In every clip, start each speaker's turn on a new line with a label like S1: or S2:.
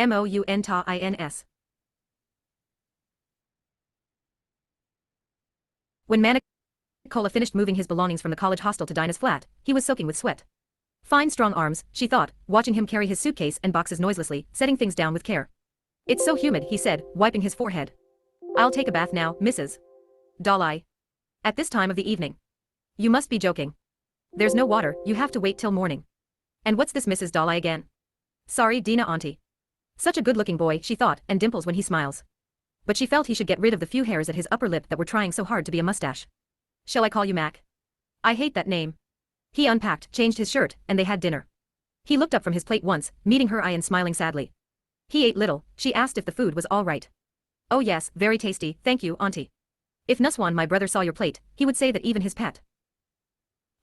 S1: Mountains. When Manicola finished moving his belongings from the college hostel to Dinah's flat, he was soaking with sweat. Fine strong arms, she thought, watching him carry his suitcase and boxes noiselessly, setting things down with care. It's so humid, he said, wiping his forehead. I'll take a bath now, Mrs. Dolly. At this time of the evening. You must be joking. There's no water, you have to wait till morning. And what's this Mrs. Dolly again? Sorry, Dina auntie. Such a good-looking boy, she thought, and dimples when he smiles. But she felt he should get rid of the few hairs at his upper lip that were trying so hard to be a mustache. Shall I call you Mac? I hate that name. He unpacked, changed his shirt, and they had dinner. He looked up from his plate once, meeting her eye and smiling sadly. He ate little. She asked if the food was all right. Oh yes, very tasty, thank you, auntie. If Nuswan, my brother, saw your plate, he would say that even his pet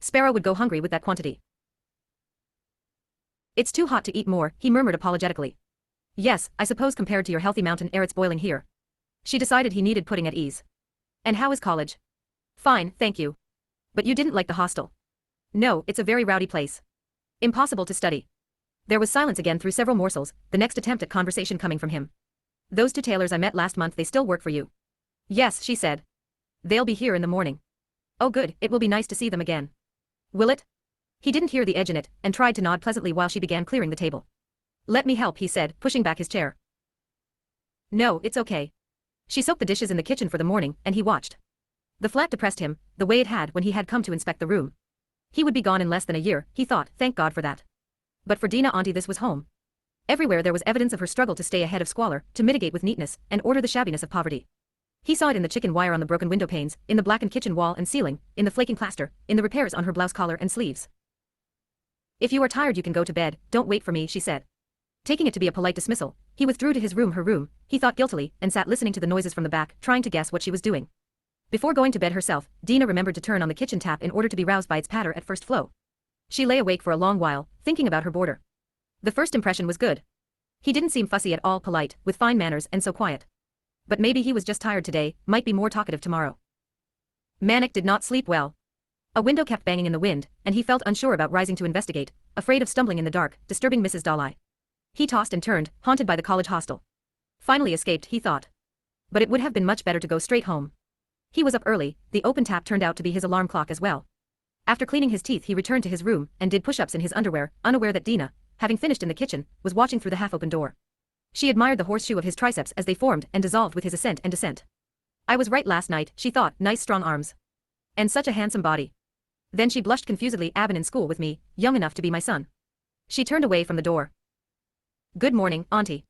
S1: sparrow would go hungry with that quantity. It's too hot to eat more, he murmured apologetically. Yes, I suppose compared to your healthy mountain air it's boiling here. She decided he needed putting at ease. And how is college? Fine, thank you. But you didn't like the hostel. No, it's a very rowdy place. Impossible to study. There was silence again through several morsels, the next attempt at conversation coming from him. Those two tailors I met last month, they still work for you? Yes, she said. They'll be here in the morning. Oh good, it will be nice to see them again. Will it? He didn't hear the edge in it, and tried to nod pleasantly while she began clearing the table. Let me help, he said, pushing back his chair. No, it's okay. She soaked the dishes in the kitchen for the morning, and he watched. The flat depressed him, the way it had when he had come to inspect the room. He would be gone in less than a year, he thought, thank God for that. But for Dina auntie this was home. Everywhere there was evidence of her struggle to stay ahead of squalor, to mitigate with neatness, and order the shabbiness of poverty. He saw it in the chicken wire on the broken window panes, in the blackened kitchen wall and ceiling, in the flaking plaster, in the repairs on her blouse collar and sleeves. If you are tired you can go to bed, don't wait for me, she said. Taking it to be a polite dismissal, he withdrew to his room, her room, he thought guiltily, and sat listening to the noises from the back, trying to guess what she was doing. Before going to bed herself, Dina remembered to turn on the kitchen tap in order to be roused by its patter at first flow. She lay awake for a long while, thinking about her boarder. The first impression was good. He didn't seem fussy at all, polite, with fine manners and so quiet. But maybe he was just tired today, might be more talkative tomorrow. Manic did not sleep well. A window kept banging in the wind, and he felt unsure about rising to investigate, afraid of stumbling in the dark, disturbing Mrs. Dolly. He tossed and turned, haunted by the college hostel. Finally escaped, he thought. But it would have been much better to go straight home. He was up early, the open tap turned out to be his alarm clock as well. After cleaning his teeth he returned to his room, and did push-ups in his underwear, unaware that Dina, having finished in the kitchen, was watching through the half-open door. She admired the horseshoe of his triceps as they formed and dissolved with his ascent and descent. I was right last night, she thought, nice strong arms. And such a handsome body. Then she blushed confusedly, Abin in school with me, young enough to be my son. She turned away from the door. Good morning, auntie.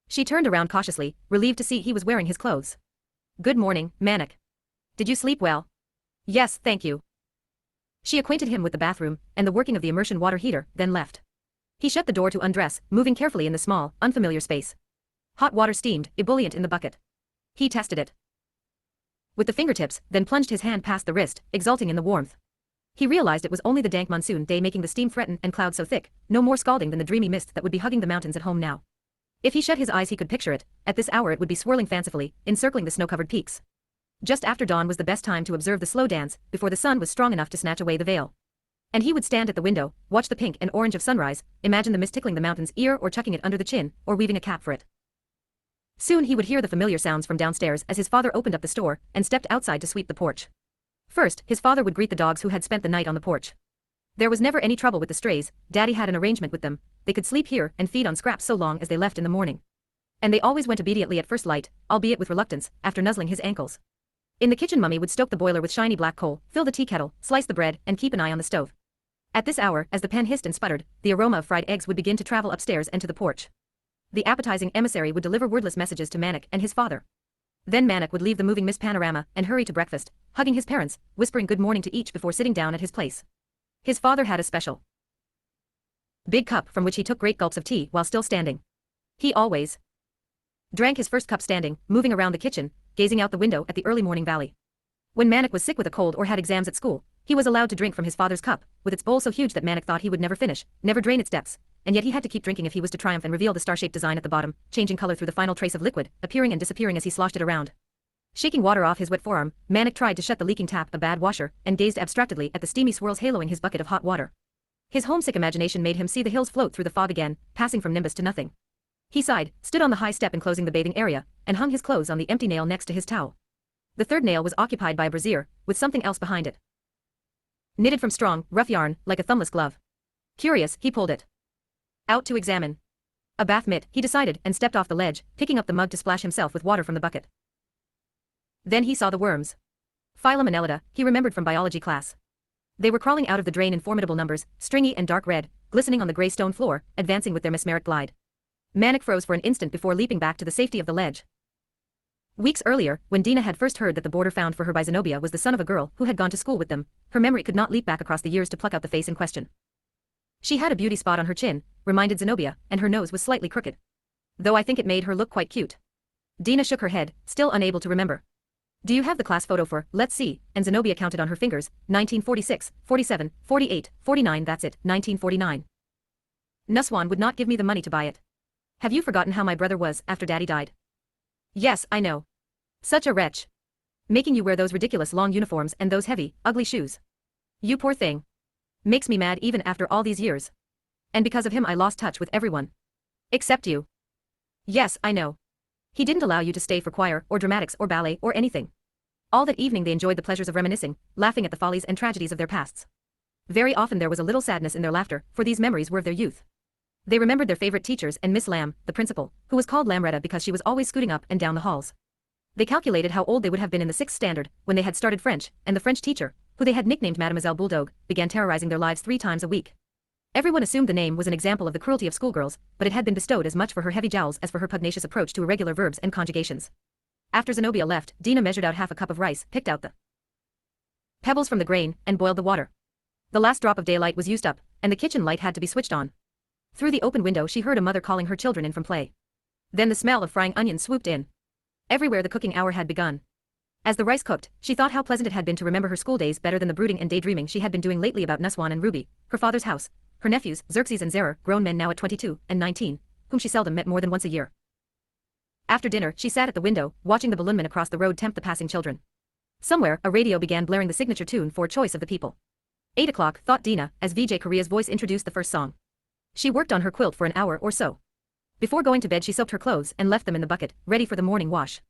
S1: She turned around cautiously, relieved to see he was wearing his clothes. Good morning, Manic. Did you sleep well? Yes, thank you. She acquainted him with the bathroom, and the working of the immersion water heater, then left. He shut the door to undress, moving carefully in the small, unfamiliar space. Hot water steamed, ebullient in the bucket. He tested it with the fingertips, then plunged his hand past the wrist, exulting in the warmth. He realized it was only the dank monsoon day making the steam threaten and clouds so thick, no more scalding than the dreamy mist that would be hugging the mountains at home now. If he shut his eyes he could picture it, at this hour it would be swirling fancifully, encircling the snow-covered peaks. Just after dawn was the best time to observe the slow dance, before the sun was strong enough to snatch away the veil. And he would stand at the window, watch the pink and orange of sunrise, imagine the mist tickling the mountain's ear or chucking it under the chin, or weaving a cap for it. Soon he would hear the familiar sounds from downstairs as his father opened up the store and stepped outside to sweep the porch. First, his father would greet the dogs who had spent the night on the porch. There was never any trouble with the strays, Daddy had an arrangement with them, they could sleep here and feed on scraps so long as they left in the morning. And they always went obediently at first light, albeit with reluctance, after nuzzling his ankles. In the kitchen Mummy would stoke the boiler with shiny black coal, fill the tea kettle, slice the bread, and keep an eye on the stove. At this hour, as the pan hissed and sputtered, the aroma of fried eggs would begin to travel upstairs and to the porch. The appetizing emissary would deliver wordless messages to Manic and his father. Then Manic would leave the moving Miss Panorama and hurry to breakfast, hugging his parents, whispering good morning to each before sitting down at his place. His father had a special big cup from which he took great gulps of tea while still standing. He always drank his first cup standing, moving around the kitchen, gazing out the window at the early morning valley. When Manic was sick with a cold or had exams at school, he was allowed to drink from his father's cup, with its bowl so huge that Manic thought he would never finish, never drain its depths, and yet he had to keep drinking if he was to triumph and reveal the star-shaped design at the bottom, changing color through the final trace of liquid, appearing and disappearing as he sloshed it around. Shaking water off his wet forearm, Manic tried to shut the leaking tap, a bad washer, and gazed abstractedly at the steamy swirls haloing his bucket of hot water. His homesick imagination made him see the hills float through the fog again, passing from nimbus to nothing. He sighed, stood on the high step enclosing the bathing area, and hung his clothes on the empty nail next to his towel. The third nail was occupied by a brassiere, with something else behind it. Knitted from strong, rough yarn, like a thumbless glove. Curious, he pulled it out to examine. A bath mitt, he decided, and stepped off the ledge, picking up the mug to splash himself with water from the bucket. Then he saw the worms. Phylum Annelida, he remembered from biology class. They were crawling out of the drain in formidable numbers, stringy and dark red, glistening on the grey stone floor, advancing with their mesmeric glide. Manik froze for an instant before leaping back to the safety of the ledge. Weeks earlier, when Dina had first heard that the boarder found for her by Zenobia was the son of a girl who had gone to school with them, her memory could not leap back across the years to pluck out the face in question. She had a beauty spot on her chin, reminded Zenobia, and her nose was slightly crooked. Though I think it made her look quite cute. Dina shook her head, still unable to remember. Do you have the class photo for, let's see, and Zenobia counted on her fingers, 1946, 47, 48, 49, that's it, 1949. Nuswan would not give me the money to buy it. Have you forgotten how my brother was after Daddy died? Yes, I know. Such a wretch. Making you wear those ridiculous long uniforms and those heavy, ugly shoes. You poor thing. Makes me mad even after all these years. And because of him I lost touch with everyone. Except you. Yes, I know. He didn't allow you to stay for choir or dramatics or ballet or anything. All that evening they enjoyed the pleasures of reminiscing, laughing at the follies and tragedies of their pasts. Very often there was a little sadness in their laughter, for these memories were of their youth. They remembered their favorite teachers and Miss Lamb, the principal, who was called Lamretta because she was always scooting up and down the halls. They calculated how old they would have been in the 6th standard, when they had started French, and the French teacher, who they had nicknamed Mademoiselle Bulldog, began terrorizing their lives 3 times a week. Everyone assumed the name was an example of the cruelty of schoolgirls, but it had been bestowed as much for her heavy jowls as for her pugnacious approach to irregular verbs and conjugations. After Zenobia left, Dina measured out half a cup of rice, picked out the pebbles from the grain, and boiled the water. The last drop of daylight was used up, and the kitchen light had to be switched on. Through the open window she heard a mother calling her children in from play. Then the smell of frying onions swooped in. Everywhere the cooking hour had begun. As the rice cooked, she thought how pleasant it had been to remember her school days better than the brooding and daydreaming she had been doing lately about Nuswan and Ruby, her father's house, her nephews, Xerxes and Zerer, grown men now at 22 and 19, whom she seldom met more than once a year. After dinner, she sat at the window, watching the balloonmen across the road tempt the passing children. Somewhere, a radio began blaring the signature tune for Choice of the People. 8 o'clock, thought Dina, as VJ Korea's voice introduced the first song. She worked on her quilt for an hour or so. Before going to bed she soaked her clothes and left them in the bucket, ready for the morning wash.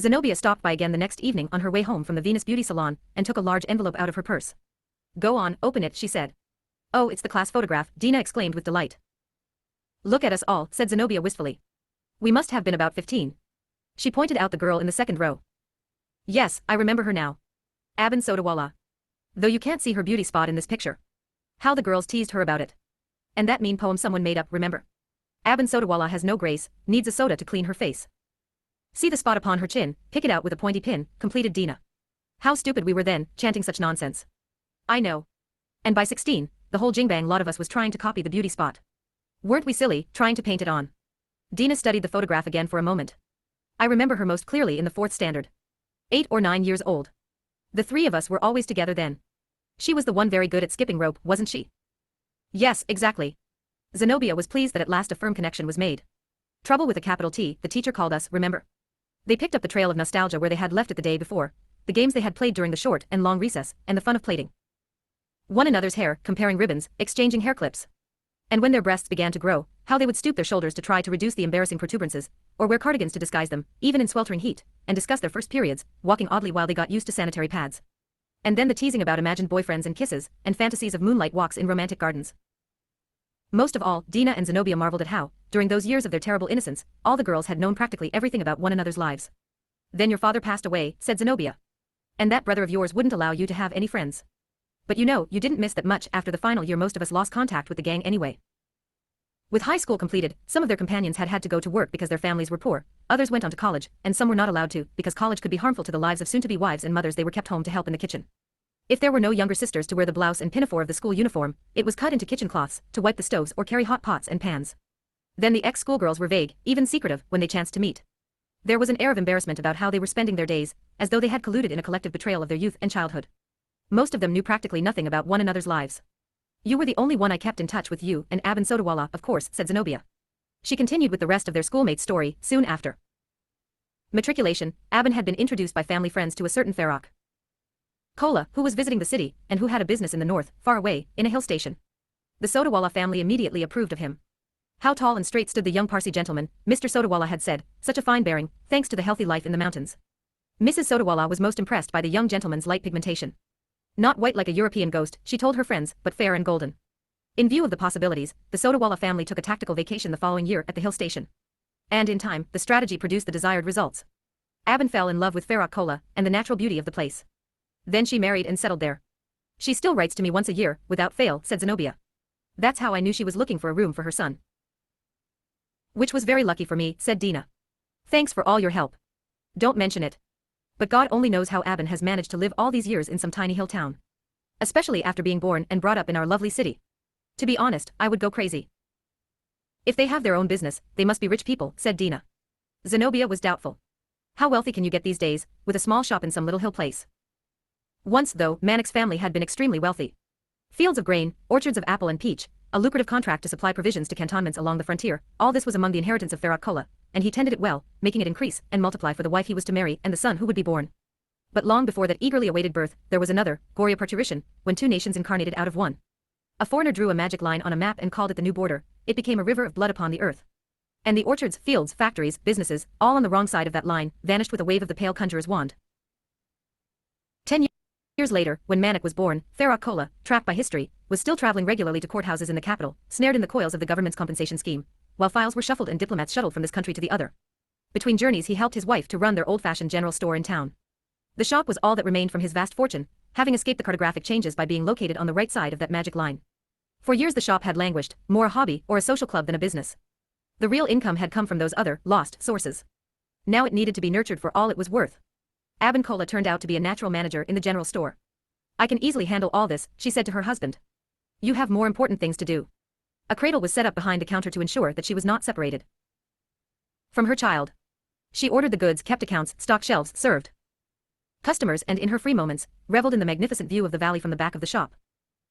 S1: Zenobia stopped by again the next evening on her way home from the Venus Beauty Salon, and took a large envelope out of her purse. Go on, open it, she said. Oh, it's the class photograph, Dina exclaimed with delight. Look at us all, said Zenobia wistfully. We must have been about 15. She pointed out the girl in the second row. Yes, I remember her now. Abin Sodawala. Though you can't see her beauty spot in this picture. How the girls teased her about it. And that mean poem someone made up, remember? Abin Sodawala has no grace, needs a soda to clean her face. See the spot upon her chin, pick it out with a pointy pin, completed Dina. How stupid we were then, chanting such nonsense. I know. And by 16, the whole jingbang lot of us was trying to copy the beauty spot. Weren't we silly, trying to paint it on? Dina studied the photograph again for a moment. I remember her most clearly in the 4th standard. 8 or 9 years old. The 3 of us were always together then. She was the one very good at skipping rope, wasn't she? Yes, exactly. Zenobia was pleased that at last a firm connection was made. Trouble with a capital T, the teacher called us, remember? They picked up the trail of nostalgia where they had left it the day before, the games they had played during the short and long recess, and the fun of plaiting one another's hair, comparing ribbons, exchanging hair clips. And when their breasts began to grow, how they would stoop their shoulders to try to reduce the embarrassing protuberances, or wear cardigans to disguise them, even in sweltering heat, and discuss their first periods, walking oddly while they got used to sanitary pads. And then the teasing about imagined boyfriends and kisses, and fantasies of moonlight walks in romantic gardens. Most of all, Dina and Zenobia marveled at how, during those years of their terrible innocence, all the girls had known practically everything about one another's lives. Then your father passed away, said Zenobia. And that brother of yours wouldn't allow you to have any friends. But you know, you didn't miss that much. After the final year most of us lost contact with the gang anyway. With high school completed, some of their companions had to go to work because their families were poor, others went on to college, and some were not allowed to, because college could be harmful to the lives of soon-to-be wives and mothers. They were kept home to help in the kitchen. If there were no younger sisters to wear the blouse and pinafore of the school uniform, it was cut into kitchen cloths, to wipe the stoves or carry hot pots and pans. Then the ex-schoolgirls were vague, even secretive, when they chanced to meet. There was an air of embarrassment about how they were spending their days, as though they had colluded in a collective betrayal of their youth and childhood. Most of them knew practically nothing about one another's lives. You were the only one I kept in touch with, you and Abin Sodawala, of course, said Zenobia. She continued with the rest of their schoolmates' story, soon after matriculation, Abin had been introduced by family friends to a certain Farrokh Kola, who was visiting the city, and who had a business in the north, far away, in a hill station. The Sodawala family immediately approved of him. How tall and straight stood the young Parsi gentleman, Mr. Sodawala had said, such a fine bearing, thanks to the healthy life in the mountains. Mrs. Sodawala was most impressed by the young gentleman's light pigmentation. Not white like a European ghost, she told her friends, but fair and golden. In view of the possibilities, the Sodawala family took a tactical vacation the following year at the hill station. And in time, the strategy produced the desired results. Abin fell in love with Farah Kola and the natural beauty of the place. Then she married and settled there. She still writes to me once a year, without fail, said Zenobia. That's how I knew she was looking for a room for her son. Which was very lucky for me, said Dina. Thanks for all your help. Don't mention it. But God only knows how Abin has managed to live all these years in some tiny hill town. Especially after being born and brought up in our lovely city. To be honest, I would go crazy. If they have their own business, they must be rich people, said Dina. Zenobia was doubtful. How wealthy can you get these days, with a small shop in some little hill place? Once, though, Manik's family had been extremely wealthy. Fields of grain, orchards of apple and peach, a lucrative contract to supply provisions to cantonments along the frontier, all this was among the inheritance of Farah Kola, and he tended it well, making it increase and multiply for the wife he was to marry and the son who would be born. But long before that eagerly awaited birth, there was another, Goria parturition, when two nations incarnated out of one. A foreigner drew a magic line on a map and called it the new border, it became a river of blood upon the earth. And the orchards, fields, factories, businesses, all on the wrong side of that line, vanished with a wave of the pale conjurer's wand. 10 years later, when Manik was born, Farah Kola, trapped by history, was still traveling regularly to courthouses in the capital, snared in the coils of the government's compensation scheme, while files were shuffled and diplomats shuttled from this country to the other. Between journeys he helped his wife to run their old-fashioned general store in town. The shop was all that remained from his vast fortune, having escaped the cartographic changes by being located on the right side of that magic line. For years the shop had languished, more a hobby or a social club than a business. The real income had come from those other, lost, sources. Now it needed to be nurtured for all it was worth. Abin Kola turned out to be a natural manager in the general store. I can easily handle all this, she said to her husband. You have more important things to do. A cradle was set up behind the counter to ensure that she was not separated from her child. She ordered the goods, kept accounts, stocked shelves, served customers, and in her free moments, reveled in the magnificent view of the valley from the back of the shop.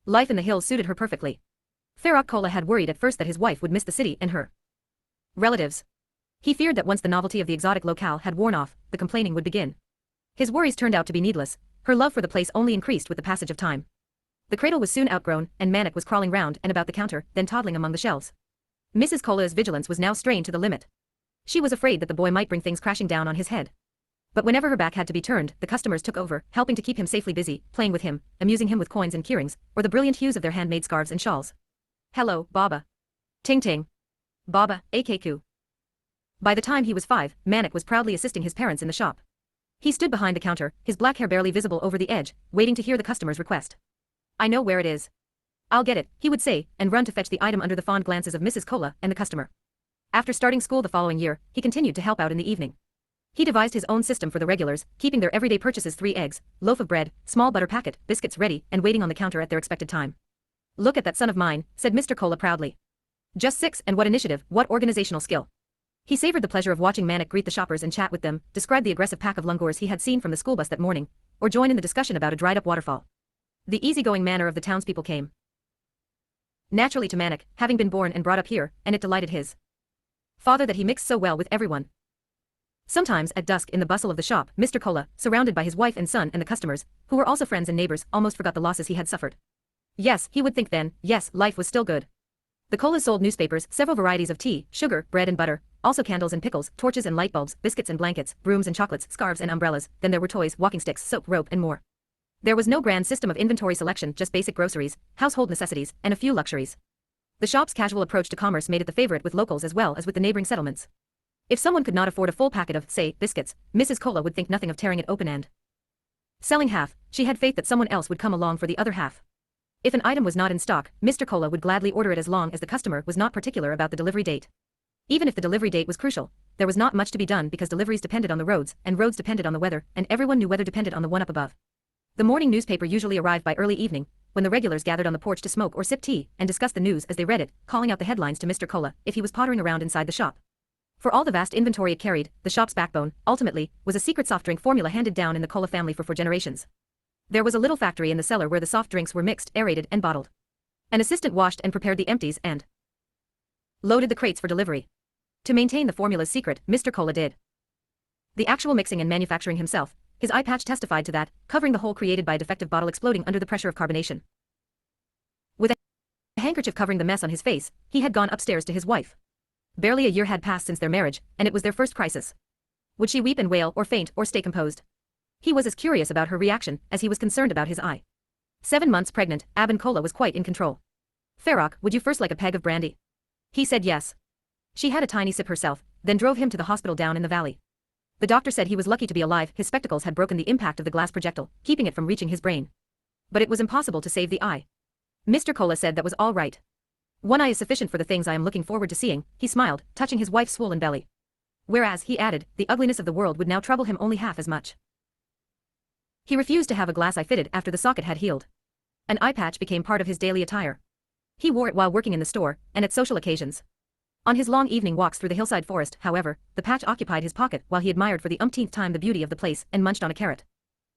S1: Life in the hills suited her perfectly. Farah Kola had worried at first that his wife would miss the city and her relatives. He feared that once the novelty of the exotic locale had worn off, the complaining would begin. His worries turned out to be needless, her love for the place only increased with the passage of time. The cradle was soon outgrown, and Manik was crawling round and about the counter, then toddling among the shelves. Mrs. Kola's vigilance was now strained to the limit. She was afraid that the boy might bring things crashing down on his head. But whenever her back had to be turned, the customers took over, helping to keep him safely busy, playing with him, amusing him with coins and keyrings, or the brilliant hues of their handmade scarves and shawls. Hello, Baba. Ting ting. Baba, AKQ. By the time he was 5, Manik was proudly assisting his parents in the shop. He stood behind the counter, his black hair barely visible over the edge, waiting to hear the customer's request. I know where it is. I'll get it, he would say, and run to fetch the item under the fond glances of Mrs. Kola and the customer. After starting school the following year, he continued to help out in the evening. He devised his own system for the regulars, keeping their everyday purchases 3 eggs, loaf of bread, small butter packet, biscuits ready, and waiting on the counter at their expected time. Look at that son of mine, said Mr. Kola proudly. Just 6, and what initiative, what organizational skill. He savored the pleasure of watching Manik greet the shoppers and chat with them, describe the aggressive pack of lungors he had seen from the school bus that morning, or join in the discussion about a dried-up waterfall. The easygoing manner of the townspeople came naturally to Manik, having been born and brought up here, and it delighted his father that he mixed so well with everyone. Sometimes at dusk in the bustle of the shop, Mr. Kola, surrounded by his wife and son and the customers, who were also friends and neighbors, almost forgot the losses he had suffered. Yes, he would think then, yes, life was still good. The Kolas sold newspapers, several varieties of tea, sugar, bread and butter, also candles and pickles, torches and light bulbs, biscuits and blankets, brooms and chocolates, scarves and umbrellas, then there were toys, walking sticks, soap, rope and more. There was no grand system of inventory selection, just basic groceries, household necessities, and a few luxuries. The shop's casual approach to commerce made it the favorite with locals as well as with the neighboring settlements. If someone could not afford a full packet of, say, biscuits, Mrs. Kola would think nothing of tearing it open and selling half. She had faith that someone else would come along for the other half. If an item was not in stock, Mr. Kola would gladly order it as long as the customer was not particular about the delivery date. Even if the delivery date was crucial, there was not much to be done because deliveries depended on the roads, and roads depended on the weather, and everyone knew weather depended on the one up above. The morning newspaper usually arrived by early evening, when the regulars gathered on the porch to smoke or sip tea, and discuss the news as they read it, calling out the headlines to Mr. Kola if he was pottering around inside the shop. For all the vast inventory it carried, the shop's backbone, ultimately, was a secret soft drink formula handed down in the Kola family for 4 generations. There was a little factory in the cellar where the soft drinks were mixed, aerated, and bottled. An assistant washed and prepared the empties and loaded the crates for delivery. To maintain the formula's secret, Mr. Kola did the actual mixing and manufacturing himself. His eye patch testified to that, covering the hole created by a defective bottle exploding under the pressure of carbonation. With a A handkerchief covering the mess on his face, he had gone upstairs to his wife. Barely a year had passed since their marriage, and it was their first crisis. Would she weep and wail or faint or stay composed? He was as curious about her reaction as he was concerned about his eye. 7 months pregnant, Kola was quite in control. Feroc, would you first like a peg of brandy? He said yes. She had a tiny sip herself, then drove him to the hospital down in the valley. The doctor said he was lucky to be alive. His spectacles had broken the impact of the glass projectile, keeping it from reaching his brain. But it was impossible to save the eye. Mr. Kola said that was all right. One eye is sufficient for the things I am looking forward to seeing, he smiled, touching his wife's swollen belly. Whereas, he added, the ugliness of the world would now trouble him only half as much. He refused to have a glass eye fitted after the socket had healed. An eye patch became part of his daily attire. He wore it while working in the store, and at social occasions. On his long evening walks through the hillside forest, however, the patch occupied his pocket while he admired for the umpteenth time the beauty of the place and munched on a carrot.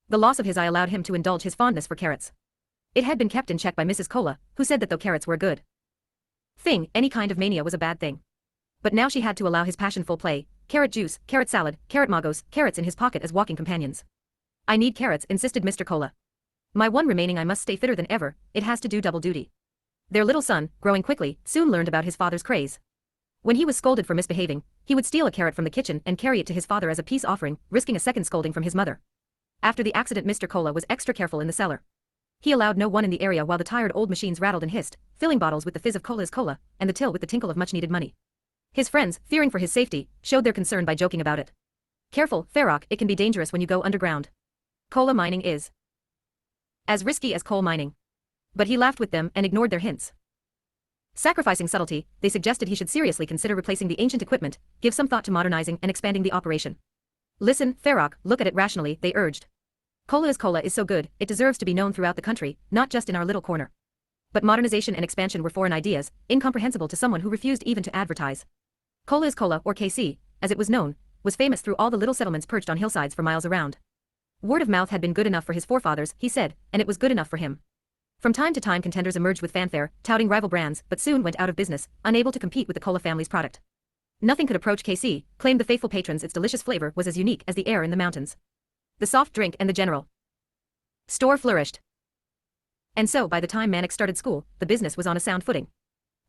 S1: The loss of his eye allowed him to indulge his fondness for carrots. It had been kept in check by Mrs. Kola, who said that though carrots were a good thing, any kind of mania was a bad thing. But now she had to allow his passion full play, carrot juice, carrot salad, carrot magos, carrots in his pocket as walking companions. I need carrots, insisted Mr. Kola. My one remaining I must stay fitter than ever, it has to do double duty. Their little son, growing quickly, soon learned about his father's craze. When he was scolded for misbehaving, he would steal a carrot from the kitchen and carry it to his father as a peace offering, risking a second scolding from his mother. After the accident, Mr. Kola was extra careful in the cellar. He allowed no one in the area while the tired old machines rattled and hissed, filling bottles with the fizz of Cola's cola, and the till with the tinkle of much-needed money. His friends, fearing for his safety, showed their concern by joking about it. Careful, Feroc, it can be dangerous when you go underground. Cola mining is as risky as coal mining. But he laughed with them and ignored their hints. Sacrificing subtlety, they suggested he should seriously consider replacing the ancient equipment, give some thought to modernizing and expanding the operation. Listen, Feroc, look at it rationally, they urged. Cola's cola is so good, it deserves to be known throughout the country, not just in our little corner. But modernization and expansion were foreign ideas, incomprehensible to someone who refused even to advertise. Cola's cola, or KC, as it was known, was famous through all the little settlements perched on hillsides for miles around. Word of mouth had been good enough for his forefathers, he said, and it was good enough for him. From time to time contenders emerged with fanfare, touting rival brands, but soon went out of business, unable to compete with the Kola family's product. Nothing could approach KC, claimed the faithful patrons. Its delicious flavor was as unique as the air in the mountains. The soft drink and the general store flourished. And so by the time Manik started school, the business was on a sound footing.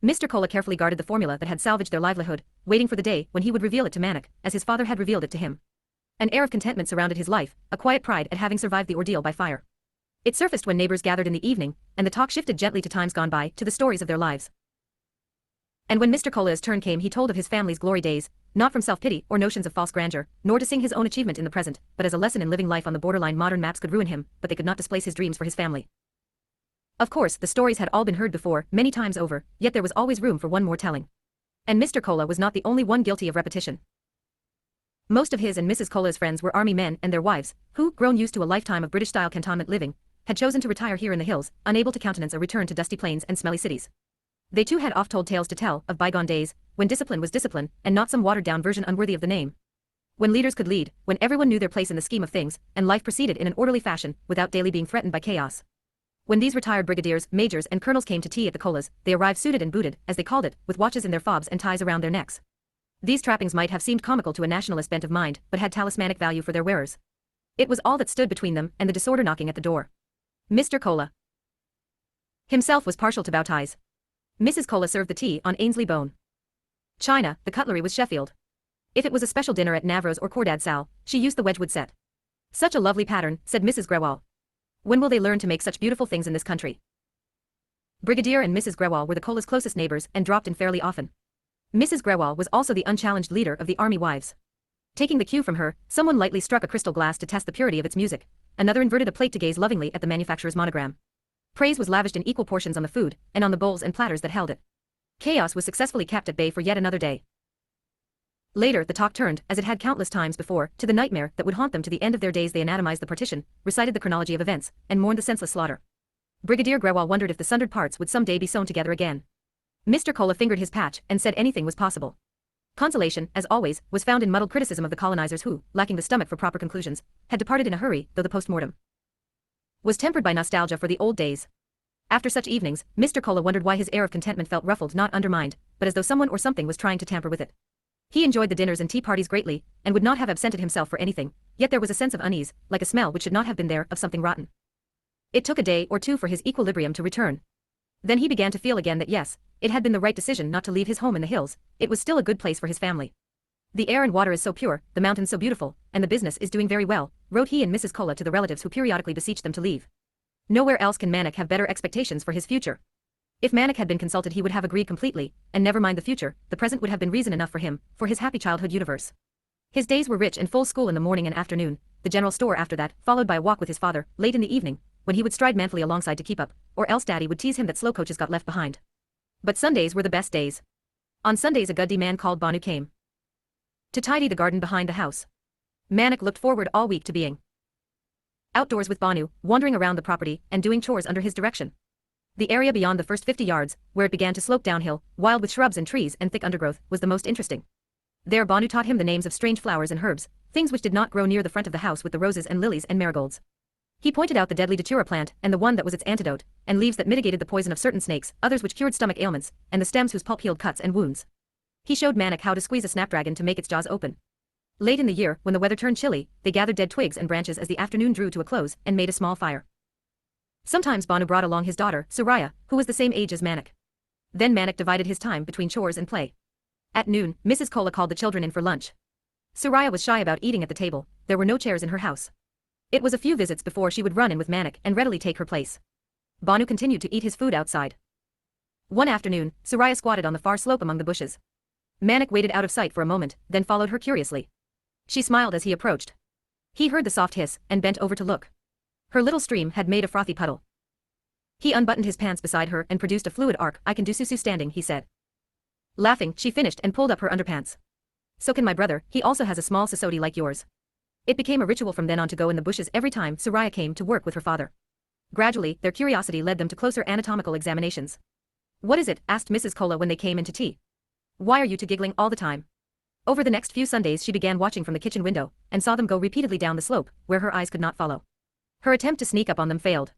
S1: Mr. Kola carefully guarded the formula that had salvaged their livelihood, waiting for the day when he would reveal it to Manik, as his father had revealed it to him. An air of contentment surrounded his life, a quiet pride at having survived the ordeal by fire. It surfaced when neighbors gathered in the evening, and the talk shifted gently to times gone by, to the stories of their lives. And when Mr. Kola's turn came, he told of his family's glory days, not from self-pity or notions of false grandeur, nor to sing his own achievement in the present, but as a lesson in living life on the borderline. Modern maps could ruin him, but they could not displace his dreams for his family. Of course, the stories had all been heard before, many times over, yet there was always room for one more telling. And Mr. Kola was not the only one guilty of repetition. Most of his and Mrs. Kola's friends were army men and their wives, who, grown used to a lifetime of British-style cantonment living, had chosen to retire here in the hills, unable to countenance a return to dusty plains and smelly cities. They too had oft told tales to tell of bygone days, when discipline was discipline, and not some watered-down version unworthy of the name. When leaders could lead, when everyone knew their place in the scheme of things, and life proceeded in an orderly fashion, without daily being threatened by chaos. When these retired brigadiers, majors, and colonels came to tea at the Kolas, they arrived suited and booted, as they called it, with watches in their fobs and ties around their necks. These trappings might have seemed comical to a nationalist bent of mind, but had talismanic value for their wearers. It was all that stood between them and the disorder knocking at the door. Mr. Kola himself was partial to bow ties. Mrs. Kola served the tea on Ainsley bone china, the cutlery was Sheffield. If it was a special dinner at Navro's or Cordad Sal, she used the Wedgwood set. Such a lovely pattern, said Mrs. Grewal. When will they learn to make such beautiful things in this country? Brigadier and Mrs. Grewal were the Kola's closest neighbors and dropped in fairly often. Mrs. Grewal was also the unchallenged leader of the army wives. Taking the cue from her, someone lightly struck a crystal glass to test the purity of its music. Another inverted a plate to gaze lovingly at the manufacturer's monogram. Praise was lavished in equal portions on the food, and on the bowls and platters that held it. Chaos was successfully kept at bay for yet another day. Later the talk turned, as it had countless times before, to the nightmare that would haunt them to the end of their days. They anatomized the partition, recited the chronology of events, and mourned the senseless slaughter. Brigadier Grewal wondered if the sundered parts would someday be sewn together again. Mr. Kola fingered his patch and said anything was possible. Consolation, as always, was found in muddled criticism of the colonizers who, lacking the stomach for proper conclusions, had departed in a hurry, though the post-mortem was tempered by nostalgia for the old days. After such evenings, Mr. Kola wondered why his air of contentment felt ruffled, not undermined, but as though someone or something was trying to tamper with it. He enjoyed the dinners and tea parties greatly, and would not have absented himself for anything, yet there was a sense of unease, like a smell which should not have been there, of something rotten. It took a day or two for his equilibrium to return. Then he began to feel again that yes, it had been the right decision not to leave his home in the hills, it was still a good place for his family. The air and water is so pure, the mountains so beautiful, and the business is doing very well, wrote he and Mrs. Kola to the relatives who periodically beseeched them to leave. Nowhere else can Manik have better expectations for his future. If Manik had been consulted he would have agreed completely, and never mind the future, the present would have been reason enough for him, for his happy childhood universe. His days were rich and full: school in the morning and afternoon, the general store after that, followed by a walk with his father, late in the evening, when he would stride manfully alongside to keep up, or else daddy would tease him that slow coaches got left behind. But Sundays were the best days. On Sundays a Guddi man called Banu came to tidy the garden behind the house. Manik looked forward all week to being outdoors with Banu, wandering around the property, and doing chores under his direction. The area beyond the first 50 yards, where it began to slope downhill, wild with shrubs and trees and thick undergrowth, was the most interesting. There Banu taught him the names of strange flowers and herbs, things which did not grow near the front of the house with the roses and lilies and marigolds. He pointed out the deadly datura plant, and the one that was its antidote, and leaves that mitigated the poison of certain snakes, others which cured stomach ailments, and the stems whose pulp healed cuts and wounds. He showed Manik how to squeeze a snapdragon to make its jaws open. Late in the year, when the weather turned chilly, they gathered dead twigs and branches as the afternoon drew to a close, and made a small fire. Sometimes Banu brought along his daughter, Suraya, who was the same age as Manik. Then Manik divided his time between chores and play. At noon, Mrs. Kola called the children in for lunch. Suraya was shy about eating at the table, there were no chairs in her house. It was a few visits before she would run in with Manik and readily take her place. Banu continued to eat his food outside. One afternoon, Suraya squatted on the far slope among the bushes. Manik waited out of sight for a moment, then followed her curiously. She smiled as he approached. He heard the soft hiss, and bent over to look. Her little stream had made a frothy puddle. He unbuttoned his pants beside her and produced a fluid arc. I can do susu standing, he said. Laughing, she finished and pulled up her underpants. So can my brother, he also has a small sasodi like yours. It became a ritual from then on to go in the bushes every time Suraya came to work with her father. Gradually, their curiosity led them to closer anatomical examinations. What is it? Asked Mrs. Kola when they came in to tea. Why are you two giggling all the time? Over the next few Sundays she began watching from the kitchen window, and saw them go repeatedly down the slope, where her eyes could not follow. Her attempt to sneak up on them failed.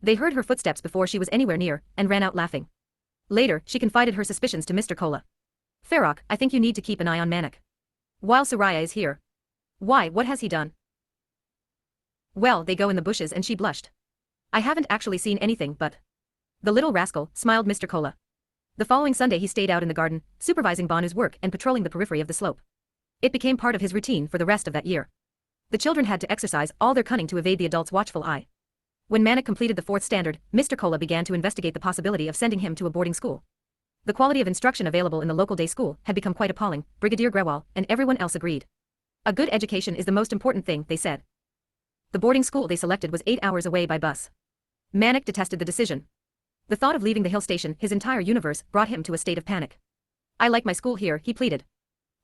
S1: They heard her footsteps before she was anywhere near, and ran out laughing. Later, she confided her suspicions to Mr. Kola. Farrokh, I think you need to keep an eye on Manik. While Suraya is here. Why, what has he done? Well, they go in the bushes, and she blushed. I haven't actually seen anything, but... The little rascal, smiled Mr. Kola. The following Sunday he stayed out in the garden, supervising Banu's work and patrolling the periphery of the slope. It became part of his routine for the rest of that year. The children had to exercise all their cunning to evade the adult's watchful eye. When Manik completed the 4th standard, Mr. Kola began to investigate the possibility of sending him to a boarding school. The quality of instruction available in the local day school had become quite appalling, Brigadier Grewal and everyone else agreed. A good education is the most important thing, they said. The boarding school they selected was 8 hours away by bus. Manik detested the decision. The thought of leaving the hill station, his entire universe, brought him to a state of panic. I like my school here, he pleaded.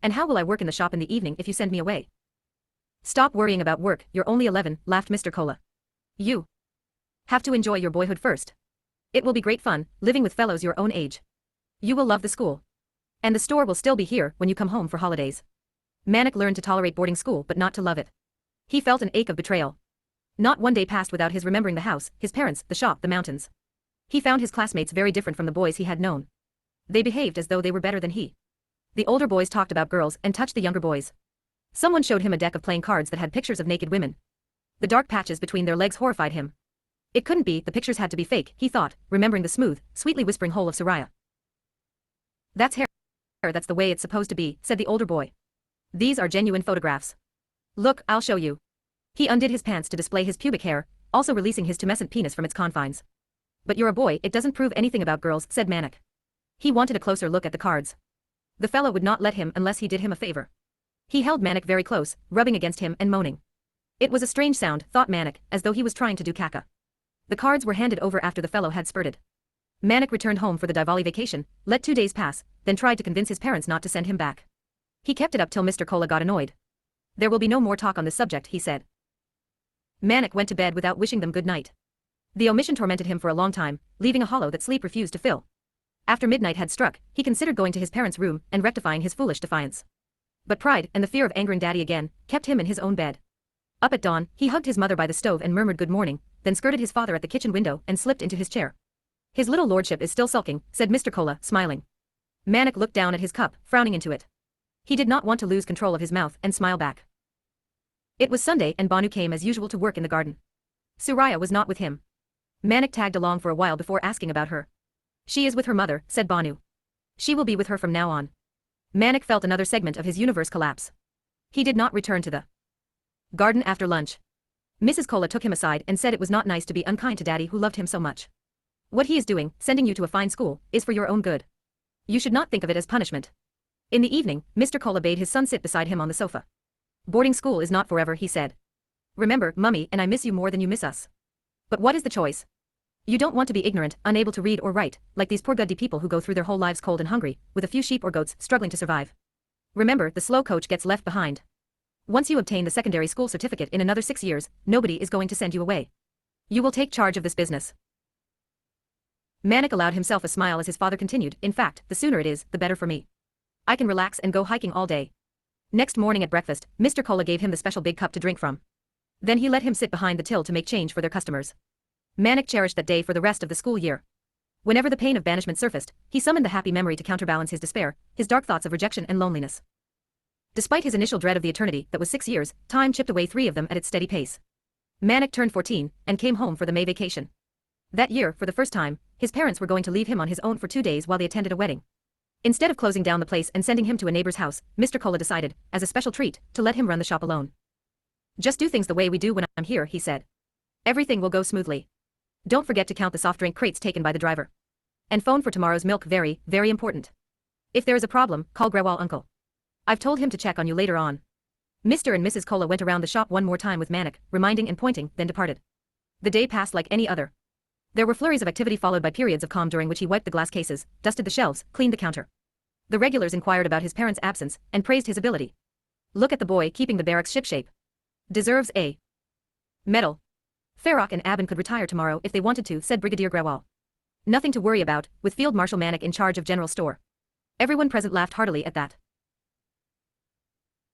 S1: And how will I work in the shop in the evening if you send me away? Stop worrying about work, you're only 11, laughed Mr. Kola. You have to enjoy your boyhood first. It will be great fun, living with fellows your own age. You will love the school. And the store will still be here when you come home for holidays. Manik learned to tolerate boarding school but not to love it. He felt an ache of betrayal. Not one day passed without his remembering the house, his parents, the shop, the mountains. He found his classmates very different from the boys he had known. They behaved as though they were better than he. The older boys talked about girls and touched the younger boys. Someone showed him a deck of playing cards that had pictures of naked women. The dark patches between their legs horrified him. It couldn't be, the pictures had to be fake, he thought, remembering the smooth, sweetly whispering whole of Suraya. That's hair, that's the way it's supposed to be, said the older boy. These are genuine photographs. Look, I'll show you. He undid his pants to display his pubic hair, also releasing his tumescent penis from its confines. But you're a boy, it doesn't prove anything about girls, said Manik. He wanted a closer look at the cards. The fellow would not let him unless he did him a favor. He held Manik very close, rubbing against him and moaning. It was a strange sound, thought Manik, as though he was trying to do caca. The cards were handed over after the fellow had spurted. Manik returned home for the Diwali vacation, let 2 days pass, then tried to convince his parents not to send him back. He kept it up till Mr. Kola got annoyed. There will be no more talk on this subject, he said. Manik went to bed without wishing them good night. The omission tormented him for a long time, leaving a hollow that sleep refused to fill. After midnight had struck, he considered going to his parents' room and rectifying his foolish defiance. But pride, and the fear of angering Daddy again, kept him in his own bed. Up at dawn, he hugged his mother by the stove and murmured good morning, then skirted his father at the kitchen window and slipped into his chair. His little lordship is still sulking, said Mr. Kola, smiling. Manik looked down at his cup, frowning into it. He did not want to lose control of his mouth and smile back. It was Sunday and Banu came as usual to work in the garden. Suraya was not with him. Manik tagged along for a while before asking about her. She is with her mother, said Banu. She will be with her from now on. Manik felt another segment of his universe collapse. He did not return to the garden after lunch. Mrs. Kola took him aside and said it was not nice to be unkind to Daddy who loved him so much. What he is doing, sending you to a fine school, is for your own good. You should not think of it as punishment. In the evening, Mr. Kola bade his son sit beside him on the sofa. Boarding school is not forever, he said. Remember, Mummy and I miss you more than you miss us. But what is the choice? You don't want to be ignorant, unable to read or write, like these poor Guddi people who go through their whole lives cold and hungry, with a few sheep or goats struggling to survive. Remember, the slow coach gets left behind. Once you obtain the secondary school certificate in another 6 years, nobody is going to send you away. You will take charge of this business. Manik allowed himself a smile as his father continued, in fact, the sooner it is, the better for me. I can relax and go hiking all day. Next morning at breakfast, Mr. Kola gave him the special big cup to drink from. Then he let him sit behind the till to make change for their customers. Manik cherished that day for the rest of the school year. Whenever the pain of banishment surfaced, he summoned the happy memory to counterbalance his despair, his dark thoughts of rejection and loneliness. Despite his initial dread of the eternity that was 6 years, time chipped away 3 of them at its steady pace. Manik turned 14 and came home for the May vacation. That year, for the first time, his parents were going to leave him on his own for 2 days while they attended a wedding. Instead of closing down the place and sending him to a neighbor's house, Mr. Kola decided, as a special treat, to let him run the shop alone. Just do things the way we do when I'm here, he said. Everything will go smoothly. Don't forget to count the soft drink crates taken by the driver. And phone for tomorrow's milk, very, very important. If there is a problem, call Grewal uncle. I've told him to check on you later on. Mr. and Mrs. Kola went around the shop one more time with Manik, reminding and pointing, then departed. The day passed like any other. There were flurries of activity followed by periods of calm during which he wiped the glass cases, dusted the shelves, cleaned the counter. The regulars inquired about his parents' absence, and praised his ability. Look at the boy keeping the barracks shipshape. Deserves a medal. Farrokh and Abin could retire tomorrow if they wanted to, said Brigadier Grewal. Nothing to worry about, with Field Marshal Manik in charge of General Store. Everyone present laughed heartily at that.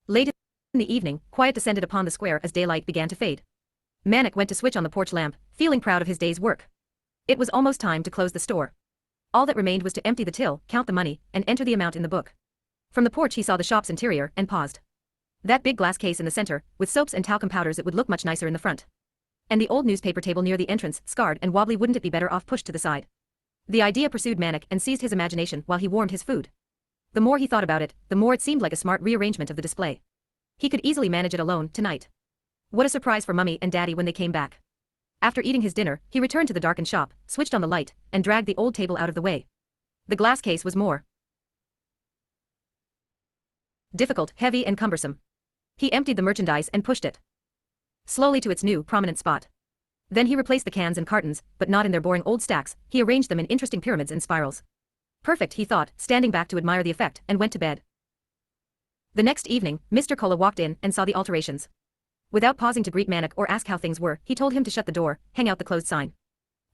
S1: Late in the evening, quiet descended upon the square as daylight began to fade. Manik went to switch on the porch lamp, feeling proud of his day's work. It was almost time to close the store. All that remained was to empty the till, count the money, and enter the amount in the book. From the porch he saw the shop's interior and paused. That big glass case in the center, with soaps and talcum powders, it would look much nicer in the front. And the old newspaper table near the entrance, scarred and wobbly, wouldn't it be better off pushed to the side? The idea pursued Manik and seized his imagination while he warmed his food. The more he thought about it, the more it seemed like a smart rearrangement of the display. He could easily manage it alone tonight. What a surprise for Mummy and Daddy when they came back. After eating his dinner, he returned to the darkened shop, switched on the light, and dragged the old table out of the way. The glass case was more difficult, heavy and cumbersome. He emptied the merchandise and pushed it slowly to its new, prominent spot. Then he replaced the cans and cartons, but not in their boring old stacks, he arranged them in interesting pyramids and spirals. Perfect, he thought, standing back to admire the effect, and went to bed. The next evening, Mr. Kola walked in and saw the alterations. Without pausing to greet Manik or ask how things were, he told him to shut the door, hang out the closed sign.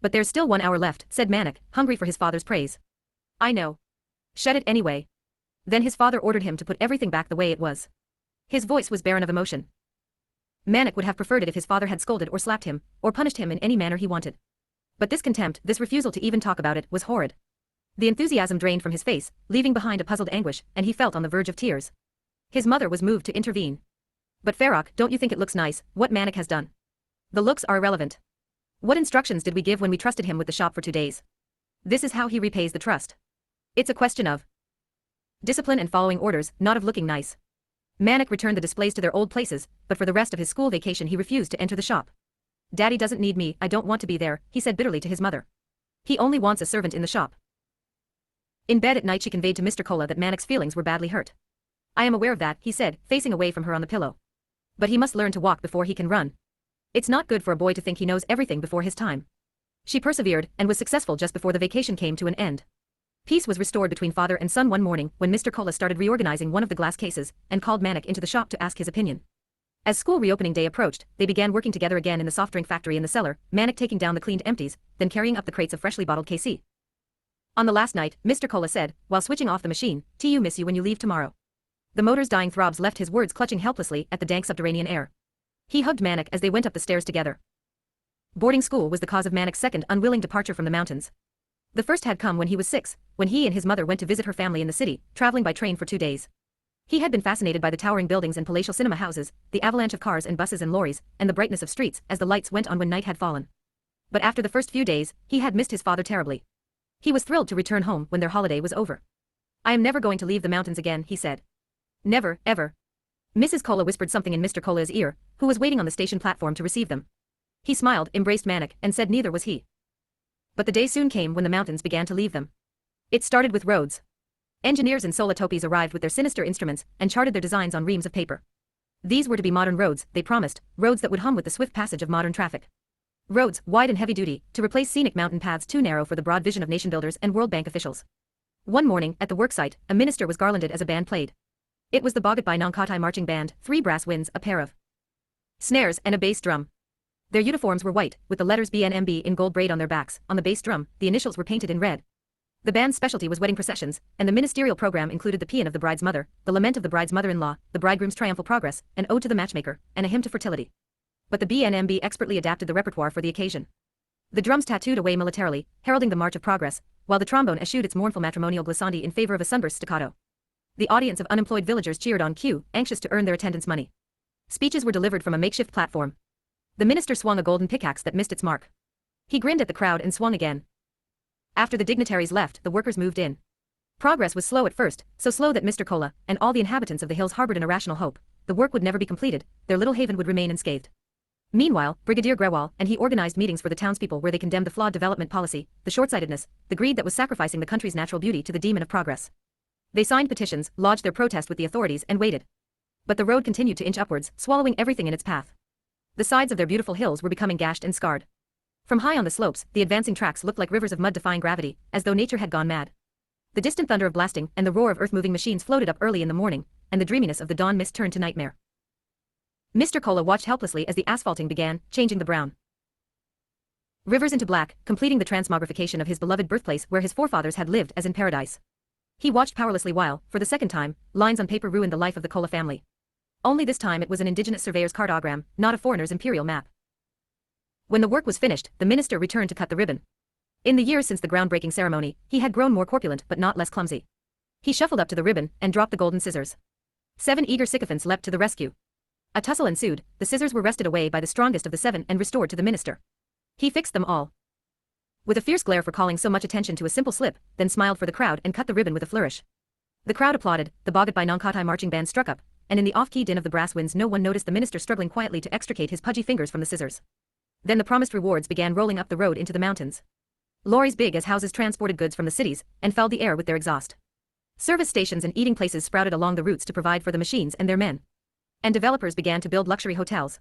S1: But there's still 1 hour left, said Manik, hungry for his father's praise. I know. Shut it anyway. Then his father ordered him to put everything back the way it was. His voice was barren of emotion. Manik would have preferred it if his father had scolded or slapped him, or punished him in any manner he wanted. But this contempt, this refusal to even talk about it, was horrid. The enthusiasm drained from his face, leaving behind a puzzled anguish, and he felt on the verge of tears. His mother was moved to intervene. But Farrokh, don't you think it looks nice, what Manik has done? The looks are irrelevant. What instructions did we give when we trusted him with the shop for 2 days? This is how he repays the trust. It's a question of discipline and following orders, not of looking nice. Manik returned the displays to their old places, but for the rest of his school vacation he refused to enter the shop. Daddy doesn't need me, I don't want to be there, he said bitterly to his mother. He only wants a servant in the shop. In bed at night she conveyed to Mr. Kola that Manik's feelings were badly hurt. I am aware of that, he said, facing away from her on the pillow. But he must learn to walk before he can run. It's not good for a boy to think he knows everything before his time. She persevered, and was successful just before the vacation came to an end. Peace was restored between father and son one morning when Mr. Kola started reorganizing one of the glass cases, and called Manik into the shop to ask his opinion. As school reopening day approached, they began working together again in the soft drink factory in the cellar, Manik taking down the cleaned empties, then carrying up the crates of freshly bottled KC. On the last night, Mr. Kola said, while switching off the machine, "Tu miss you when you leave tomorrow." The motor's dying throbs left his words clutching helplessly at the dank subterranean air. He hugged Manik as they went up the stairs together. Boarding school was the cause of Manik's second unwilling departure from the mountains. The first had come when he was 6, when he and his mother went to visit her family in the city, traveling by train for 2 days. He had been fascinated by the towering buildings and palatial cinema houses, the avalanche of cars and buses and lorries, and the brightness of streets as the lights went on when night had fallen. But after the first few days, he had missed his father terribly. He was thrilled to return home when their holiday was over. "I am never going to leave the mountains again," he said. "Never, ever." Mrs. Cola whispered something in Mr. Cola's ear, who was waiting on the station platform to receive them. He smiled, embraced Manik, and said neither was he. But the day soon came when the mountains began to leave them. It started with roads. Engineers and solatopes arrived with their sinister instruments and charted their designs on reams of paper. These were to be modern roads, they promised, roads that would hum with the swift passage of modern traffic. Roads, wide and heavy-duty, to replace scenic mountain paths too narrow for the broad vision of nation builders and World Bank officials. One morning, at the worksite, a minister was garlanded as a band played. It was the Bogatbai Nongkatai marching band, 3 brass winds, a pair of snares, and a bass drum. Their uniforms were white, with the letters BNMB in gold braid on their backs. On the bass drum, the initials were painted in red. The band's specialty was wedding processions, and the ministerial program included the paean of the bride's mother, the lament of the bride's mother-in-law, the bridegroom's triumphal progress, an ode to the matchmaker, and a hymn to fertility. But the BNMB expertly adapted the repertoire for the occasion. The drums tattooed away militarily, heralding the march of progress, while the trombone eschewed its mournful matrimonial glissandi in favor of a sunburst staccato. The audience of unemployed villagers cheered on cue, anxious to earn their attendance money. Speeches were delivered from a makeshift platform. The minister swung a golden pickaxe that missed its mark. He grinned at the crowd and swung again. After the dignitaries left, the workers moved in. Progress was slow at first, so slow that Mr. Cola and all the inhabitants of the hills harbored an irrational hope. The work would never be completed, their little haven would remain unscathed. Meanwhile, Brigadier Grewal and he organized meetings for the townspeople where they condemned the flawed development policy, the short-sightedness, the greed that was sacrificing the country's natural beauty to the demon of progress. They signed petitions, lodged their protest with the authorities and waited. But the road continued to inch upwards, swallowing everything in its path. The sides of their beautiful hills were becoming gashed and scarred. From high on the slopes, the advancing tracks looked like rivers of mud defying gravity, as though nature had gone mad. The distant thunder of blasting and the roar of earth-moving machines floated up early in the morning, and the dreaminess of the dawn mist turned to nightmare. Mr. Cola watched helplessly as the asphalting began, changing the brown rivers into black, completing the transmogrification of his beloved birthplace where his forefathers had lived as in paradise. He watched powerlessly while, for the second time, lines on paper ruined the life of the Cola family. Only this time it was an indigenous surveyor's cartogram, not a foreigner's imperial map. When the work was finished, the minister returned to cut the ribbon. In the years since the groundbreaking ceremony, he had grown more corpulent but not less clumsy. He shuffled up to the ribbon and dropped the golden scissors. 7 eager sycophants leapt to the rescue. A tussle ensued, the scissors were wrested away by the strongest of the 7 and restored to the minister. He fixed them all with a fierce glare for calling so much attention to a simple slip, then smiled for the crowd and cut the ribbon with a flourish. The crowd applauded, the Bogatbai Nongkatai marching band struck up, and in the off-key din of the brass winds no one noticed the minister struggling quietly to extricate his pudgy fingers from the scissors. Then the promised rewards began rolling up the road into the mountains. Lorries big as houses transported goods from the cities and fouled the air with their exhaust. Service stations and eating places sprouted along the routes to provide for the machines and their men. And developers began to build luxury hotels.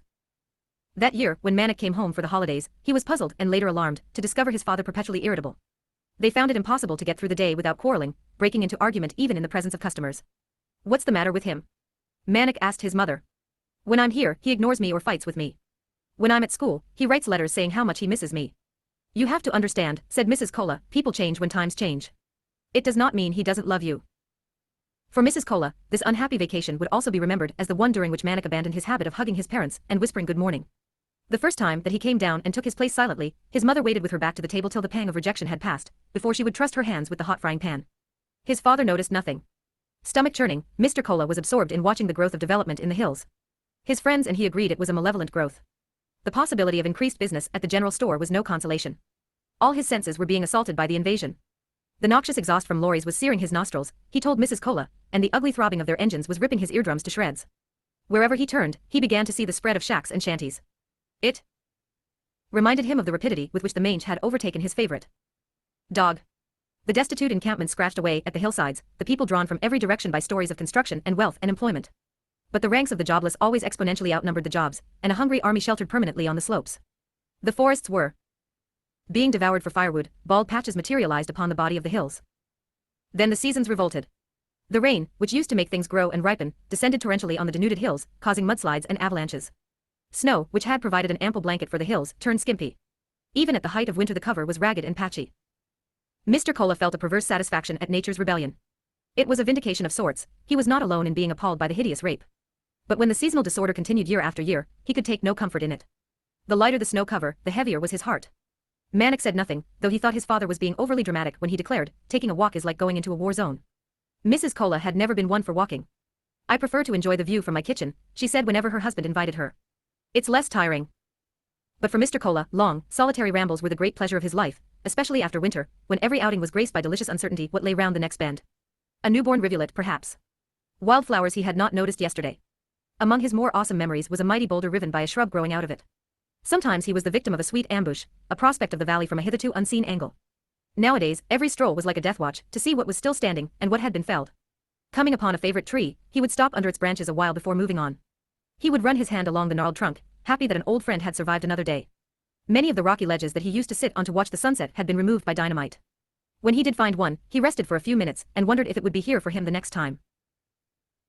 S1: That year, when Manik came home for the holidays, he was puzzled and later alarmed to discover his father perpetually irritable. They found it impossible to get through the day without quarreling, breaking into argument even in the presence of customers. "What's the matter with him?" Manik asked his mother. "When I'm here, he ignores me or fights with me. When I'm at school, he writes letters saying how much he misses me." "You have to understand," said Mrs. Cola, "people change when times change. It does not mean he doesn't love you." For Mrs. Cola, this unhappy vacation would also be remembered as the one during which Manik abandoned his habit of hugging his parents and whispering good morning. The first time that he came down and took his place silently, his mother waited with her back to the table till the pang of rejection had passed, before she would trust her hands with the hot frying pan. His father noticed nothing. Stomach churning, Mr. Cola was absorbed in watching the growth of development in the hills. His friends and he agreed it was a malevolent growth. The possibility of increased business at the general store was no consolation. All his senses were being assaulted by the invasion. The noxious exhaust from lorries was searing his nostrils, he told Mrs. Cola, and the ugly throbbing of their engines was ripping his eardrums to shreds. Wherever he turned, he began to see the spread of shacks and shanties. It reminded him of the rapidity with which the mange had overtaken his favorite dog. The destitute encampment scratched away at the hillsides, the people drawn from every direction by stories of construction and wealth and employment. But the ranks of the jobless always exponentially outnumbered the jobs, and a hungry army sheltered permanently on the slopes. The forests were being devoured for firewood, bald patches materialized upon the body of the hills. Then the seasons revolted. The rain, which used to make things grow and ripen, descended torrentially on the denuded hills, causing mudslides and avalanches. Snow, which had provided an ample blanket for the hills, turned skimpy. Even at the height of winter the cover was ragged and patchy. Mr. Cola felt a perverse satisfaction at nature's rebellion. It was a vindication of sorts, he was not alone in being appalled by the hideous rape. But when the seasonal disorder continued year after year, he could take no comfort in it. The lighter the snow cover, the heavier was his heart. Manik said nothing, though he thought his father was being overly dramatic when he declared, taking a walk is like going into a war zone. Mrs. Cola had never been one for walking. "I prefer to enjoy the view from my kitchen," she said whenever her husband invited her. "It's less tiring." But for Mr. Cola, long, solitary rambles were the great pleasure of his life, especially after winter, when every outing was graced by delicious uncertainty what lay round the next bend. A newborn rivulet, perhaps. Wildflowers he had not noticed yesterday. Among his more awesome memories was a mighty boulder riven by a shrub growing out of it. Sometimes he was the victim of a sweet ambush, a prospect of the valley from a hitherto unseen angle. Nowadays, every stroll was like a death watch, to see what was still standing and what had been felled. Coming upon a favorite tree, he would stop under its branches a while before moving on. He would run his hand along the gnarled trunk, happy that an old friend had survived another day. Many of the rocky ledges that he used to sit on to watch the sunset had been removed by dynamite. When he did find one, he rested for a few minutes and wondered if it would be here for him the next time.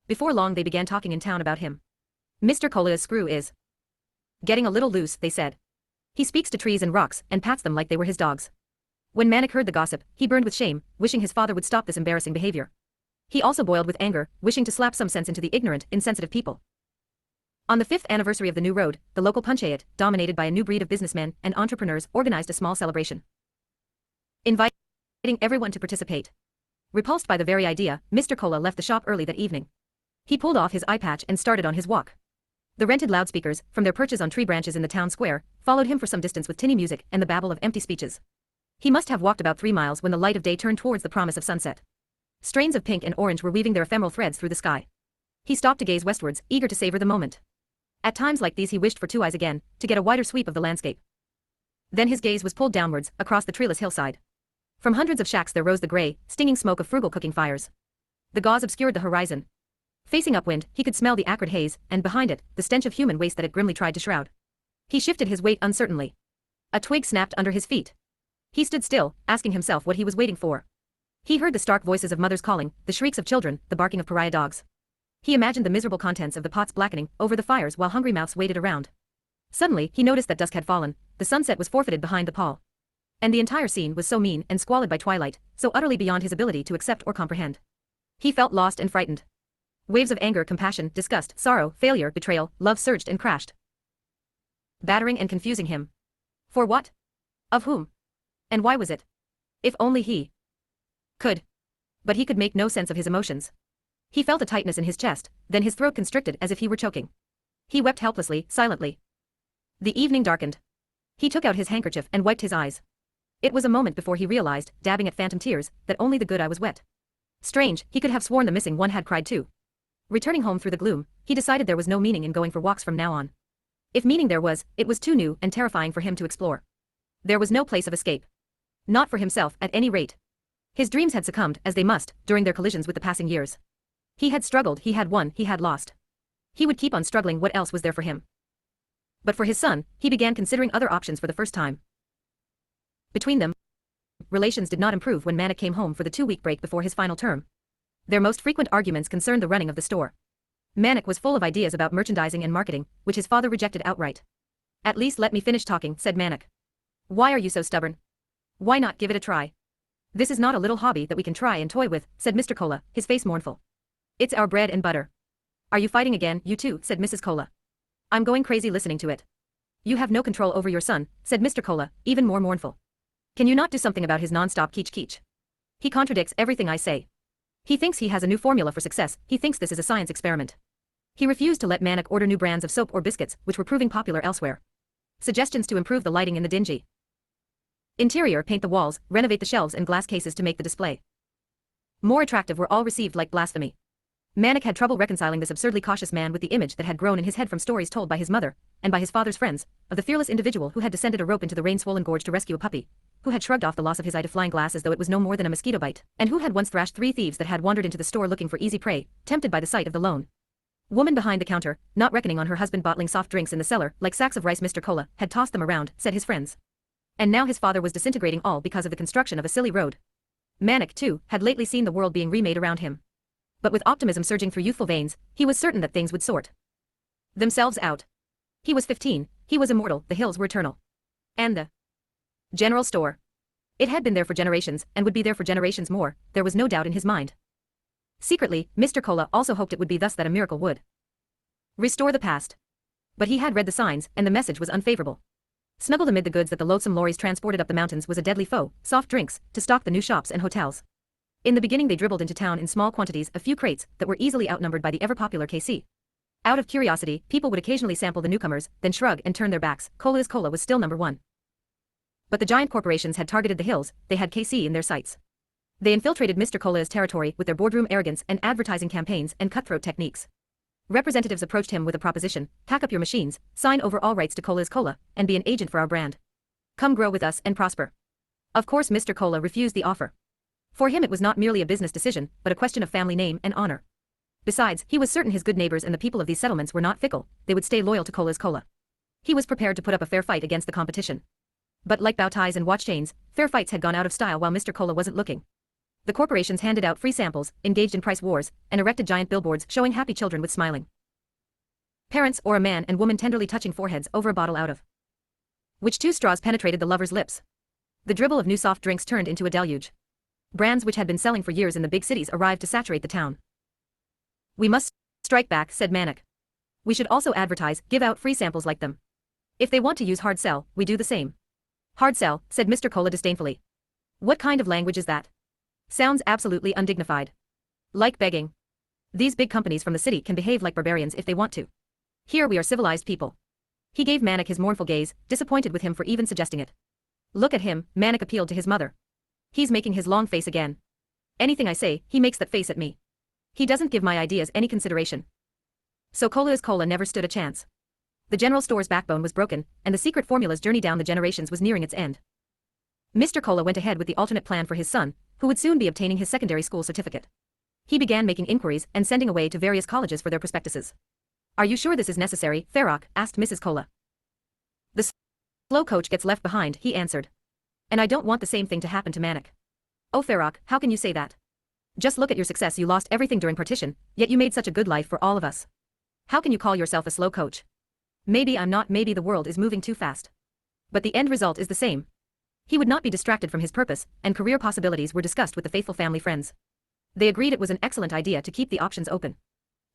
S1: Before long they began talking in town about him. Mr. Cola's screw is getting a little loose, they said. He speaks to trees and rocks and pats them like they were his dogs. When Manik heard the gossip, he burned with shame, wishing his father would stop this embarrassing behavior. He also boiled with anger, wishing to slap some sense into the ignorant, insensitive people. On the 5th anniversary of the new road, the local panchayat, dominated by a new breed of businessmen and entrepreneurs, organized a small celebration, inviting everyone to participate. Repulsed by the very idea, Mr. Kola left the shop early that evening. He pulled off his eye patch and started on his walk. The rented loudspeakers, from their perches on tree branches in the town square, followed him for some distance with tinny music and the babble of empty speeches. He must have walked about 3 miles when the light of day turned towards the promise of sunset. Strains of pink and orange were weaving their ephemeral threads through the sky. He stopped to gaze westwards, eager to savor the moment. At times like these he wished for 2 eyes again, to get a wider sweep of the landscape. Then his gaze was pulled downwards, across the treeless hillside. From hundreds of shacks there rose the grey, stinging smoke of frugal cooking fires. The gauze obscured the horizon. Facing upwind, he could smell the acrid haze, and behind it, the stench of human waste that it grimly tried to shroud. He shifted his weight uncertainly. A twig snapped under his feet. He stood still, asking himself what he was waiting for. He heard the stark voices of mothers calling, the shrieks of children, the barking of pariah dogs. He imagined the miserable contents of the pots blackening over the fires while hungry mouths waited around. Suddenly, he noticed that dusk had fallen, the sunset was forfeited behind the pall. And the entire scene was so mean and squalid by twilight, so utterly beyond his ability to accept or comprehend. He felt lost and frightened. Waves of anger, compassion, disgust, sorrow, failure, betrayal, love surged and crashed, battering and confusing him. For what? Of whom? And why was it? If only he could. But he could make no sense of his emotions. He felt a tightness in his chest, then his throat constricted as if he were choking. He wept helplessly, silently. The evening darkened. He took out his handkerchief and wiped his eyes. It was a moment before he realized, dabbing at phantom tears, that only the good eye was wet. Strange, he could have sworn the missing one had cried too. Returning home through the gloom, he decided there was no meaning in going for walks from now on. If meaning there was, it was too new and terrifying for him to explore. There was no place of escape. Not for himself, at any rate. His dreams had succumbed, as they must, during their collisions with the passing years. He had struggled, he had won, he had lost. He would keep on struggling, what else was there for him? But for his son, he began considering other options for the first time. Between them, relations did not improve when Manik came home for the 2-week break before his final term. Their most frequent arguments concerned the running of the store. Manik was full of ideas about merchandising and marketing, which his father rejected outright. At least let me finish talking, said Manik. Why are you so stubborn? Why not give it a try? This is not a little hobby that we can try and toy with, said Mr. Kola, his face mournful. It's our bread and butter. Are you fighting again, you two, said Mrs. Kola. I'm going crazy listening to it. You have no control over your son, said Mr. Kola, even more mournful. Can you not do something about his non-stop keech-keech? He contradicts everything I say. He thinks he has a new formula for success, he thinks this is a science experiment. He refused to let Manik order new brands of soap or biscuits, which were proving popular elsewhere. Suggestions to improve the lighting in the dingy interior, paint the walls, renovate the shelves and glass cases to make the display more attractive were all received like blasphemy. Manik had trouble reconciling this absurdly cautious man with the image that had grown in his head from stories told by his mother, and by his father's friends, of the fearless individual who had descended a rope into the rain-swollen gorge to rescue a puppy, who had shrugged off the loss of his eye to flying glass as though it was no more than a mosquito bite, and who had once thrashed 3 thieves that had wandered into the store looking for easy prey, tempted by the sight of the lone woman behind the counter, not reckoning on her husband bottling soft drinks in the cellar like sacks of rice. Mr. Kola had tossed them around, said his friends. And now his father was disintegrating all because of the construction of a silly road. Manik, too, had lately seen the world being remade around him. But with optimism surging through youthful veins, he was certain that things would sort themselves out. He was 15, he was immortal, the hills were eternal. And the general store. It had been there for generations, and would be there for generations more, there was no doubt in his mind. Secretly, Mr. Kola also hoped it would be thus that a miracle would restore the past. But he had read the signs, and the message was unfavorable. Snuggled amid the goods that the loathsome lorries transported up the mountains was a deadly foe, soft drinks, to stock the new shops and hotels. In the beginning they dribbled into town in small quantities, a few crates that were easily outnumbered by the ever-popular KC. Out of curiosity, people would occasionally sample the newcomers, then shrug and turn their backs. Cola's Cola was still number 1. But the giant corporations had targeted the hills, they had KC in their sights. They infiltrated Mr. Cola's territory with their boardroom arrogance and advertising campaigns and cutthroat techniques. Representatives approached him with a proposition: pack up your machines, sign over all rights to Cola's Cola, and be an agent for our brand. Come grow with us and prosper. Of course Mr. Cola refused the offer. For him it was not merely a business decision, but a question of family name and honor. Besides, he was certain his good neighbors and the people of these settlements were not fickle, they would stay loyal to Cola's Cola. He was prepared to put up a fair fight against the competition. But like bow ties and watch chains, fair fights had gone out of style while Mr. Cola wasn't looking. The corporations handed out free samples, engaged in price wars, and erected giant billboards showing happy children with smiling parents or a man and woman tenderly touching foreheads over a bottle out of which two straws penetrated the lover's lips. The dribble of new soft drinks turned into a deluge. Brands which had been selling for years in the big cities arrived to saturate the town. We must strike back, said Manik. We should also advertise, give out free samples like them. If they want to use hard sell, we do the same. Hard sell, said Mr. Cola disdainfully. What kind of language is that? Sounds absolutely undignified. Like begging. These big companies from the city can behave like barbarians if they want to. Here we are civilized people. He gave Manik his mournful gaze, disappointed with him for even suggesting it. Look at him, Manik appealed to his mother. He's making his long face again. Anything I say, he makes that face at me. He doesn't give my ideas any consideration. So Cola's Cola never stood a chance. The general store's backbone was broken, and the secret formula's journey down the generations was nearing its end. Mr. Cola went ahead with the alternate plan for his son, who would soon be obtaining his secondary school certificate. He began making inquiries and sending away to various colleges for their prospectuses. Are you sure this is necessary, Farrock? Asked Mrs. Cola. The slow coach gets left behind, he answered. And I don't want the same thing to happen to Manik. Oh Farrock, how can you say that? Just look at your success. You lost everything during partition, yet you made such a good life for all of us. How can you call yourself a slow coach? Maybe I'm not, maybe the world is moving too fast. But the end result is the same. He would not be distracted from his purpose, and career possibilities were discussed with the faithful family friends. They agreed it was an excellent idea to keep the options open.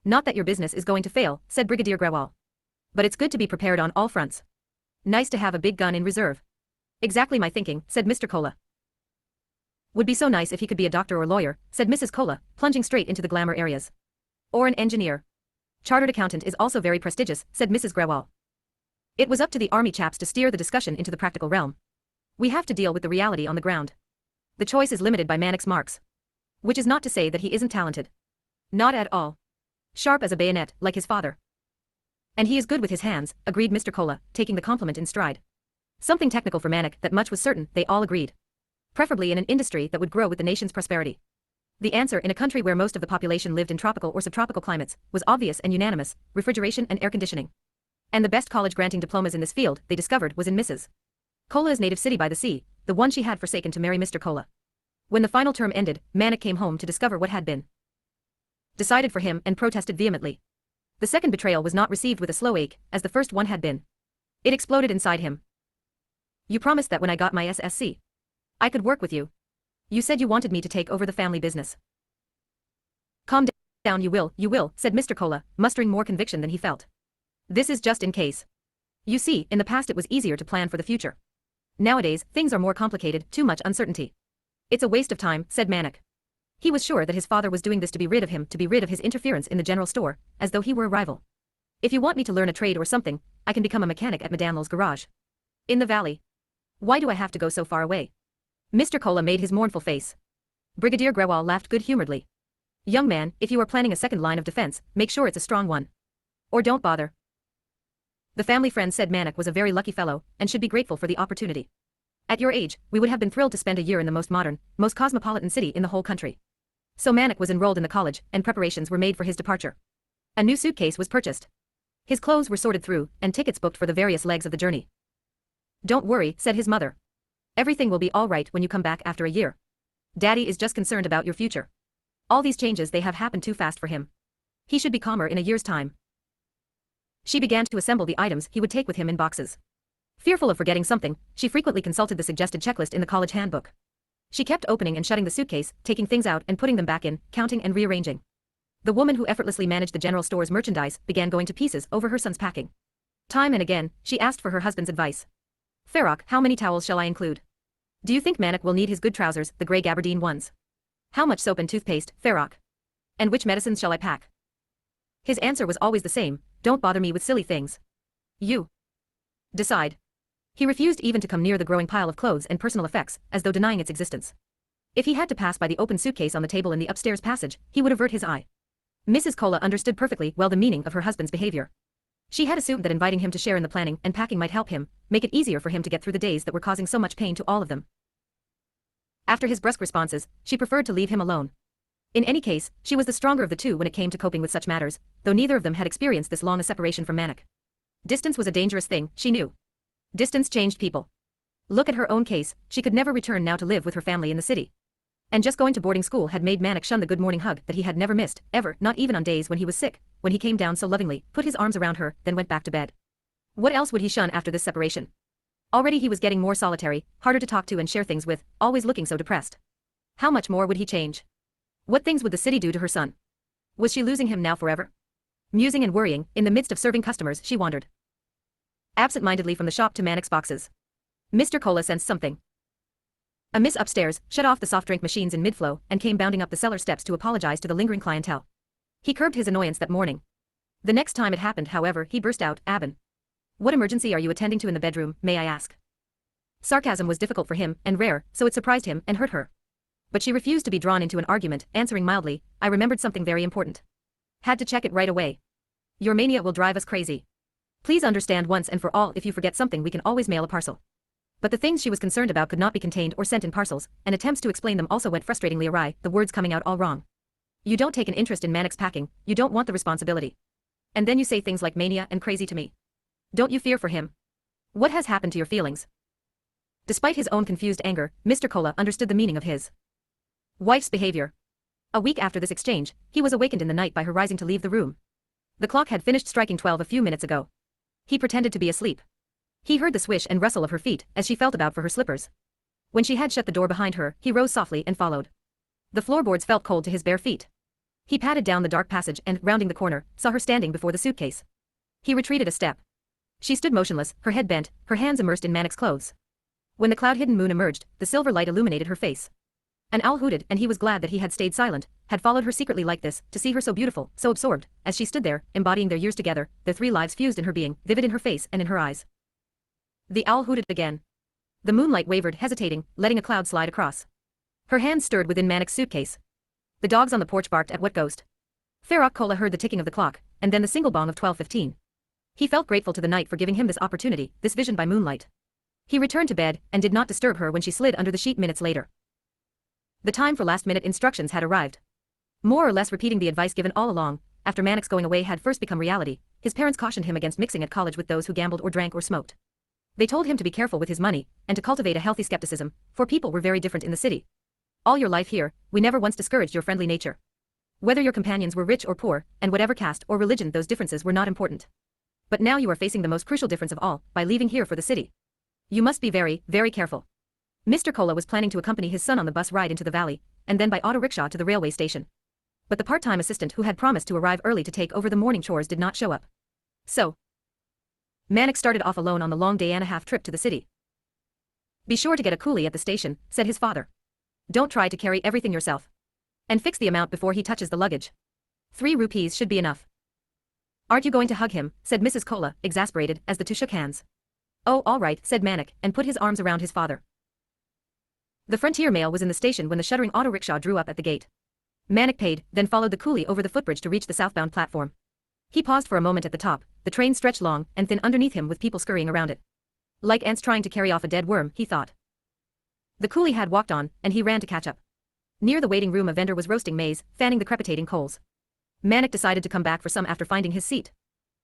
S1: Not that your business is going to fail, said Brigadier Grewal. But it's good to be prepared on all fronts. Nice to have a big gun in reserve. Exactly my thinking, said Mr. Cola. Would be so nice if he could be a doctor or lawyer, said Mrs. Cola, plunging straight into the glamour areas. Or an engineer. Chartered accountant is also very prestigious, said Mrs. Grewal. It was up to the army chaps to steer the discussion into the practical realm. We have to deal with the reality on the ground. The choice is limited by Manik's marks. Which is not to say that he isn't talented. Not at all. Sharp as a bayonet, like his father. And he is good with his hands, agreed Mr. Cola, taking the compliment in stride. Something technical for Manik, that much was certain, they all agreed. Preferably in an industry that would grow with the nation's prosperity. The answer, in a country where most of the population lived in tropical or subtropical climates, was obvious and unanimous: refrigeration and air conditioning. And the best college granting diplomas in this field, they discovered, was in Mrs. Cola's native city by the sea, the one she had forsaken to marry Mr. Cola. When the final term ended, Manik came home to discover what had been decided for him and protested vehemently. The second betrayal was not received with a slow ache, as the first one had been. It exploded inside him. You promised that when I got my SSC, I could work with you. You said you wanted me to take over the family business. Calm down, you will, said Mr. Cola, mustering more conviction than he felt. This is just in case. You see, in the past it was easier to plan for the future. Nowadays, things are more complicated, too much uncertainty. It's a waste of time, said Manik. He was sure that his father was doing this to be rid of him, to be rid of his interference in the general store, as though he were a rival. If you want me to learn a trade or something, I can become a mechanic at Madame Lol's garage. In the valley. Why do I have to go so far away? Mr. Cola made his mournful face. Brigadier Grewal laughed good-humoredly. Young man, if you are planning a second line of defense, make sure it's a strong one. Or don't bother. The family friend said Manik was a very lucky fellow, and should be grateful for the opportunity. At your age, we would have been thrilled to spend a year in the most modern, most cosmopolitan city in the whole country. So Manik was enrolled in the college, and preparations were made for his departure. A new suitcase was purchased. His clothes were sorted through, and tickets booked for the various legs of the journey. Don't worry, said his mother. Everything will be all right when you come back after a year. Daddy is just concerned about your future. All these changes, they have happened too fast for him. He should be calmer in a year's time. She began to assemble the items he would take with him in boxes. Fearful of forgetting something, she frequently consulted the suggested checklist in the college handbook. She kept opening and shutting the suitcase, taking things out and putting them back in, counting and rearranging. The woman who effortlessly managed the general store's merchandise began going to pieces over her son's packing. Time and again, she asked for her husband's advice. Farrock, how many towels shall I include? Do you think Manik will need his good trousers, the grey gabardine ones? How much soap and toothpaste, Farrock? And which medicines shall I pack? His answer was always the same: don't bother me with silly things. You decide. He refused even to come near the growing pile of clothes and personal effects, as though denying its existence. If he had to pass by the open suitcase on the table in the upstairs passage, he would avert his eye. Mrs. Kola understood perfectly well the meaning of her husband's behavior. She had assumed that inviting him to share in the planning and packing might help him, make it easier for him to get through the days that were causing so much pain to all of them. After his brusque responses, she preferred to leave him alone. In any case, she was the stronger of the two when it came to coping with such matters, though neither of them had experienced this long a separation from Manik. Distance was a dangerous thing, she knew. Distance changed people. Look at her own case, she could never return now to live with her family in the city. And just going to boarding school had made Manik shun the good morning hug that he had never missed, ever, not even on days when he was sick, when he came down so lovingly, put his arms around her, then went back to bed. What else would he shun after this separation? Already he was getting more solitary, harder to talk to and share things with, always looking so depressed. How much more would he change? What things would the city do to her son? Was she losing him now forever? Musing and worrying, in the midst of serving customers, she wandered absent-mindedly from the shop to Manik's boxes. Mr. Kola sensed something. A miss upstairs shut off the soft drink machines in mid-flow and came bounding up the cellar steps to apologize to the lingering clientele. He curbed his annoyance that morning. The next time it happened, however, he burst out, "Abin. What emergency are you attending to in the bedroom, may I ask?" Sarcasm was difficult for him and rare, so it surprised him and hurt her. But she refused to be drawn into an argument, answering mildly, "I remembered something very important. Had to check it right away. Your mania will drive us crazy. Please understand once and for all, if you forget something we can always mail a parcel." But the things she was concerned about could not be contained or sent in parcels, and attempts to explain them also went frustratingly awry, the words coming out all wrong. "You don't take an interest in Manik's packing, you don't want the responsibility. And then you say things like mania and crazy to me. Don't you fear for him? What has happened to your feelings?" Despite his own confused anger, Mr. Kola understood the meaning of his wife's behavior. A week after this exchange, he was awakened in the night by her rising to leave the room. The clock had finished striking 12 a few minutes ago. He pretended to be asleep. He heard the swish and rustle of her feet as she felt about for her slippers. When she had shut the door behind her, he rose softly and followed. The floorboards felt cold to his bare feet. He padded down the dark passage and, rounding the corner, saw her standing before the suitcase. He retreated a step. She stood motionless, her head bent, her hands immersed in Manik's clothes. When the cloud-hidden moon emerged, the silver light illuminated her face. An owl hooted, and he was glad that he had stayed silent, had followed her secretly like this, to see her so beautiful, so absorbed, as she stood there, embodying their years together, their 3 lives fused in her being, vivid in her face and in her eyes. The owl hooted again. The moonlight wavered, hesitating, letting a cloud slide across. Her hands stirred within Manik's suitcase. The dogs on the porch barked at what ghost? Farouk Kola heard the ticking of the clock, and then the single bong of 12:15. He felt grateful to the night for giving him this opportunity, this vision by moonlight. He returned to bed, and did not disturb her when she slid under the sheet minutes later. The time for last-minute instructions had arrived. More or less repeating the advice given all along, after Manik's going away had first become reality, his parents cautioned him against mixing at college with those who gambled or drank or smoked. They told him to be careful with his money, and to cultivate a healthy skepticism, for people were very different in the city. All your life here, we never once discouraged your friendly nature. Whether your companions were rich or poor, and whatever caste or religion, those differences were not important. But now you are facing the most crucial difference of all, by leaving here for the city. You must be very, very careful. Mr. Kola was planning to accompany his son on the bus ride into the valley, and then by auto rickshaw to the railway station. But the part-time assistant who had promised to arrive early to take over the morning chores did not show up. So Manik started off alone on the long day-and-a-half trip to the city. "Be sure to get a coolie at the station," said his father. "Don't try to carry everything yourself. And fix the amount before he touches the luggage. 3 rupees should be enough." "Aren't you going to hug him?" said Mrs. Kola, exasperated, as the two shook hands. "Oh, all right," said Manik, and put his arms around his father. The frontier mail was in the station when the shuddering auto rickshaw drew up at the gate. Manik paid, then followed the coolie over the footbridge to reach the southbound platform. He paused for a moment at the top, the train stretched long and thin underneath him with people scurrying around it. Like ants trying to carry off a dead worm, he thought. The coolie had walked on, and he ran to catch up. Near the waiting room a vendor was roasting maize, fanning the crepitating coals. Manik decided to come back for some after finding his seat.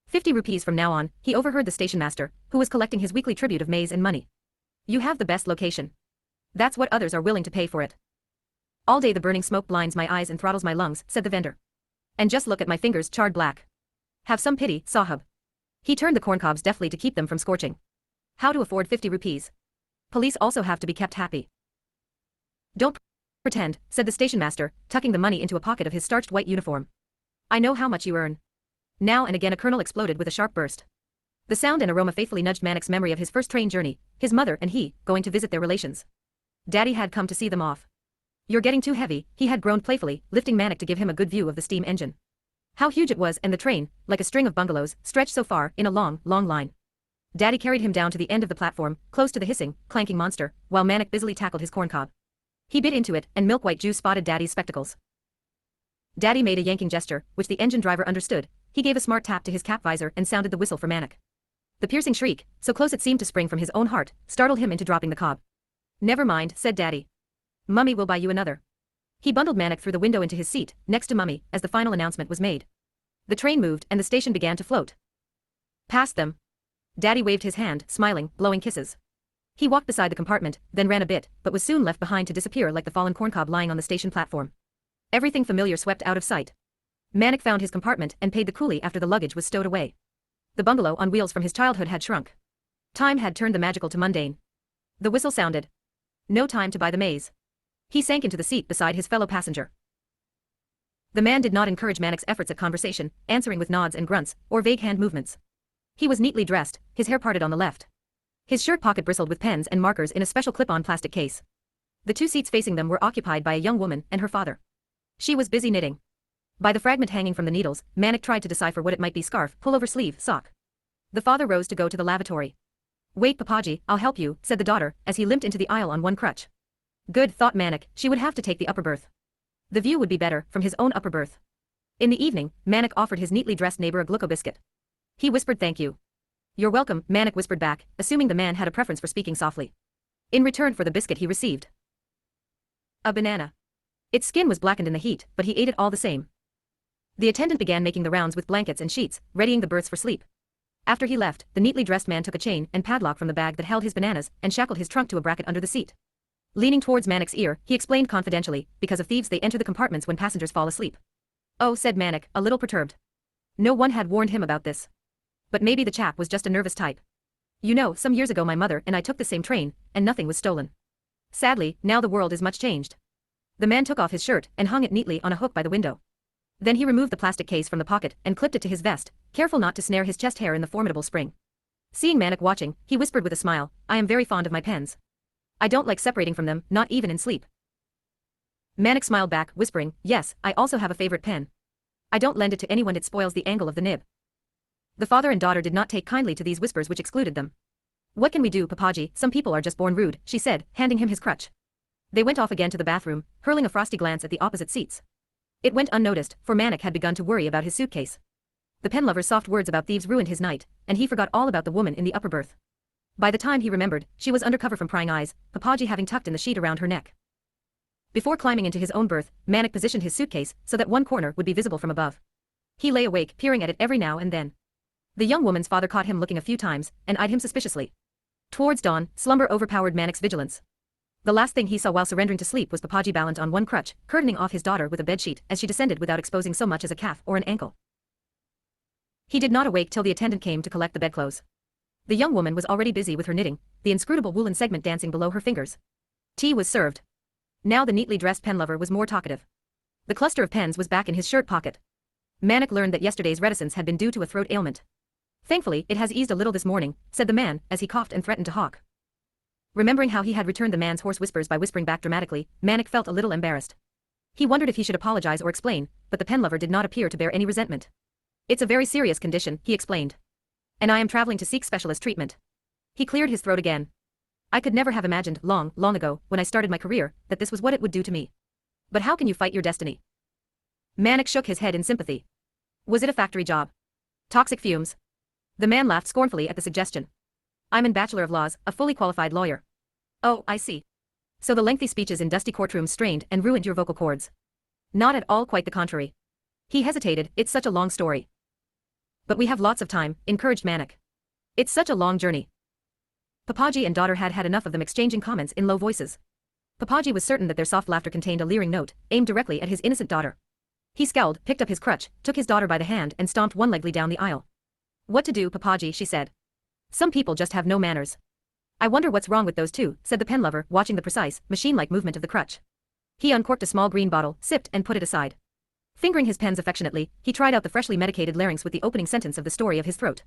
S1: 50 rupees from now on, he overheard the station master, who was collecting his weekly tribute of maize and money. "You have the best location. That's what others are willing to pay for it. All day the burning smoke blinds my eyes and throttles my lungs," said the vendor. "And just look at my fingers, charred black. Have some pity, Sahab." He turned the corncobs deftly to keep them from scorching. "How to afford 50 rupees? Police also have to be kept happy." "Don't pretend," said the station master, tucking the money into a pocket of his starched white uniform. "I know how much you earn." Now and again a kernel exploded with a sharp burst. The sound and aroma faithfully nudged Manik's memory of his first train journey, his mother and he, going to visit their relations. Daddy had come to see them off. "You're getting too heavy," he had groaned playfully, lifting Manik to give him a good view of the steam engine. How huge it was, and the train, like a string of bungalows, stretched so far, in a long, long line. Daddy carried him down to the end of the platform, close to the hissing, clanking monster, while Manik busily tackled his corncob. He bit into it, and milk-white juice spotted Daddy's spectacles. Daddy made a yanking gesture, which the engine driver understood. He gave a smart tap to his cap visor and sounded the whistle for Manik. The piercing shriek, so close it seemed to spring from his own heart, startled him into dropping the cob. "Never mind," said Daddy. "Mummy will buy you another." He bundled Manik through the window into his seat, next to Mummy, as the final announcement was made. The train moved and the station began to float. Past them. Daddy waved his hand, smiling, blowing kisses. He walked beside the compartment, then ran a bit, but was soon left behind to disappear like the fallen corncob lying on the station platform. Everything familiar swept out of sight. Manik found his compartment and paid the coolie after the luggage was stowed away. The bungalow on wheels from his childhood had shrunk. Time had turned the magical to mundane. The whistle sounded. No time to buy the maize. He sank into the seat beside his fellow passenger. The man did not encourage Manik's efforts at conversation, answering with nods and grunts, or vague hand movements. He was neatly dressed, his hair parted on the left. His shirt pocket bristled with pens and markers in a special clip-on plastic case. The two seats facing them were occupied by a young woman and her father. She was busy knitting. By the fragment hanging from the needles, Manik tried to decipher what it might be: scarf, pullover sleeve, sock. The father rose to go to the lavatory. "Wait, Papaji, I'll help you," said the daughter, as he limped into the aisle on one crutch. Good, thought Manik, she would have to take the upper berth. The view would be better from his own upper berth. In the evening, Manik offered his neatly dressed neighbor a glucose biscuit. He whispered thank you. "You're welcome," Manik whispered back, assuming the man had a preference for speaking softly. In return for the biscuit he received a banana. Its skin was blackened in the heat, but he ate it all the same. The attendant began making the rounds with blankets and sheets, readying the berths for sleep. After he left, the neatly dressed man took a chain and padlock from the bag that held his bananas and shackled his trunk to a bracket under the seat. Leaning towards Manik's ear, he explained confidentially, because of thieves they enter the compartments when passengers fall asleep. "Oh," said Manik, a little perturbed. No one had warned him about this. But maybe the chap was just a nervous type. "You know, some years ago my mother and I took the same train, and nothing was stolen. Sadly, now the world is much changed." The man took off his shirt and hung it neatly on a hook by the window. Then he removed the plastic case from the pocket and clipped it to his vest, careful not to snare his chest hair in the formidable spring. Seeing Manik watching, he whispered with a smile, "I am very fond of my pens. I don't like separating from them, not even in sleep." Manik smiled back, whispering, "Yes, I also have a favorite pen. I don't lend it to anyone, it spoils the angle of the nib." The father and daughter did not take kindly to these whispers which excluded them. "What can we do, Papaji, some people are just born rude," she said, handing him his crutch. They went off again to the bathroom, hurling a frosty glance at the opposite seats. It went unnoticed, for Manik had begun to worry about his suitcase. The pen lover's soft words about thieves ruined his night, and he forgot all about the woman in the upper berth. By the time he remembered, she was under cover from prying eyes, Papaji having tucked in the sheet around her neck. Before climbing into his own berth, Manik positioned his suitcase so that one corner would be visible from above. He lay awake, peering at it every now and then. The young woman's father caught him looking a few times, and eyed him suspiciously. Towards dawn, slumber overpowered Manik's vigilance. The last thing he saw while surrendering to sleep was Papaji balanced on one crutch, curtaining off his daughter with a bedsheet as she descended without exposing so much as a calf or an ankle. He did not awake till the attendant came to collect the bedclothes. The young woman was already busy with her knitting, the inscrutable woolen segment dancing below her fingers. Tea was served. Now the neatly dressed pen lover was more talkative. The cluster of pens was back in his shirt pocket. Manik learned that yesterday's reticence had been due to a throat ailment. "Thankfully, it has eased a little this morning," said the man, as he coughed and threatened to hawk. Remembering how he had returned the man's hoarse whispers by whispering back dramatically, Manik felt a little embarrassed. He wondered if he should apologize or explain, but the pen lover did not appear to bear any resentment. "It's a very serious condition," he explained. "And I am traveling to seek specialist treatment." He cleared his throat again. "I could never have imagined, long ago, when I started my career, that this was what it would do to me. But how can you fight your destiny?" Manik shook his head in sympathy. "Was it a factory job? Toxic fumes?" The man laughed scornfully at the suggestion. "I'm a Bachelor of Laws, a fully qualified lawyer." "Oh, I see. So the lengthy speeches in dusty courtrooms strained and ruined your vocal cords." "Not at all, quite the contrary." He hesitated, "It's such a long story." "But we have lots of time," encouraged Manik. "It's such a long journey." Papaji and daughter had had enough of them exchanging comments in low voices. Papaji was certain that their soft laughter contained a leering note, aimed directly at his innocent daughter. He scowled, picked up his crutch, took his daughter by the hand and stomped one-leggedly down the aisle. "What to do, Papaji," she said. "Some people just have no manners." "I wonder what's wrong with those two," said the pen lover, watching the precise, machine-like movement of the crutch. He uncorked a small green bottle, sipped and put it aside. Fingering his pens affectionately, he tried out the freshly medicated larynx with the opening sentence of the story of his throat.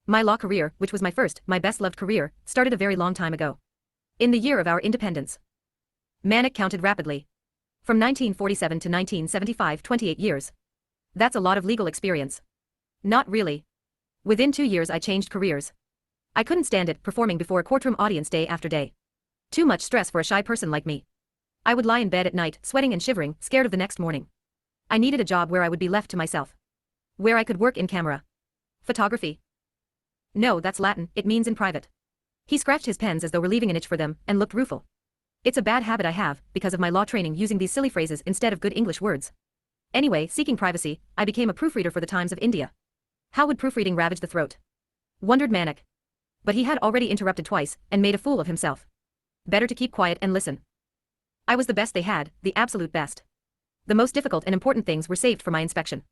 S1: "My law career, which was my first, my best-loved career, started a very long time ago. In the year of our independence." Manik counted rapidly. "From 1947 to 1975, 28 years. That's a lot of legal experience." "Not really. Within 2 years I changed careers. I couldn't stand it, performing before a courtroom audience day after day. Too much stress for a shy person like me. I would lie in bed at night, sweating and shivering, scared of the next morning. I needed a job where I would be left to myself. Where I could work in camera. Photography. No, that's Latin, it means in private. He scratched his pens as though relieving an itch for them, and looked rueful. It's a bad habit I have, because of my law training, using these silly phrases instead of good English words. Anyway, seeking privacy, I became a proofreader for the Times of India. How would proofreading ravage the throat? Wondered Manik. But he had already interrupted twice, and made a fool of himself. Better to keep quiet and listen. I was the best they had, the absolute best. The most difficult and important things were saved for my inspection.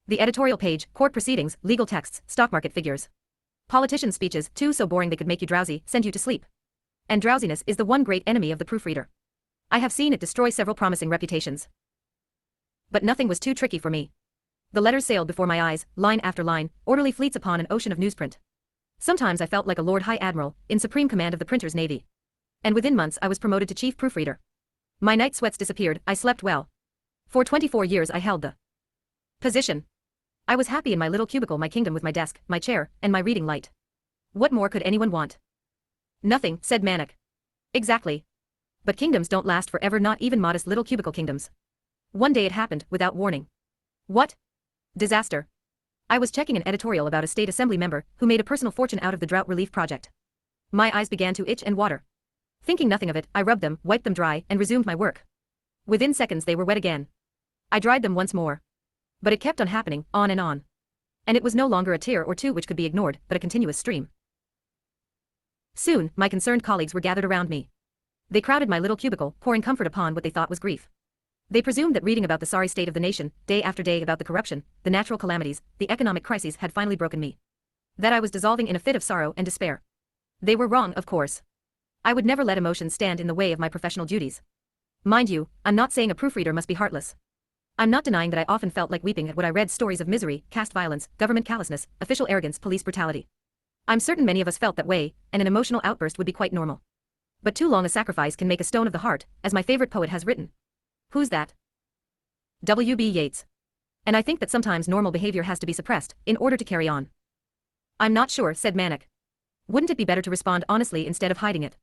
S1: The editorial page, court proceedings, legal texts, stock market figures. Politicians' speeches, too so boring they could make you drowsy, send you to sleep. And drowsiness is the one great enemy of the proofreader. I have seen it destroy several promising reputations. But nothing was too tricky for me. The letters sailed before my eyes, line after line, orderly fleets upon an ocean of newsprint. Sometimes I felt like a Lord High Admiral, in supreme command of the printer's navy. And within months I was promoted to chief proofreader. My night sweats disappeared, I slept well. For 24 years I held the position. I was happy in my little cubicle, my kingdom, with my desk, my chair, and my reading light. What more could anyone want? Nothing, said Manik. Exactly. But kingdoms don't last forever, not even modest little cubicle kingdoms. One day it happened, without warning. What? Disaster. I was checking an editorial about a state assembly member who made a personal fortune out of the drought relief project. My eyes began to itch and water. Thinking nothing of it, I rubbed them, wiped them dry, and resumed my work. Within seconds they were wet again. I dried them once more. But it kept on happening, on. And it was no longer a tear or two which could be ignored, but a continuous stream. Soon, my concerned colleagues were gathered around me. They crowded my little cubicle, pouring comfort upon what they thought was grief. They presumed that reading about the sorry state of the nation, day after day about the corruption, the natural calamities, the economic crises had finally broken me. That I was dissolving in a fit of sorrow and despair. They were wrong, of course. I would never let emotions stand in the way of my professional duties. Mind you, I'm not saying a proofreader must be heartless. I'm not denying that I often felt like weeping at what I read, stories of misery, caste violence, government callousness, official arrogance, police brutality. I'm certain many of us felt that way, and an emotional outburst would be quite normal. But too long a sacrifice can make a stone of the heart, as my favorite poet has written. Who's that? W.B. Yeats. And I think that sometimes normal behavior has to be suppressed, in order to carry on. I'm not sure, said Manik. Wouldn't it be better to respond honestly instead of hiding it?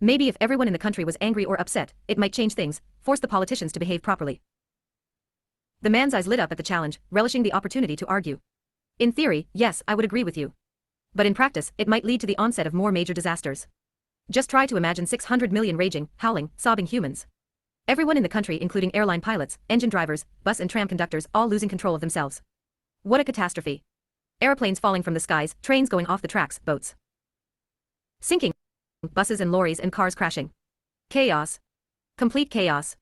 S1: Maybe if everyone in the country was angry or upset, it might change things, force the politicians to behave properly. The man's eyes lit up at the challenge, relishing the opportunity to argue. In theory, yes, I would agree with you. But in practice, it might lead to the onset of more major disasters. Just try to imagine 600 million raging, howling, sobbing humans. Everyone in the country, including airline pilots, engine drivers, bus and tram conductors, all losing control of themselves. What a catastrophe. Airplanes falling from the skies, trains going off the tracks, boats sinking, buses and lorries and cars crashing. Chaos. Complete chaos.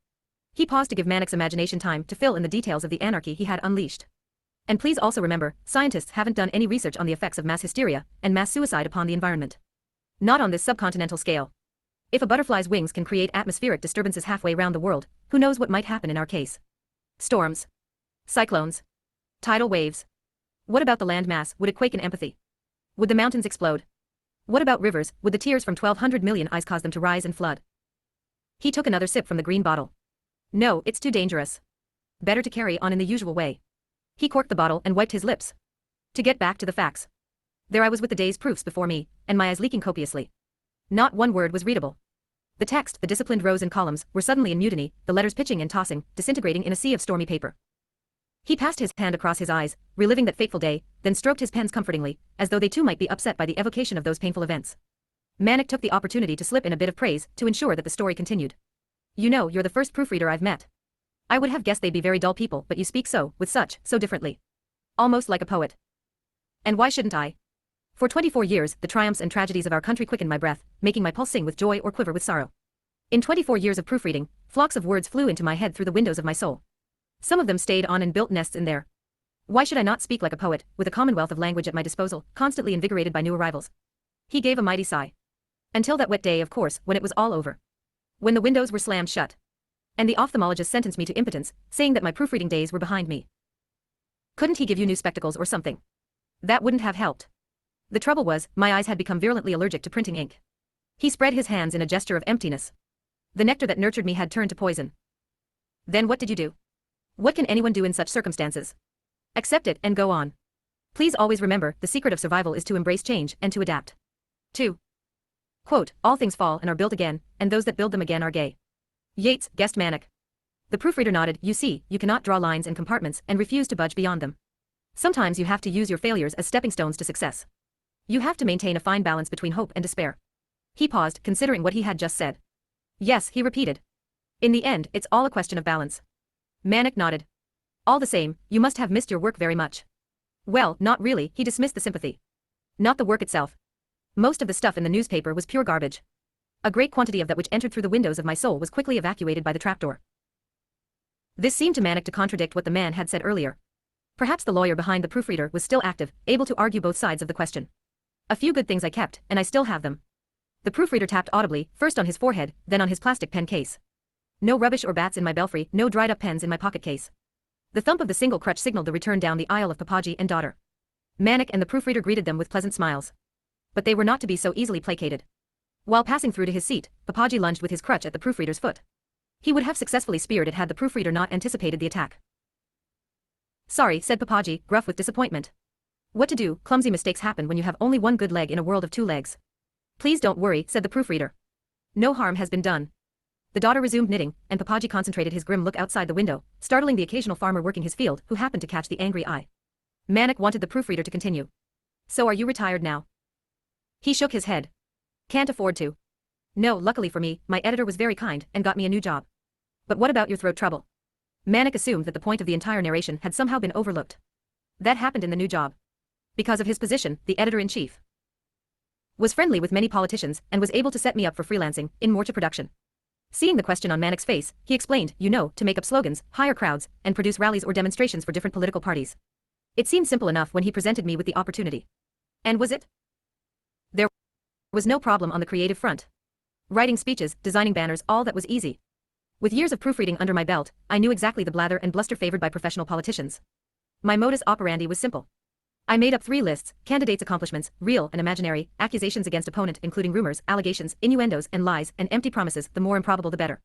S1: He paused to give Manik's imagination time to fill in the details of the anarchy he had unleashed. And please also remember, scientists haven't done any research on the effects of mass hysteria and mass suicide upon the environment. Not on this subcontinental scale. If a butterfly's wings can create atmospheric disturbances halfway round the world, who knows what might happen in our case? Storms. Cyclones. Tidal waves. What about the land mass, would it quake in empathy? Would the mountains explode? What about rivers, would the tears from 1,200 million eyes cause them to rise and flood? He took another sip from the green bottle. No, it's too dangerous. Better to carry on in the usual way. He corked the bottle and wiped his lips. To get back to the facts. There I was with the day's proofs before me, and my eyes leaking copiously. Not one word was readable. The text, the disciplined rows and columns, were suddenly in mutiny, the letters pitching and tossing, disintegrating in a sea of stormy paper. He passed his hand across his eyes, reliving that fateful day, then stroked his pens comfortingly, as though they too might be upset by the evocation of those painful events. Manik took the opportunity to slip in a bit of praise, to ensure that the story continued. You know, you're the first proofreader I've met. I would have guessed they'd be very dull people, but you speak so differently. Almost like a poet. And why shouldn't I? For 24 years, the triumphs and tragedies of our country quickened my breath, making my pulse sing with joy or quiver with sorrow. In 24 years of proofreading, flocks of words flew into my head through the windows of my soul. Some of them stayed on and built nests in there. Why should I not speak like a poet, with a commonwealth of language at my disposal, constantly invigorated by new arrivals? He gave a mighty sigh. Until that wet day, of course, when it was all over. When the windows were slammed shut. And the ophthalmologist sentenced me to impotence, saying that my proofreading days were behind me. Couldn't he give you new spectacles or something? That wouldn't have helped. The trouble was, my eyes had become virulently allergic to printing ink. He spread his hands in a gesture of emptiness. The nectar that nurtured me had turned to poison. Then what did you do? What can anyone do in such circumstances? Accept it and go on. Please always remember, the secret of survival is to embrace change and to adapt. 2. Quote, all things fall and are built again, and those that build them again are gay. Yeats, guessed Manik. The proofreader nodded. You see, you cannot draw lines and compartments and refuse to budge beyond them. Sometimes you have to use your failures as stepping stones to success. You have to maintain a fine balance between hope and despair. He paused, considering what he had just said. Yes, he repeated. In the end, it's all a question of balance. Manik nodded. All the same, you must have missed your work very much. Well, not really, he dismissed the sympathy. Not the work itself. Most of the stuff in the newspaper was pure garbage. A great quantity of that which entered through the windows of my soul was quickly evacuated by the trapdoor. This seemed to Manik to contradict what the man had said earlier. Perhaps the lawyer behind the proofreader was still active, able to argue both sides of the question. A few good things I kept, and I still have them. The proofreader tapped audibly, first on his forehead, then on his plastic pen case. No rubbish or bats in my belfry, no dried-up pens in my pocket case. The thump of the single crutch signaled the return down the aisle of Papaji and daughter. Manik and the proofreader greeted them with pleasant smiles. But they were not to be so easily placated. While passing through to his seat, Papaji lunged with his crutch at the proofreader's foot. He would have successfully speared it had the proofreader not anticipated the attack. Sorry, said Papaji, gruff with disappointment. What to do, clumsy mistakes happen when you have only one good leg in a world of two legs. Please don't worry, said the proofreader. No harm has been done. The daughter resumed knitting, and Papaji concentrated his grim look outside the window, startling the occasional farmer working his field who happened to catch the angry eye. Manik wanted the proofreader to continue. So are you retired now? He shook his head. Can't afford to. No, luckily for me, my editor was very kind and got me a new job. But what about your throat trouble? Manik assumed that the point of the entire narration had somehow been overlooked. That happened in the new job. Because of his position, the editor-in-chief was friendly with many politicians and was able to set me up for freelancing in morcha production. Seeing the question on Manik's face, he explained, you know, to make up slogans, hire crowds, and produce rallies or demonstrations for different political parties. It seemed simple enough when he presented me with the opportunity. And was it? There was no problem on the creative front. Writing speeches, designing banners, all that was easy. With years of proofreading under my belt, I knew exactly the blather and bluster favored by professional politicians. My modus operandi was simple. I made up 3 lists: candidates' accomplishments, real and imaginary, accusations against opponent including rumors, allegations, innuendos, and lies, and empty promises, the more improbable the better.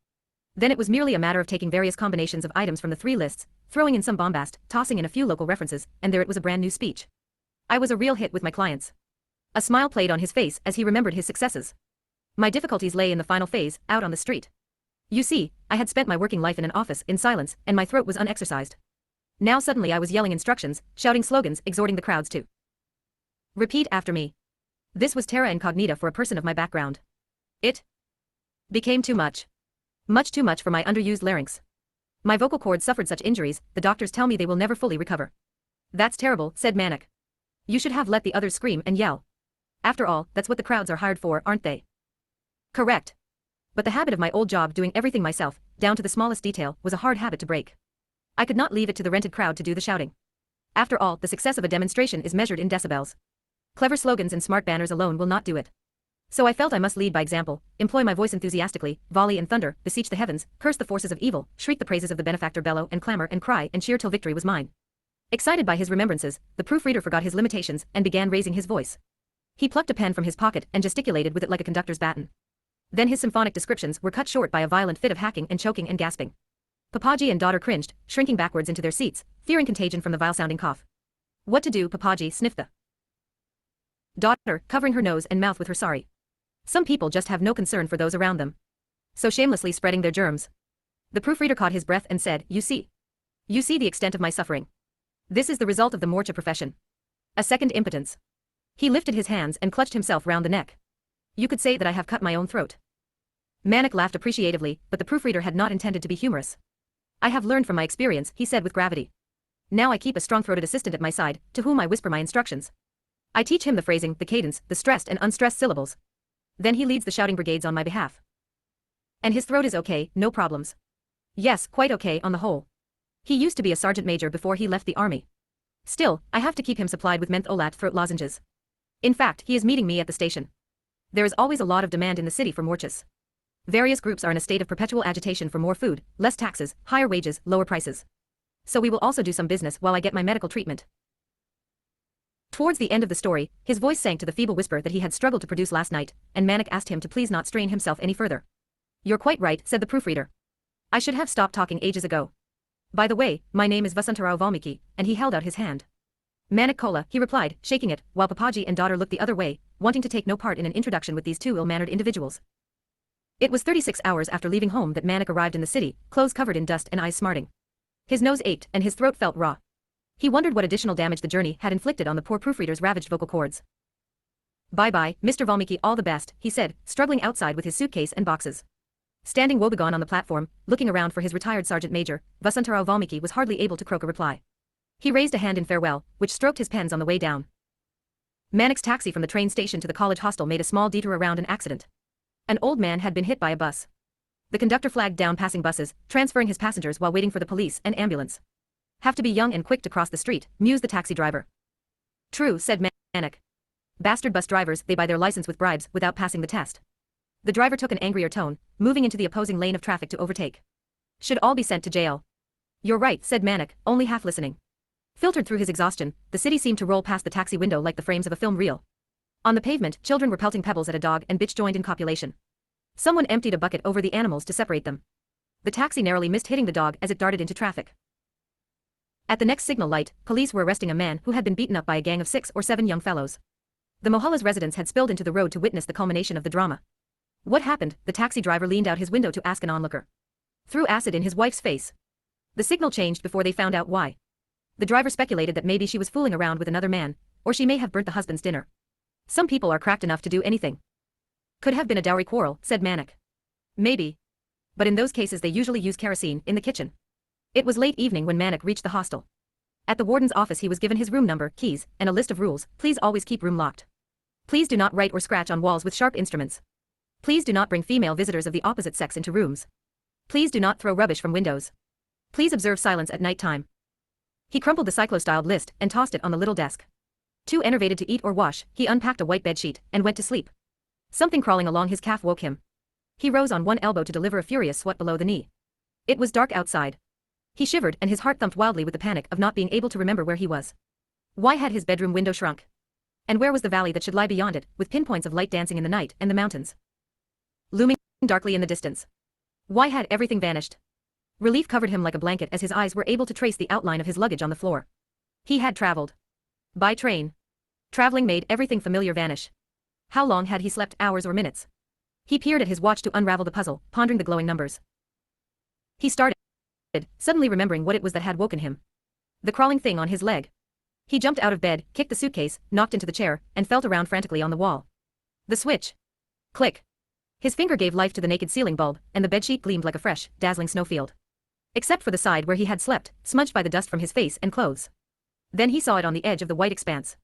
S1: Then it was merely a matter of taking various combinations of items from the 3 lists, throwing in some bombast, tossing in a few local references, and there it was a brand new speech. I was a real hit with my clients. A smile played on his face as he remembered his successes. My difficulties lay in the final phase, out on the street. You see, I had spent my working life in an office, in silence, and my throat was unexercised. Now suddenly I was yelling instructions, shouting slogans, exhorting the crowds to repeat after me. This was terra incognita for a person of my background. It became too much. Much too much for my underused larynx. My vocal cords suffered such injuries, the doctors tell me they will never fully recover. That's terrible, said Manik. You should have let the others scream and yell. After all, that's what the crowds are hired for, aren't they? Correct. But the habit of my old job doing everything myself, down to the smallest detail, was a hard habit to break. I could not leave it to the rented crowd to do the shouting. After all, the success of a demonstration is measured in decibels. Clever slogans and smart banners alone will not do it. So I felt I must lead by example, employ my voice enthusiastically, volley and thunder, beseech the heavens, curse the forces of evil, shriek the praises of the benefactor, bellow and clamor and cry and cheer till victory was mine. Excited by his remembrances, the proofreader forgot his limitations and began raising his voice. He plucked a pen from his pocket and gesticulated with it like a conductor's baton. Then his symphonic descriptions were cut short by a violent fit of hacking and choking and gasping. Papaji and daughter cringed, shrinking backwards into their seats, fearing contagion from the vile-sounding cough. What to do? Papaji sniffed the daughter, covering her nose and mouth with her sari. Some people just have no concern for those around them. So shamelessly spreading their germs. The proofreader caught his breath and said, You see the extent of my suffering. This is the result of the morcha profession. A second impotence. He lifted his hands and clutched himself round the neck. You could say that I have cut my own throat. Manik laughed appreciatively, but the proofreader had not intended to be humorous. I have learned from my experience, he said with gravity. Now I keep a strong-throated assistant at my side, to whom I whisper my instructions. I teach him the phrasing, the cadence, the stressed and unstressed syllables. Then he leads the shouting brigades on my behalf. And his throat is okay, no problems. Yes, quite okay on the whole. He used to be a sergeant major before he left the army. Still, I have to keep him supplied with mentholat throat lozenges. In fact, he is meeting me at the station. There is always a lot of demand in the city for morchas. Various groups are in a state of perpetual agitation for more food, less taxes, higher wages, lower prices. So we will also do some business while I get my medical treatment. Towards the end of the story, his voice sank to the feeble whisper that he had struggled to produce last night, and Manik asked him to please not strain himself any further. You're quite right, said the proofreader. I should have stopped talking ages ago. By the way, my name is Vasantarao Valmiki, and he held out his hand. Manik Kola, he replied, shaking it, while Papaji and daughter looked the other way, wanting to take no part in an introduction with these two ill-mannered individuals. It was 36 hours after leaving home that Manik arrived in the city, clothes covered in dust and eyes smarting. His nose ached and his throat felt raw. He wondered what additional damage the journey had inflicted on the poor proofreader's ravaged vocal cords. "Bye-bye, Mr. Valmiki, all the best," he said, struggling outside with his suitcase and boxes. Standing woebegone on the platform, looking around for his retired sergeant major, Vasantarao Valmiki was hardly able to croak a reply. He raised a hand in farewell, which stroked his pens on the way down. Manik's taxi from the train station to the college hostel made a small detour around an accident. An old man had been hit by a bus. The conductor flagged down passing buses, transferring his passengers while waiting for the police and ambulance. "Have to be young and quick to cross the street," mused the taxi driver. "True," said Manik. "Bastard bus drivers, they buy their license with bribes without passing the test." The driver took an angrier tone, moving into the opposing lane of traffic to overtake. "Should all be sent to jail." "You're right," said Manik, only half listening. Filtered through his exhaustion, the city seemed to roll past the taxi window like the frames of a film reel. On the pavement, children were pelting pebbles at a dog and bitch joined in copulation. Someone emptied a bucket over the animals to separate them. The taxi narrowly missed hitting the dog as it darted into traffic. At the next signal light, police were arresting a man who had been beaten up by a gang of 6 or 7 young fellows. The Mohalla's residents had spilled into the road to witness the culmination of the drama. "What happened?" the taxi driver leaned out his window to ask an onlooker. "Threw acid in his wife's face." The signal changed before they found out why. The driver speculated that maybe she was fooling around with another man, or she may have burnt the husband's dinner. "Some people are cracked enough to do anything." "Could have been a dowry quarrel," said Manik. "Maybe. But in those cases they usually use kerosene in the kitchen." It was late evening when Manik reached the hostel. At the warden's office he was given his room number, keys, and a list of rules. "Please always keep room locked. Please do not write or scratch on walls with sharp instruments. Please do not bring female visitors of the opposite sex into rooms. Please do not throw rubbish from windows. Please observe silence at night time." He crumpled the cyclo-styled list and tossed it on the little desk. Too enervated to eat or wash, he unpacked a white bedsheet and went to sleep. Something crawling along his calf woke him. He rose on one elbow to deliver a furious swat below the knee. It was dark outside. He shivered and his heart thumped wildly with the panic of not being able to remember where he was. Why had his bedroom window shrunk? And where was the valley that should lie beyond it, with pinpoints of light dancing in the night and the mountains looming darkly in the distance? Why had everything vanished? Relief covered him like a blanket as his eyes were able to trace the outline of his luggage on the floor. He had traveled by train. Traveling made everything familiar vanish. How long had he slept, hours or minutes? He peered at his watch to unravel the puzzle, pondering the glowing numbers. He started, suddenly remembering what it was that had woken him. The crawling thing on his leg. He jumped out of bed, kicked the suitcase, knocked into the chair, and felt around frantically on the wall. The switch. Click. His finger gave life to the naked ceiling bulb, and the bedsheet gleamed like a fresh, dazzling snowfield. Except for the side where he had slept, smudged by the dust from his face and clothes. Then he saw it on the edge of the white expanse.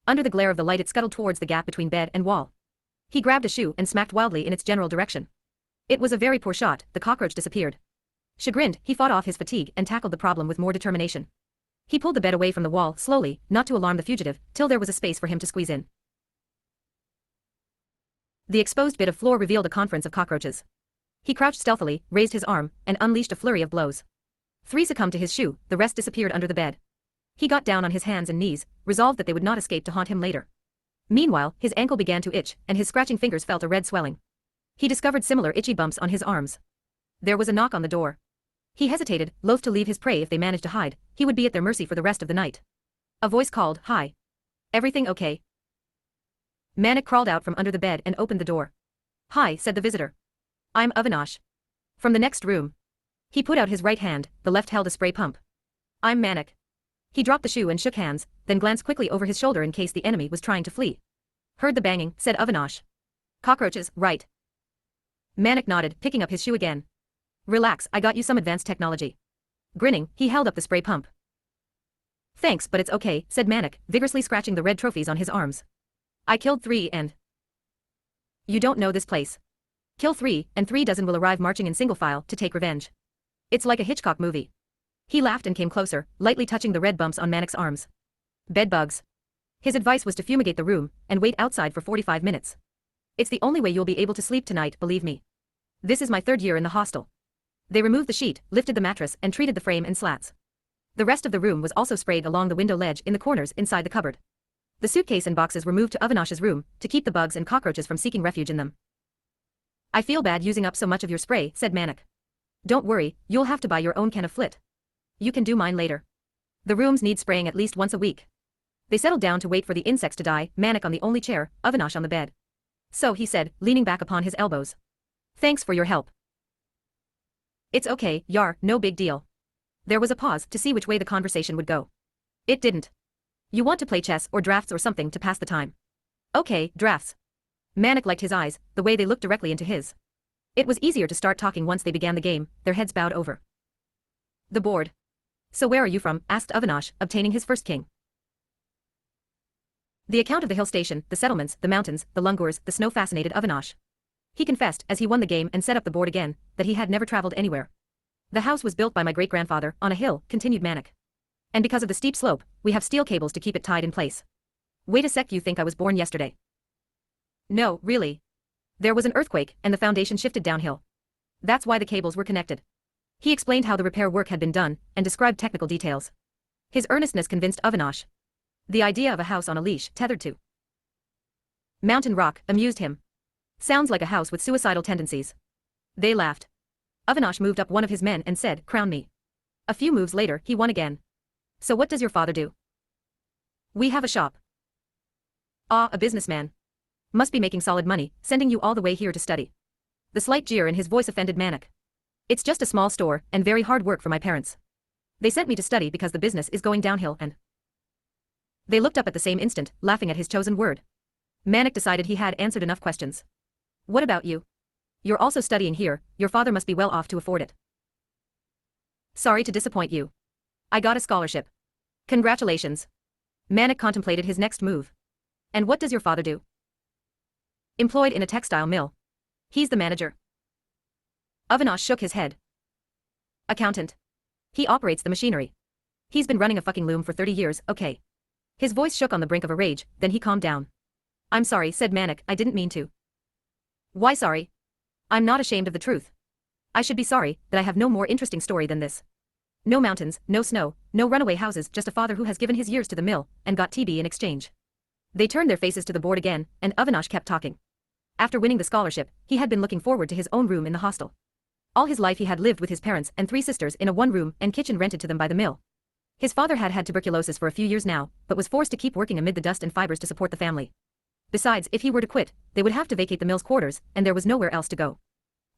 S1: Under the glare of the light it scuttled towards the gap between bed and wall. He grabbed a shoe and smacked wildly in its general direction. It was a very poor shot, the cockroach disappeared. Chagrined, he fought off his fatigue and tackled the problem with more determination. He pulled the bed away from the wall, slowly, not to alarm the fugitive, till there was a space for him to squeeze in. The exposed bit of floor revealed a conference of cockroaches. He crouched stealthily, raised his arm, and unleashed a flurry of blows. 3 succumbed to his shoe, the rest disappeared under the bed. He got down on his hands and knees, resolved that they would not escape to haunt him later. Meanwhile, his ankle began to itch, and his scratching fingers felt a red swelling. He discovered similar itchy bumps on his arms. There was a knock on the door. He hesitated, loath to leave his prey if they managed to hide, he would be at their mercy for the rest of the night. A voice called, "Hi. Everything okay?" Manik crawled out from under the bed and opened the door. "Hi," said the visitor. "I'm Avinash. From the next room." He put out his right hand, the left held a spray pump. "I'm Manik." He dropped the shoe and shook hands, then glanced quickly over his shoulder in case the enemy was trying to flee. "Heard the banging," said Avinash. "Cockroaches, right." Manik nodded, picking up his shoe again. "Relax, I got you some advanced technology." Grinning, he held up the spray pump. "Thanks, but it's okay," said Manik, vigorously scratching the red trophies on his arms. "I killed 3 and..." "You don't know this place. Kill 3, and 3 dozen will arrive marching in single file to take revenge. It's like a Hitchcock movie." He laughed and came closer, lightly touching the red bumps on Manik's arms. "Bed bugs." His advice was to fumigate the room, and wait outside for 45 minutes. "It's the only way you'll be able to sleep tonight, believe me. This is my 3rd year in the hostel." They removed the sheet, lifted the mattress and treated the frame and slats. The rest of the room was also sprayed along the window ledge in the corners inside the cupboard. The suitcase and boxes were moved to Avinash's room, to keep the bugs and cockroaches from seeking refuge in them. "I feel bad using up so much of your spray," said Manik. "Don't worry, you'll have to buy your own can of flit. You can do mine later. The rooms need spraying at least once a week." They settled down to wait for the insects to die, Manik on the only chair, Avinash on the bed. So he said, leaning back upon his elbows. Thanks for your help. It's okay, Yar, no big deal. There was a pause to see which way the conversation would go. It didn't. You want to play chess or drafts or something to pass the time? Okay, drafts. Manik liked his eyes, the way they looked directly into his. It was easier to start talking once they began the game, their heads bowed over the board. So where are you from? Asked Avinash, obtaining his first king. The account of the hill station, the settlements, the mountains, the Lungurs, the snow fascinated Avinash. He confessed, as he won the game and set up the board again, that he had never traveled anywhere. The house was built by my great-grandfather, on a hill, continued Manik. And because of the steep slope, we have steel cables to keep it tied in place. Wait a sec, you think I was born yesterday? No, really. There was an earthquake, and the foundation shifted downhill. That's why the cables were connected. He explained how the repair work had been done, and described technical details. His earnestness convinced Avinash. The idea of a house on a leash, tethered to mountain rock, amused him. Sounds like a house with suicidal tendencies. They laughed. Avinash moved up one of his men and said, crown me. A few moves later, he won again. So what does your father do? We have a shop. Ah, a businessman. Must be making solid money, sending you all the way here to study. The slight jeer in his voice offended Manik. It's just a small store, and very hard work for my parents. They sent me to study because the business is going downhill and... They looked up at the same instant, laughing at his chosen word. Manik decided he had answered enough questions. What about you? You're also studying here, your father must be well off to afford it. Sorry to disappoint you. I got a scholarship. Congratulations. Manik contemplated his next move. And what does your father do? Employed in a textile mill. He's the manager. Avinash shook his head. Accountant. He operates the machinery. He's been running a fucking loom for 30 years, okay. His voice shook on the brink of a rage, then he calmed down. I'm sorry, said Manik, I didn't mean to. Why sorry? I'm not ashamed of the truth. I should be sorry that I have no more interesting story than this. No mountains, no snow, no runaway houses, just a father who has given his years to the mill, and got TB in exchange. They turned their faces to the board again, and Avinash kept talking. After winning the scholarship, he had been looking forward to his own room in the hostel. All his life he had lived with his parents and 3 sisters in a one-room and kitchen rented to them by the mill. His father had had tuberculosis for a few years now, but was forced to keep working amid the dust and fibers to support the family. Besides, if he were to quit, they would have to vacate the mill's quarters, and there was nowhere else to go.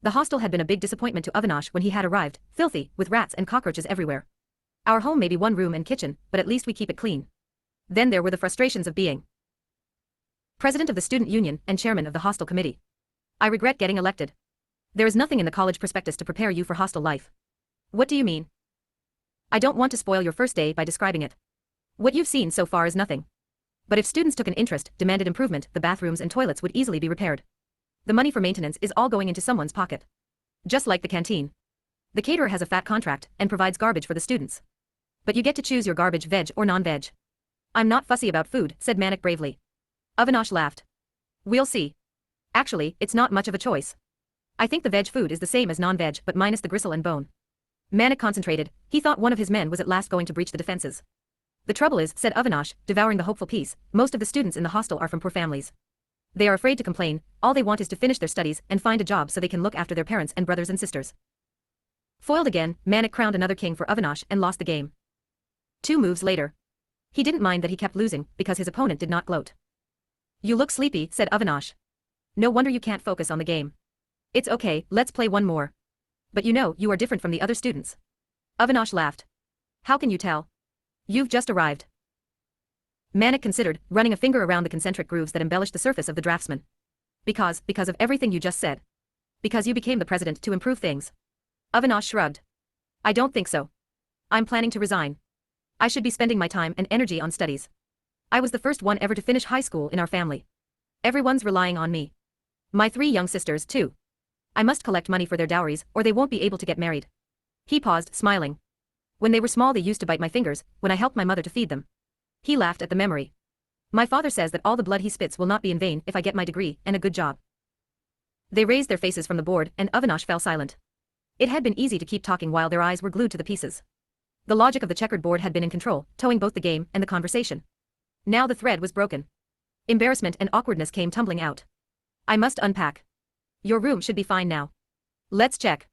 S1: The hostel had been a big disappointment to Avinash when he had arrived, filthy, with rats and cockroaches everywhere. Our home may be one room and kitchen, but at least we keep it clean. Then there were the frustrations of being president of the student union and chairman of the hostel committee. I regret getting elected. There is nothing in the college prospectus to prepare you for hostel life. What do you mean? I don't want to spoil your first day by describing it. What you've seen so far is nothing. But if students took an interest, demanded improvement, the bathrooms and toilets would easily be repaired. The money for maintenance is all going into someone's pocket. Just like the canteen. The caterer has a fat contract and provides garbage for the students. But you get to choose your garbage, veg or non-veg. I'm not fussy about food, said Manik bravely. Avinash laughed. We'll see. Actually, it's not much of a choice. I think the veg food is the same as non-veg but minus the gristle and bone. Manik concentrated, he thought one of his men was at last going to breach the defenses. The trouble is, said Avinash, devouring the hopeful piece, most of the students in the hostel are from poor families. They are afraid to complain, all they want is to finish their studies and find a job so they can look after their parents and brothers and sisters. Foiled again, Manik crowned another king for Avinash and lost the game. 2 moves later. He didn't mind that he kept losing, because his opponent did not gloat. You look sleepy, said Avinash. No wonder you can't focus on the game. It's okay, let's play one more. But you know, you are different from the other students. Avinash laughed. How can you tell? You've just arrived. Manik considered, running a finger around the concentric grooves that embellished the surface of the draftsman. Because of everything you just said. Because you became the president to improve things. Avinash shrugged. I don't think so. I'm planning to resign. I should be spending my time and energy on studies. I was the first one ever to finish high school in our family. Everyone's relying on me. My 3 young sisters, too. I must collect money for their dowries, or they won't be able to get married. He paused, smiling. When they were small they used to bite my fingers, when I helped my mother to feed them. He laughed at the memory. My father says that all the blood he spits will not be in vain if I get my degree and a good job. They raised their faces from the board, and Avinash fell silent. It had been easy to keep talking while their eyes were glued to the pieces. The logic of the checkered board had been in control, towing both the game and the conversation. Now the thread was broken. Embarrassment and awkwardness came tumbling out. I must unpack. Your room should be fine now. Let's check.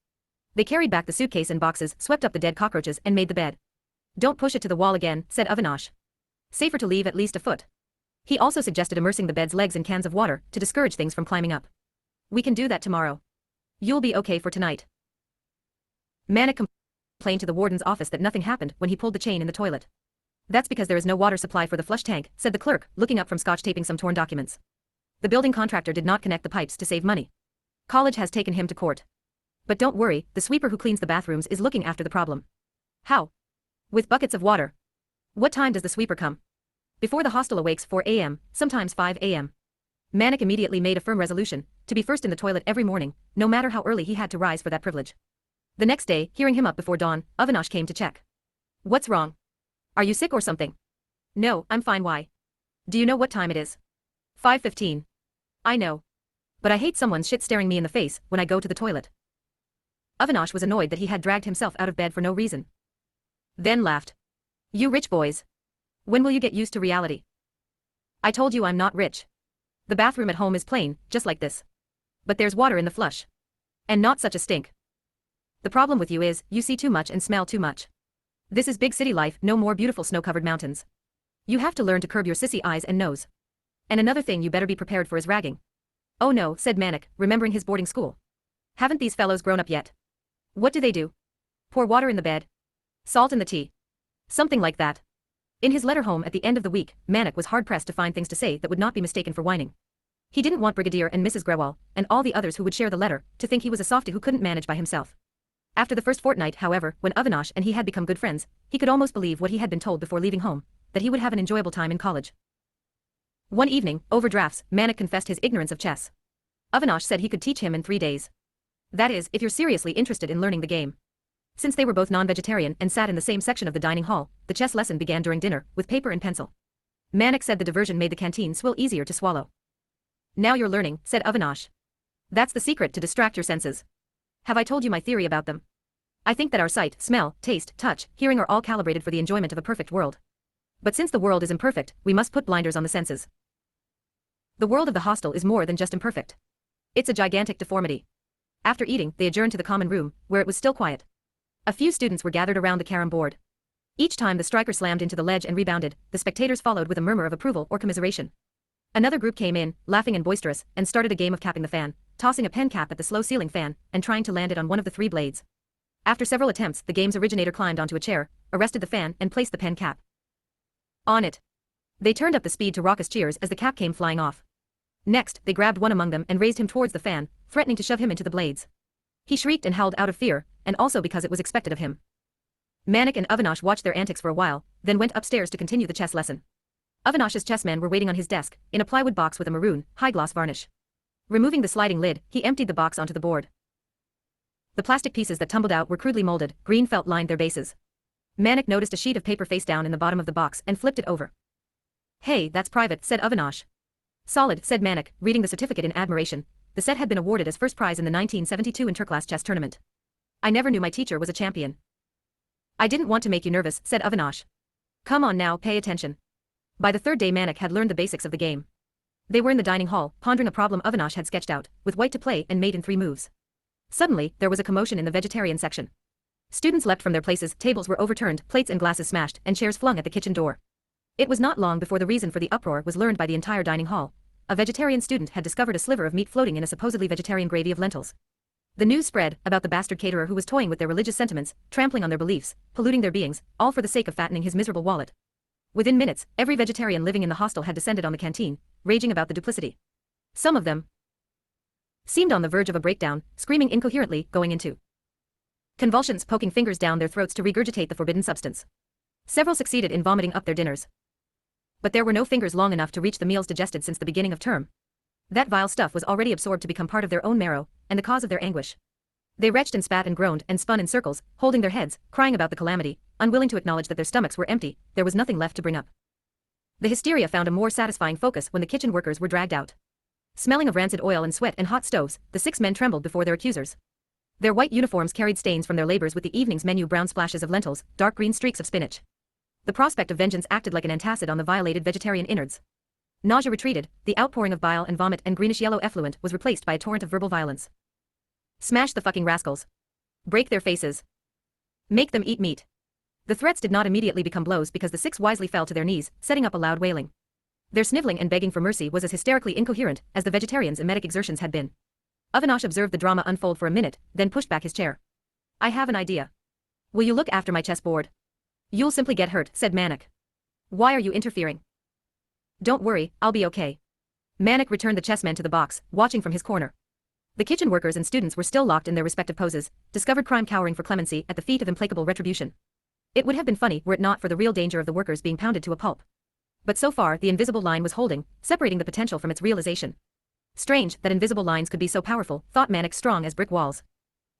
S1: They carried back the suitcase and boxes, swept up the dead cockroaches and made the bed. Don't push it to the wall again, said Avinash. Safer to leave at least a foot. He also suggested immersing the bed's legs in cans of water to discourage things from climbing up. We can do that tomorrow. You'll be okay for tonight. Manik complained to the warden's office that nothing happened when he pulled the chain in the toilet. That's because there is no water supply for the flush tank, said the clerk, looking up from scotch taping some torn documents. The building contractor did not connect the pipes to save money. College has taken him to court. But don't worry, the sweeper who cleans the bathrooms is looking after the problem. How? With buckets of water. What time does the sweeper come? Before the hostel awakes 4 a.m., sometimes 5 a.m. Manik immediately made a firm resolution to be first in the toilet every morning, no matter how early he had to rise for that privilege. The next day, hearing him up before dawn, Avinash came to check. What's wrong? Are you sick or something? No, I'm fine. Why? Do you know what time it is? 5:15. I know. But I hate someone's shit staring me in the face when I go to the toilet. Avinash was annoyed that he had dragged himself out of bed for no reason. Then laughed. You rich boys. When will you get used to reality? I told you I'm not rich. The bathroom at home is plain, just like this. But there's water in the flush. And not such a stink. The problem with you is, you see too much and smell too much. This is big city life, no more beautiful snow-covered mountains. You have to learn to curb your sissy eyes and nose. And another thing you better be prepared for is ragging. Oh no, said Manik, remembering his boarding school. Haven't these fellows grown up yet? What do? Pour water in the bed? Salt in the tea? Something like that. In his letter home at the end of the week, Manik was hard-pressed to find things to say that would not be mistaken for whining. He didn't want Brigadier and Mrs. Grewal, and all the others who would share the letter, to think he was a softy who couldn't manage by himself. After the first fortnight, however, when Avinash and he had become good friends, he could almost believe what he had been told before leaving home, that he would have an enjoyable time in college. One evening, over drafts, Manik confessed his ignorance of chess. Avinash said he could teach him in 3 days. That is, if you're seriously interested in learning the game. Since they were both non-vegetarian and sat in the same section of the dining hall, the chess lesson began during dinner, with paper and pencil. Manik said the diversion made the canteen swill easier to swallow. Now you're learning, said Avinash. That's the secret to distract your senses. Have I told you my theory about them? I think that our sight, smell, taste, touch, hearing are all calibrated for the enjoyment of a perfect world. But since the world is imperfect, we must put blinders on the senses. The world of the hostel is more than just imperfect. It's a gigantic deformity. After eating, they adjourned to the common room, where it was still quiet. A few students were gathered around the carom board. Each time the striker slammed into the ledge and rebounded, the spectators followed with a murmur of approval or commiseration. Another group came in, laughing and boisterous, and started a game of capping the fan, tossing a pen cap at the slow ceiling fan, and trying to land it on one of the 3 blades. After several attempts, the game's originator climbed onto a chair, arrested the fan, and placed the pen cap on it. They turned up the speed to raucous cheers as the cap came flying off. Next, they grabbed one among them and raised him towards the fan, threatening to shove him into the blades. He shrieked and howled out of fear, and also because it was expected of him. Manik and Avinash watched their antics for a while, then went upstairs to continue the chess lesson. Avinash's chessmen were waiting on his desk, in a plywood box with a maroon, high-gloss varnish. Removing the sliding lid, he emptied the box onto the board. The plastic pieces that tumbled out were crudely molded, green felt lined their bases. Manik noticed a sheet of paper face down in the bottom of the box and flipped it over. Hey, that's private, said Avinash. Solid, said Manik, reading the certificate in admiration. The set had been awarded as first prize in the 1972 interclass chess tournament. I never knew my teacher was a champion. I didn't want to make you nervous, said Avinash. Come on now, pay attention. By the 3rd day Manik had learned the basics of the game. They were in the dining hall, pondering a problem Avinash had sketched out, with white to play and made in 3 moves. Suddenly, there was a commotion in the vegetarian section. Students leapt from their places, tables were overturned, plates and glasses smashed, and chairs flung at the kitchen door. It was not long before the reason for the uproar was learned by the entire dining hall. A vegetarian student had discovered a sliver of meat floating in a supposedly vegetarian gravy of lentils. The news spread about the bastard caterer who was toying with their religious sentiments, trampling on their beliefs, polluting their beings, all for the sake of fattening his miserable wallet. Within minutes, every vegetarian living in the hostel had descended on the canteen, raging about the duplicity. Some of them seemed on the verge of a breakdown, screaming incoherently, going into convulsions, poking fingers down their throats to regurgitate the forbidden substance. Several succeeded in vomiting up their dinners. But there were no fingers long enough to reach the meals digested since the beginning of term. That vile stuff was already absorbed to become part of their own marrow, and the cause of their anguish. They retched and spat and groaned and spun in circles, holding their heads, crying about the calamity, unwilling to acknowledge that their stomachs were empty. There was nothing left to bring up. The hysteria found a more satisfying focus when the kitchen workers were dragged out. Smelling of rancid oil and sweat and hot stoves, the 6 men trembled before their accusers. Their white uniforms carried stains from their labors with the evening's menu: brown splashes of lentils, dark green streaks of spinach. The prospect of vengeance acted like an antacid on the violated vegetarian innards. Nausea retreated, the outpouring of bile and vomit and greenish-yellow effluent was replaced by a torrent of verbal violence. Smash the fucking rascals. Break their faces. Make them eat meat. The threats did not immediately become blows because the six wisely fell to their knees, setting up a loud wailing. Their sniveling and begging for mercy was as hysterically incoherent as the vegetarians' emetic exertions had been. Avinash observed the drama unfold for a minute, then pushed back his chair. I have an idea. Will you look after my chessboard? You'll simply get hurt, said Manik. Why are you interfering? Don't worry, I'll be okay. Manik returned the chessman to the box, watching from his corner. The kitchen workers and students were still locked in their respective poses, discovered crime cowering for clemency at the feet of implacable retribution. It would have been funny were it not for the real danger of the workers being pounded to a pulp. But so far the invisible line was holding, separating the potential from its realization. Strange that invisible lines could be so powerful, thought Manik, strong as brick walls.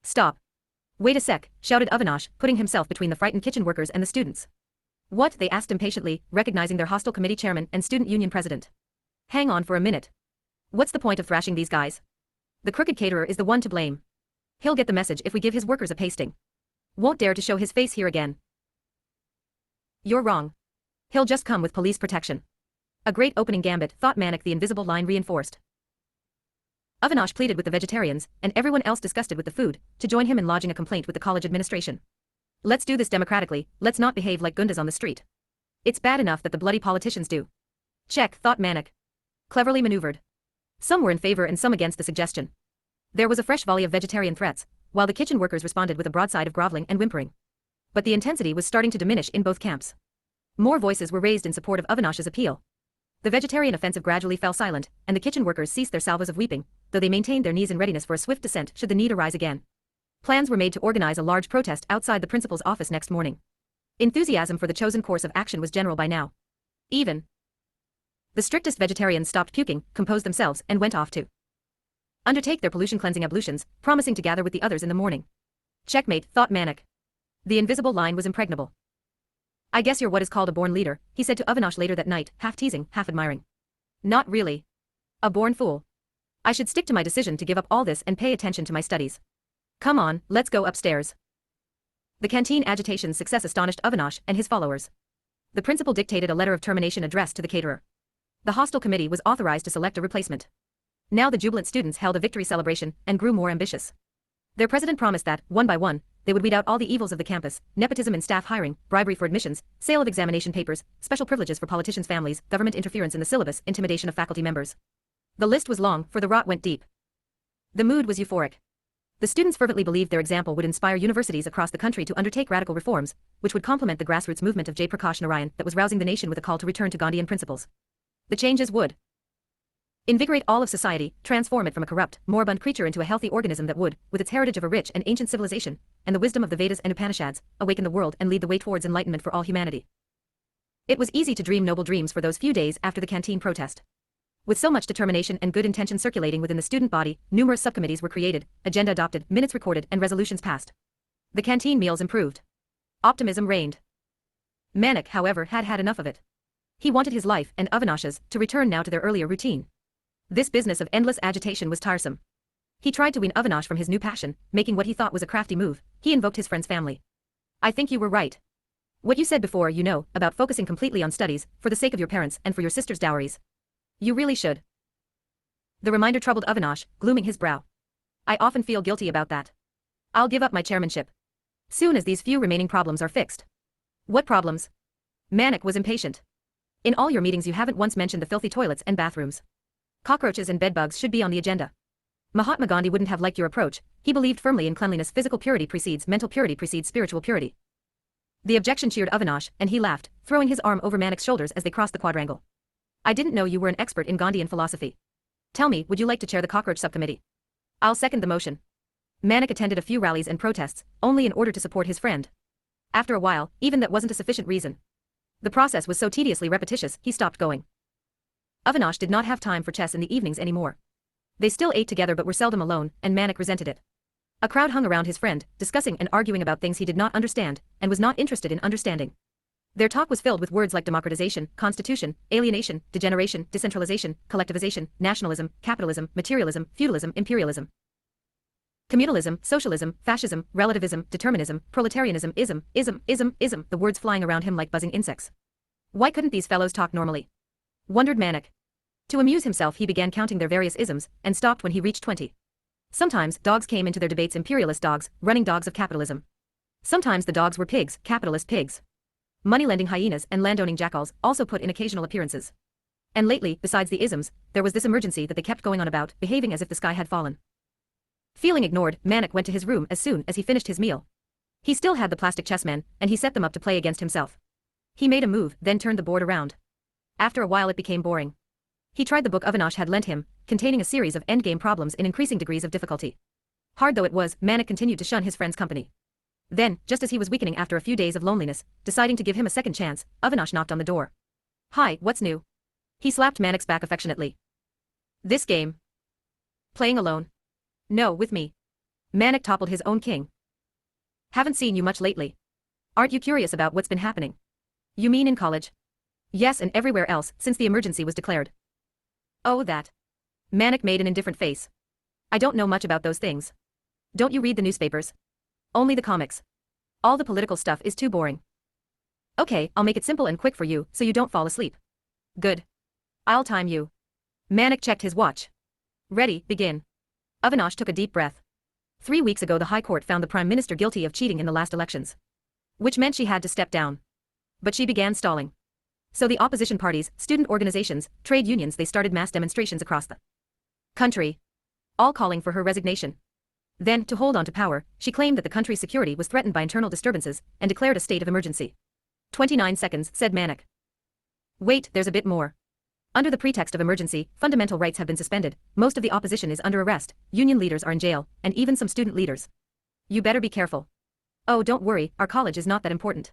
S1: Stop. Wait a sec, shouted Avinash, putting himself between the frightened kitchen workers and the students. What? They asked impatiently, recognizing their hostile committee chairman and student union president. Hang on for a minute. What's the point of thrashing these guys? The crooked caterer is the one to blame. He'll get the message if we give his workers a pasting. Won't dare to show his face here again. You're wrong. He'll just come with police protection. A great opening gambit, thought Manik, the invisible line reinforced. Avinash pleaded with the vegetarians, and everyone else disgusted with the food, to join him in lodging a complaint with the college administration. Let's do this democratically, let's not behave like gundas on the street. It's bad enough that the bloody politicians do. Check, thought Manik. Cleverly maneuvered. Some were in favor and some against the suggestion. There was a fresh volley of vegetarian threats, while the kitchen workers responded with a broadside of groveling and whimpering. But the intensity was starting to diminish in both camps. More voices were raised in support of Avinash's appeal. The vegetarian offensive gradually fell silent, and the kitchen workers ceased their salvos of weeping, though they maintained their knees in readiness for a swift descent should the need arise again. Plans were made to organize a large protest outside the principal's office next morning. Enthusiasm for the chosen course of action was general by now. Even the strictest vegetarians stopped puking, composed themselves, and went off to undertake their pollution-cleansing ablutions, promising to gather with the others in the morning. Checkmate, thought Manik. The invisible line was impregnable. I guess you're what is called a born leader, he said to Avinash later that night, half teasing, half admiring. Not really. A born fool. I should stick to my decision to give up all this and pay attention to my studies. Come on, let's go upstairs. The canteen agitation's success astonished Avinash and his followers. The principal dictated a letter of termination addressed to the caterer. The hostile committee was authorized to select a replacement. Now the jubilant students held a victory celebration and grew more ambitious. Their president promised that, one by one, they would weed out all the evils of the campus: nepotism in staff hiring, bribery for admissions, sale of examination papers, special privileges for politicians' families, government interference in the syllabus, intimidation of faculty members. The list was long, for the rot went deep. The mood was euphoric. The students fervently believed their example would inspire universities across the country to undertake radical reforms, which would complement the grassroots movement of Jai Prakash Narayan that was rousing the nation with a call to return to Gandhian principles. The changes would invigorate all of society, transform it from a corrupt, moribund creature into a healthy organism that would, with its heritage of a rich and ancient civilization, and the wisdom of the Vedas and Upanishads, awaken the world and lead the way towards enlightenment for all humanity. It was easy to dream noble dreams for those few days after the canteen protest. With so much determination and good intention circulating within the student body, numerous subcommittees were created, agenda adopted, minutes recorded, and resolutions passed. The canteen meals improved. Optimism reigned. Manik, however, had had enough of it. He wanted his life, and Avinash's, to return now to their earlier routine. This business of endless agitation was tiresome. He tried to wean Avinash from his new passion, making what he thought was a crafty move. He invoked his friend's family. I think you were right. What you said before, about focusing completely on studies, for the sake of your parents and for your sister's dowries. You really should. The reminder troubled Avinash, glooming his brow. I often feel guilty about that. I'll give up my chairmanship. Soon as these few remaining problems are fixed. What problems? Manik was impatient. In all your meetings you haven't once mentioned the filthy toilets and bathrooms. Cockroaches and bedbugs should be on the agenda. Mahatma Gandhi wouldn't have liked your approach. He believed firmly in cleanliness. Physical purity precedes mental purity precedes spiritual purity. The objection cheered Avinash, and he laughed, throwing his arm over Manik's shoulders as they crossed the quadrangle. I didn't know you were an expert in Gandhian philosophy. Tell me, would you like to chair the cockroach subcommittee? I'll second the motion. Manik attended a few rallies and protests, only in order to support his friend. After a while, even that wasn't a sufficient reason. The process was so tediously repetitious, he stopped going. Avinash did not have time for chess in the evenings anymore. They still ate together but were seldom alone, and Manik resented it. A crowd hung around his friend, discussing and arguing about things he did not understand, and was not interested in understanding. Their talk was filled with words like democratization, constitution, alienation, degeneration, decentralization, collectivization, nationalism, capitalism, materialism, feudalism, imperialism, communalism, socialism, fascism, relativism, determinism, proletarianism, ism, the words flying around him like buzzing insects. Why couldn't these fellows talk normally? Wondered Manik. To amuse himself he began counting their various isms, and stopped when he reached 20. Sometimes, dogs came into their debates: imperialist dogs, running dogs of capitalism. Sometimes the dogs were pigs, capitalist pigs. Money-lending hyenas and landowning jackals also put in occasional appearances. And lately, besides the isms, there was this emergency that they kept going on about, behaving as if the sky had fallen. Feeling ignored, Manik went to his room as soon as he finished his meal. He still had the plastic chessmen, and he set them up to play against himself. He made a move, then turned the board around. After a while it became boring. He tried the book Avinash had lent him, containing a series of endgame problems in increasing degrees of difficulty. Hard though it was, Manik continued to shun his friend's company. Then, just as he was weakening after a few days of loneliness, deciding to give him a second chance, Avinash knocked on the door. "Hi, what's new?" He slapped Manik's back affectionately. "This game." "Playing alone?" "No, with me." Manik toppled his own king. "Haven't seen you much lately. Aren't you curious about what's been happening?" "You mean in college?" "Yes, and everywhere else, since the emergency was declared." "Oh, that." Manik made an indifferent face. "I don't know much about those things." "Don't you read the newspapers?" "Only the comics. All the political stuff is too boring." "Okay, I'll make it simple and quick for you, so you don't fall asleep." "Good. I'll time you." Manik checked his watch. "Ready, begin." Avinash took a deep breath. 3 weeks ago the High Court found the Prime Minister guilty of cheating in the last elections. Which meant she had to step down. But she began stalling. So the opposition parties, student organizations, trade unions, they started mass demonstrations across the country. All calling for her resignation. Then, to hold on to power, she claimed that the country's security was threatened by internal disturbances, and declared a state of emergency. 29 seconds, said Manik. Wait, there's a bit more. Under the pretext of emergency, fundamental rights have been suspended, most of the opposition is under arrest, union leaders are in jail, and even some student leaders. You better be careful. Oh, don't worry, our college is not that important.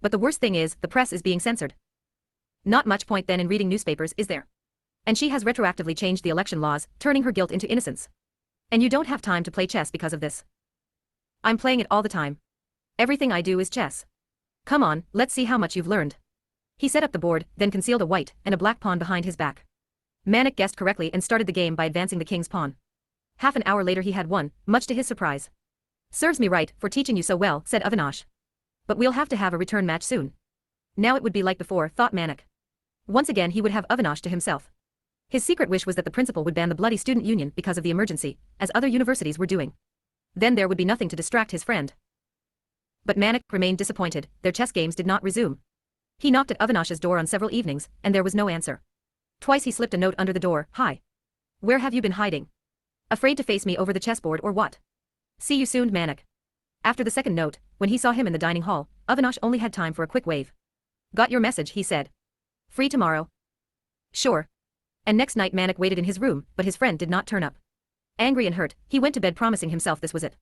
S1: But the worst thing is, the press is being censored. Not much point then in reading newspapers, is there? And she has retroactively changed the election laws, turning her guilt into innocence. And you don't have time to play chess because of this. I'm playing it all the time. Everything I do is chess. Come on, let's see how much you've learned. He set up the board, then concealed a white and a black pawn behind his back. Manik guessed correctly and started the game by advancing the king's pawn. Half an hour later he had won, much to his surprise. Serves me right, for teaching you so well, said Avinash. But we'll have to have a return match soon. Now it would be like before, thought Manik. Once again he would have Avinash to himself. His secret wish was that the principal would ban the bloody student union because of the emergency, as other universities were doing. Then there would be nothing to distract his friend. But Manik remained disappointed, their chess games did not resume. He knocked at Avinash's door on several evenings, and there was no answer. Twice he slipped a note under the door, "Hi. Where have you been hiding? Afraid to face me over the chessboard or what? See you soon, Manik." After the second note, when he saw him in the dining hall, Avinash only had time for a quick wave. "Got your message," he said. "Free tomorrow?" "Sure." And next night Manik waited in his room, but his friend did not turn up. Angry and hurt, he went to bed promising himself this was it.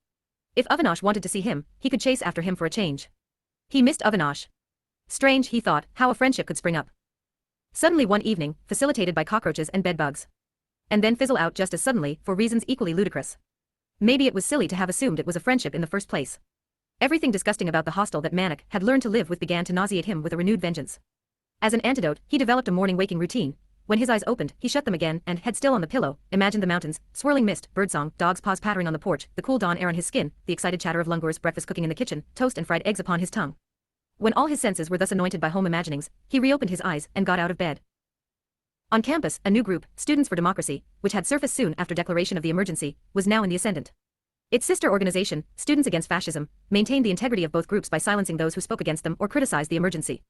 S1: If Avinash wanted to see him, he could chase after him for a change. He missed Avinash. Strange, he thought, how a friendship could spring up. Suddenly one evening, facilitated by cockroaches and bedbugs. And then fizzle out just as suddenly, for reasons equally ludicrous. Maybe it was silly to have assumed it was a friendship in the first place. Everything disgusting about the hostel that Manik had learned to live with began to nauseate him with a renewed vengeance. As an antidote, he developed a morning waking routine. When his eyes opened, he shut them again and, head still on the pillow, imagined the mountains, swirling mist, birdsong, dogs' paws pattering on the porch, the cool dawn air on his skin, the excited chatter of lungors, breakfast cooking in the kitchen, toast and fried eggs upon his tongue. When all his senses were thus anointed by home imaginings, he reopened his eyes and got out of bed. On campus, a new group, Students for Democracy, which had surfaced soon after declaration of the emergency, was now in the ascendant. Its sister organization, Students Against Fascism, maintained the integrity of both groups by silencing those who spoke against them or criticized the emergency.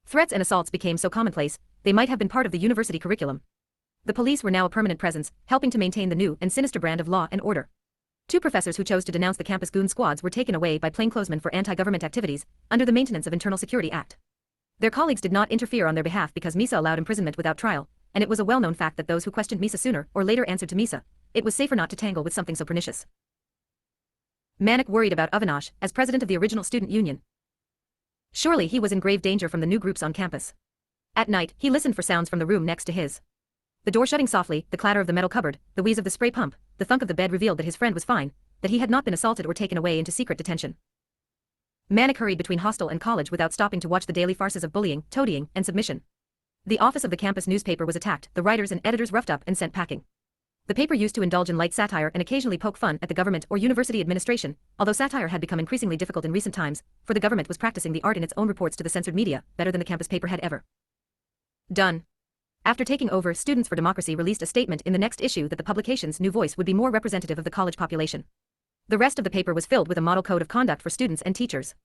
S1: Threats and assaults became so commonplace, they might have been part of the university curriculum. The police were now a permanent presence, helping to maintain the new and sinister brand of law and order. 2 professors who chose to denounce the campus goon squads were taken away by plainclothesmen for anti-government activities, under the Maintenance of Internal Security Act. Their colleagues did not interfere on their behalf because Misa allowed imprisonment without trial, and it was a well-known fact that those who questioned Misa sooner or later answered to Misa. It was safer not to tangle with something so pernicious. Manik worried about Avinash, as president of the original student union. Surely he was in grave danger from the new groups on campus. At night, he listened for sounds from the room next to his. The door shutting softly, the clatter of the metal cupboard, the wheeze of the spray pump, the thunk of the bed revealed that his friend was fine, that he had not been assaulted or taken away into secret detention. Manik hurried between hostel and college without stopping to watch the daily farces of bullying, toadying, and submission. The office of the campus newspaper was attacked, the writers and editors roughed up and sent packing. The paper used to indulge in light satire and occasionally poke fun at the government or university administration, although satire had become increasingly difficult in recent times, for the government was practicing the art in its own reports to the censored media, better than the campus paper had ever done. After taking over, Students for Democracy released a statement in the next issue that the publication's new voice would be more representative of the college population. The rest of the paper was filled with a model code of conduct for students and teachers.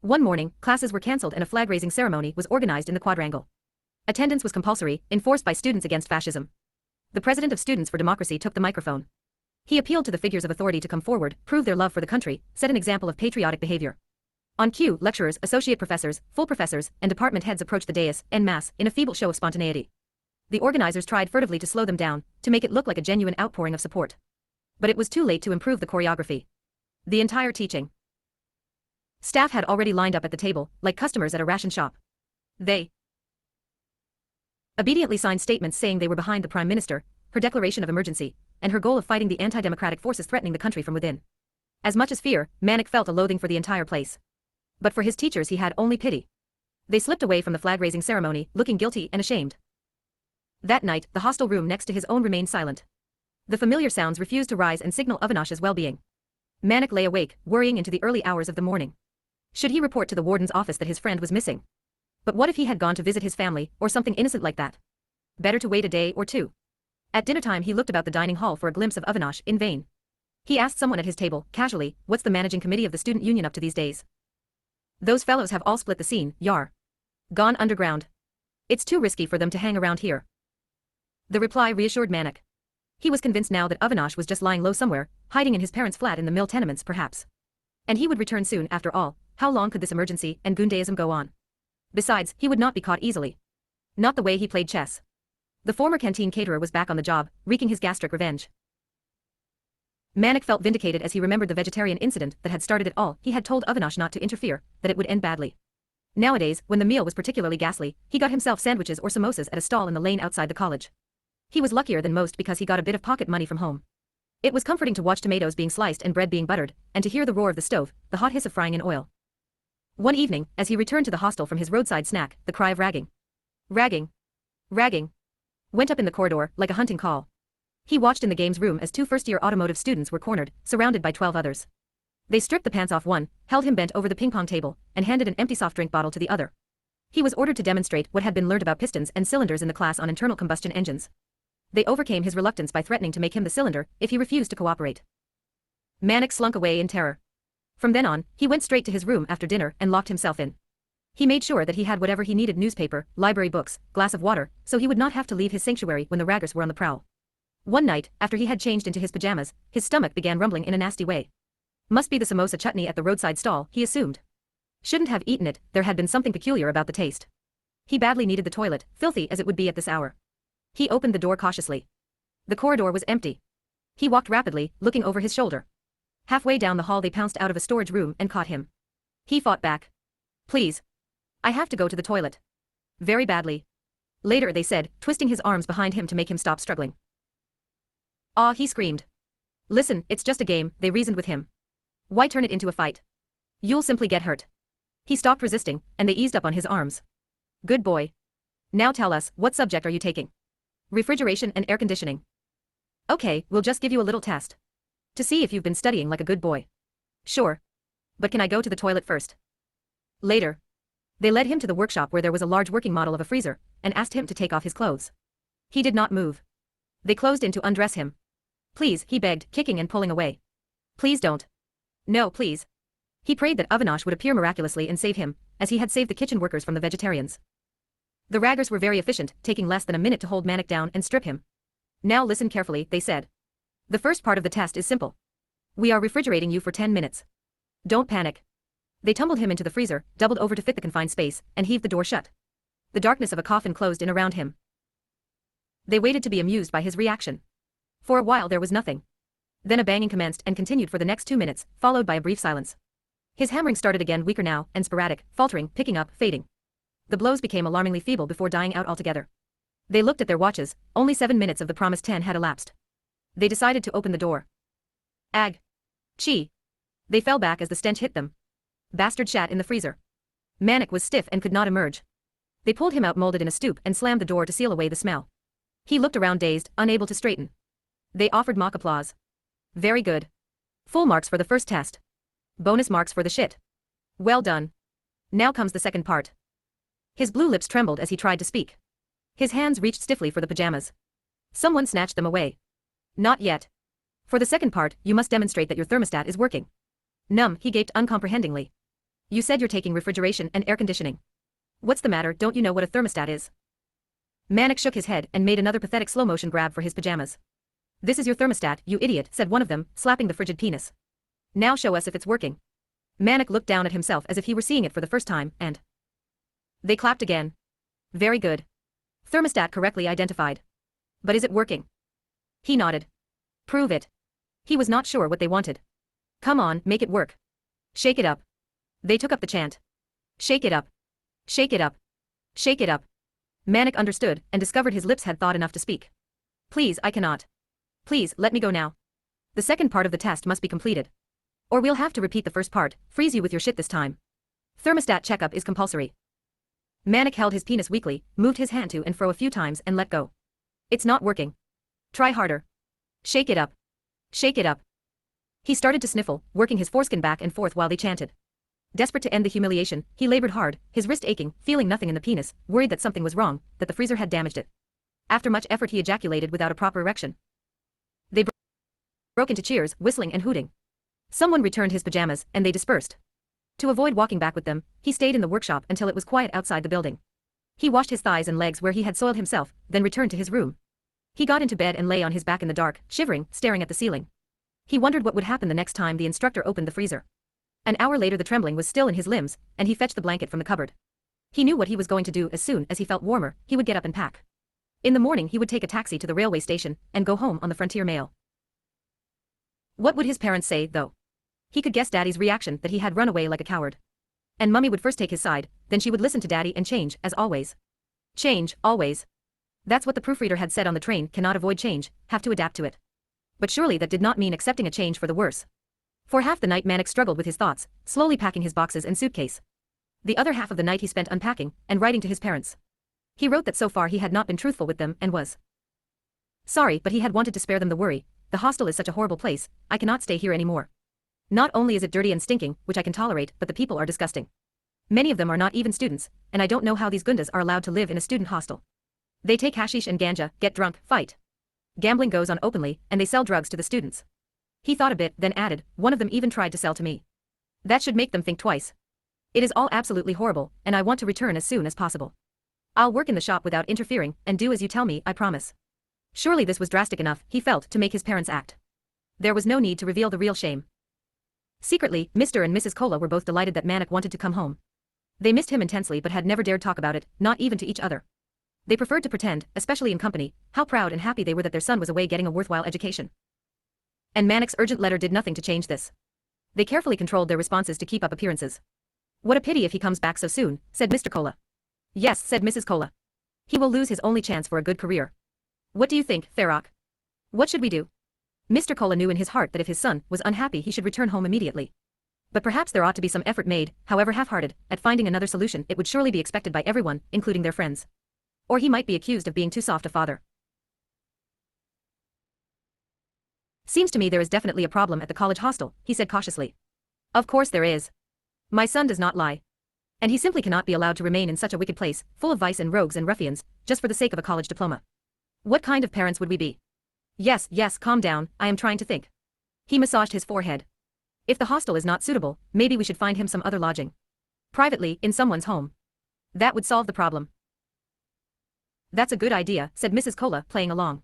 S1: One morning, classes were cancelled and a flag-raising ceremony was organized in the quadrangle. Attendance was compulsory, enforced by Students Against Fascism. The president of Students for Democracy took the microphone. He appealed to the figures of authority to come forward, prove their love for the country, set an example of patriotic behavior. On cue, lecturers, associate professors, full professors, and department heads approached the dais, en masse, in a feeble show of spontaneity. The organizers tried furtively to slow them down, to make it look like a genuine outpouring of support. But it was too late to improve the choreography. The entire teaching staff had already lined up at the table, like customers at a ration shop. They obediently signed statements saying they were behind the Prime Minister, her declaration of emergency, and her goal of fighting the anti-democratic forces threatening the country from within. As much as fear, Manik felt a loathing for the entire place. But for his teachers he had only pity. They slipped away from the flag-raising ceremony, looking guilty and ashamed. That night, the hostel room next to his own remained silent. The familiar sounds refused to rise and signal Avinash's well-being. Manik lay awake, worrying into the early hours of the morning. Should he report to the warden's office that his friend was missing? But what if he had gone to visit his family, or something innocent like that? Better to wait a day or two. At dinner time he looked about the dining hall for a glimpse of Avinash, in vain. He asked someone at his table, casually, what's the managing committee of the student union up to these days? Those fellows have all split the scene, yar. Gone underground. It's too risky for them to hang around here. The reply reassured Manik. He was convinced now that Avinash was just lying low somewhere, hiding in his parents' flat in the mill tenements perhaps. And he would return soon after all. How long could this emergency and Gundaism go on? Besides, he would not be caught easily. Not the way he played chess. The former canteen caterer was back on the job, wreaking his gastric revenge. Manik felt vindicated as he remembered the vegetarian incident that had started it all. He had told Avinash not to interfere, that it would end badly. Nowadays, when the meal was particularly ghastly, he got himself sandwiches or samosas at a stall in the lane outside the college. He was luckier than most because he got a bit of pocket money from home. It was comforting to watch tomatoes being sliced and bread being buttered, and to hear the roar of the stove, the hot hiss of frying in oil. One evening, as he returned to the hostel from his roadside snack, the cry of ragging, ragging, ragging, went up in the corridor like a hunting call. He watched in the games room as two first-year automotive students were cornered, surrounded by 12 others. They stripped the pants off one, held him bent over the ping-pong table, and handed an empty soft drink bottle to the other. He was ordered to demonstrate what had been learned about pistons and cylinders in the class on internal combustion engines. They overcame his reluctance by threatening to make him the cylinder if he refused to cooperate. Manik slunk away in terror. From then on, he went straight to his room after dinner and locked himself in. He made sure that he had whatever he needed: newspaper, library books, glass of water, so he would not have to leave his sanctuary when the raggers were on the prowl. One night, after he had changed into his pajamas, his stomach began rumbling in a nasty way. Must be the samosa chutney at the roadside stall, he assumed. Shouldn't have eaten it, there had been something peculiar about the taste. He badly needed the toilet, filthy as it would be at this hour. He opened the door cautiously. The corridor was empty. He walked rapidly, looking over his shoulder. Halfway down the hall they pounced out of a storage room and caught him. He fought back. Please. I have to go to the toilet. Very badly. Later they said, twisting his arms behind him to make him stop struggling. Ah, he screamed. Listen, it's just a game, they reasoned with him. Why turn it into a fight? You'll simply get hurt. He stopped resisting, and they eased up on his arms. Good boy. Now tell us, what subject are you taking? Refrigeration and air conditioning. Okay, we'll just give you a little test. To see if you've been studying like a good boy. Sure. But can I go to the toilet first? Later. They led him to the workshop where there was a large working model of a freezer, and asked him to take off his clothes. He did not move. They closed in to undress him. Please, he begged, kicking and pulling away. Please don't. No, please. He prayed that Avinash would appear miraculously and save him, as he had saved the kitchen workers from the vegetarians. The raggers were very efficient, taking less than a minute to hold Manik down and strip him. Now listen carefully, they said. The first part of the test is simple. We are refrigerating you for 10 minutes. Don't panic. They tumbled him into the freezer, doubled over to fit the confined space, and heaved the door shut. The darkness of a coffin closed in around him. They waited to be amused by his reaction. For a while there was nothing. Then a banging commenced and continued for the next 2 minutes, followed by a brief silence. His hammering started again, weaker now, and sporadic, faltering, picking up, fading. The blows became alarmingly feeble before dying out altogether. They looked at their watches, only 7 minutes of the promised 10 had elapsed. They decided to open the door. Ag. Chi. They fell back as the stench hit them. Bastard shat in the freezer. Manik was stiff and could not emerge. They pulled him out molded in a stoop and slammed the door to seal away the smell. He looked around dazed, unable to straighten. They offered mock applause. Very good. Full marks for the first test. Bonus marks for the shit. Well done. Now comes the second part. His blue lips trembled as he tried to speak. His hands reached stiffly for the pajamas. Someone snatched them away. Not yet. For the second part, you must demonstrate that your thermostat is working. He gaped uncomprehendingly. You said you're taking refrigeration and air conditioning. What's the matter, don't you know what a thermostat is? Manik shook his head and made another pathetic slow-motion grab for his pajamas. This is your thermostat, you idiot, said one of them, slapping the frigid penis. Now show us if it's working. Manik looked down at himself as if he were seeing it for the first time, and they clapped again. Very good. Thermostat correctly identified. But is it working? He nodded. Prove it. He was not sure what they wanted. Come on, make it work. Shake it up. They took up the chant. Shake it up. Shake it up. Shake it up. Manik understood and discovered his lips had thought enough to speak. Please, I cannot. Please, let me go now. The second part of the test must be completed. Or we'll have to repeat the first part, freeze you with your shit this time. Thermostat checkup is compulsory. Manik held his penis weakly, moved his hand to and fro a few times and let go. It's not working. Try harder. Shake it up. Shake it up. He started to sniffle, working his foreskin back and forth while they chanted. Desperate to end the humiliation, he labored hard, his wrist aching, feeling nothing in the penis, worried that something was wrong, that the freezer had damaged it. After much effort he ejaculated without a proper erection. They broke into cheers, whistling and hooting. Someone returned his pajamas, and they dispersed. To avoid walking back with them, he stayed in the workshop until it was quiet outside the building. He washed his thighs and legs where he had soiled himself, then returned to his room. He got into bed and lay on his back in the dark, shivering, staring at the ceiling. He wondered what would happen the next time the instructor opened the freezer. An hour later the trembling was still in his limbs, and he fetched the blanket from the cupboard. He knew what he was going to do. As soon as he felt warmer, he would get up and pack. In the morning he would take a taxi to the railway station, and go home on the Frontier Mail. What would his parents say, though? He could guess Daddy's reaction, that he had run away like a coward. And Mummy would first take his side, then she would listen to Daddy and change, as always. Change, always. That's what the proofreader had said on the train, cannot avoid change, have to adapt to it. But surely that did not mean accepting a change for the worse. For half the night Manik struggled with his thoughts, slowly packing his boxes and suitcase. The other half of the night he spent unpacking, and writing to his parents. He wrote that so far he had not been truthful with them and was sorry, but he had wanted to spare them the worry. The hostel is such a horrible place, I cannot stay here anymore. Not only is it dirty and stinking, which I can tolerate, but the people are disgusting. Many of them are not even students, and I don't know how these gundas are allowed to live in a student hostel. They take hashish and ganja, get drunk, fight. Gambling goes on openly, and they sell drugs to the students. He thought a bit, then added, one of them even tried to sell to me. That should make them think twice. It is all absolutely horrible, and I want to return as soon as possible. I'll work in the shop without interfering, and do as you tell me, I promise. Surely this was drastic enough, he felt, to make his parents act. There was no need to reveal the real shame. Secretly, Mr. and Mrs. Kola were both delighted that Manik wanted to come home. They missed him intensely but had never dared talk about it, not even to each other. They preferred to pretend, especially in company, how proud and happy they were that their son was away getting a worthwhile education. And Manik's urgent letter did nothing to change this. They carefully controlled their responses to keep up appearances. What a pity if he comes back so soon, said Mr. Kola. Yes, said Mrs. Kola. He will lose his only chance for a good career. What do you think, Ferak? What should we do? Mr. Kola knew in his heart that if his son was unhappy he should return home immediately. But perhaps there ought to be some effort made, however half-hearted, at finding another solution. It would surely be expected by everyone, including their friends. Or he might be accused of being too soft a father. Seems to me there is definitely a problem at the college hostel, he said cautiously. Of course there is. My son does not lie. And he simply cannot be allowed to remain in such a wicked place, full of vice and rogues and ruffians, just for the sake of a college diploma. What kind of parents would we be? Yes, calm down, I am trying to think. He massaged his forehead. If the hostel is not suitable, maybe we should find him some other lodging. Privately, in someone's home. That would solve the problem. That's a good idea, said Mrs. Kola, playing along.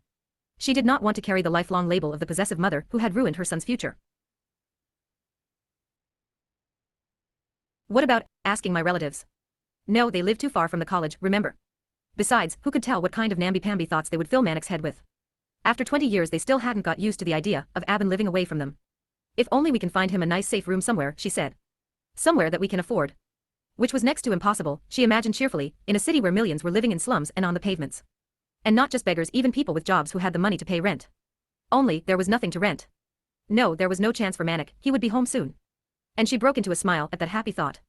S1: She did not want to carry the lifelong label of the possessive mother who had ruined her son's future. What about asking my relatives? No, they live too far from the college, remember. Besides, who could tell what kind of namby-pamby thoughts they would fill Manik's head with? After 20 years they still hadn't got used to the idea of Abin living away from them. If only we can find him a nice safe room somewhere, she said. Somewhere that we can afford. Which was next to impossible, she imagined cheerfully, in a city where millions were living in slums and on the pavements. And not just beggars, even people with jobs who had the money to pay rent. Only, there was nothing to rent. No, there was no chance for Manik, he would be home soon. And she broke into a smile at that happy thought.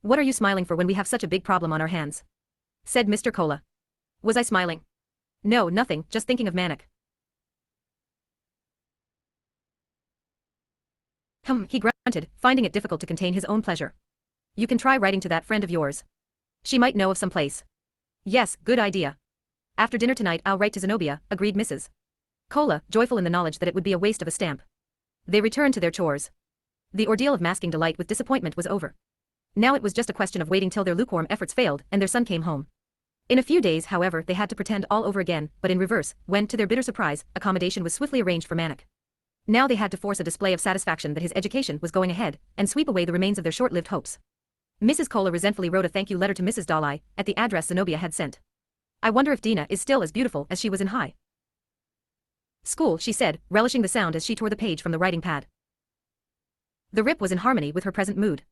S1: What are you smiling for when we have such a big problem on our hands? Said Mr. Kola. Was I smiling? No, nothing, just thinking of Manik. He grunted, finding it difficult to contain his own pleasure. You can try writing to that friend of yours. She might know of some place. Yes, good idea. After dinner tonight I'll write to Zenobia, agreed Mrs. Cola, joyful in the knowledge that it would be a waste of a stamp. They returned to their chores. The ordeal of masking delight with disappointment was over. Now it was just a question of waiting till their lukewarm efforts failed and their son came home. In a few days, however, they had to pretend all over again, but in reverse, when, to their bitter surprise, accommodation was swiftly arranged for Manik. Now they had to force a display of satisfaction that his education was going ahead, and sweep away the remains of their short-lived hopes. Mrs. Kohler resentfully wrote a thank you letter to Mrs. Dalai, at the address Zenobia had sent. I wonder if Dina is still as beautiful as she was in high school, she said, relishing the sound as she tore the page from the writing pad. The rip was in harmony with her present mood.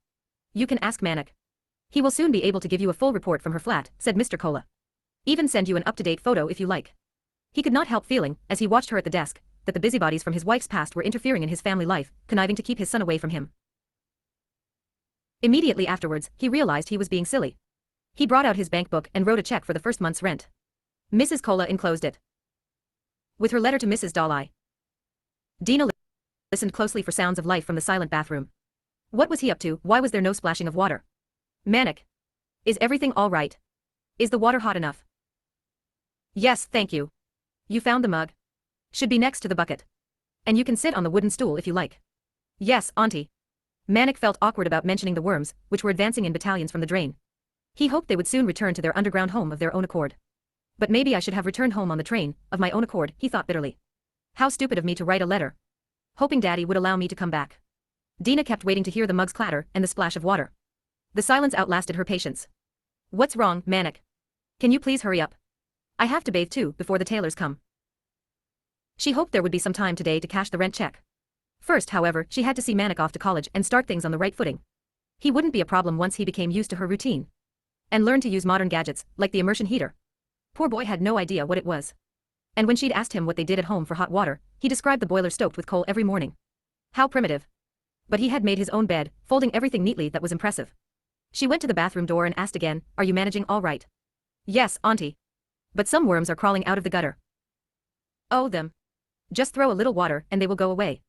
S1: You can ask Manik. He will soon be able to give you a full report from her flat, said Mr. Kohler. Even send you an up-to-date photo if you like. He could not help feeling, as he watched her at the desk, that the busybodies from his wife's past were interfering in his family life, conniving to keep his son away from him. Immediately afterwards, he realized he was being silly. He brought out his bank book and wrote a check for the first month's rent. Mrs. Kohler enclosed it with her letter to Mrs. Dalai. Dina listened closely for sounds of life from the silent bathroom. What was he up to? Why was there no splashing of water? Manik. Is everything all right? Is the water hot enough? Yes, thank you. You found the mug? Should be next to the bucket. And you can sit on the wooden stool if you like. Yes, Auntie. Manik felt awkward about mentioning the worms, which were advancing in battalions from the drain. He hoped they would soon return to their underground home of their own accord. But maybe I should have returned home on the train, of my own accord, he thought bitterly. How stupid of me to write a letter. Hoping Daddy would allow me to come back. Dina kept waiting to hear the mug's clatter and the splash of water. The silence outlasted her patience. What's wrong, Manik? Can you please hurry up? I have to bathe too, before the tailors come. She hoped there would be some time today to cash the rent check. First, however, she had to see Manik off to college and start things on the right footing. He wouldn't be a problem once he became used to her routine. And learned to use modern gadgets, like the immersion heater. Poor boy had no idea what it was. And when she'd asked him what they did at home for hot water, he described the boiler stoked with coal every morning. How primitive. But he had made his own bed, folding everything neatly. That was impressive. She went to the bathroom door and asked again, are you managing all right? Yes, Auntie. But some worms are crawling out of the gutter. Oh, them. Just throw a little water and they will go away.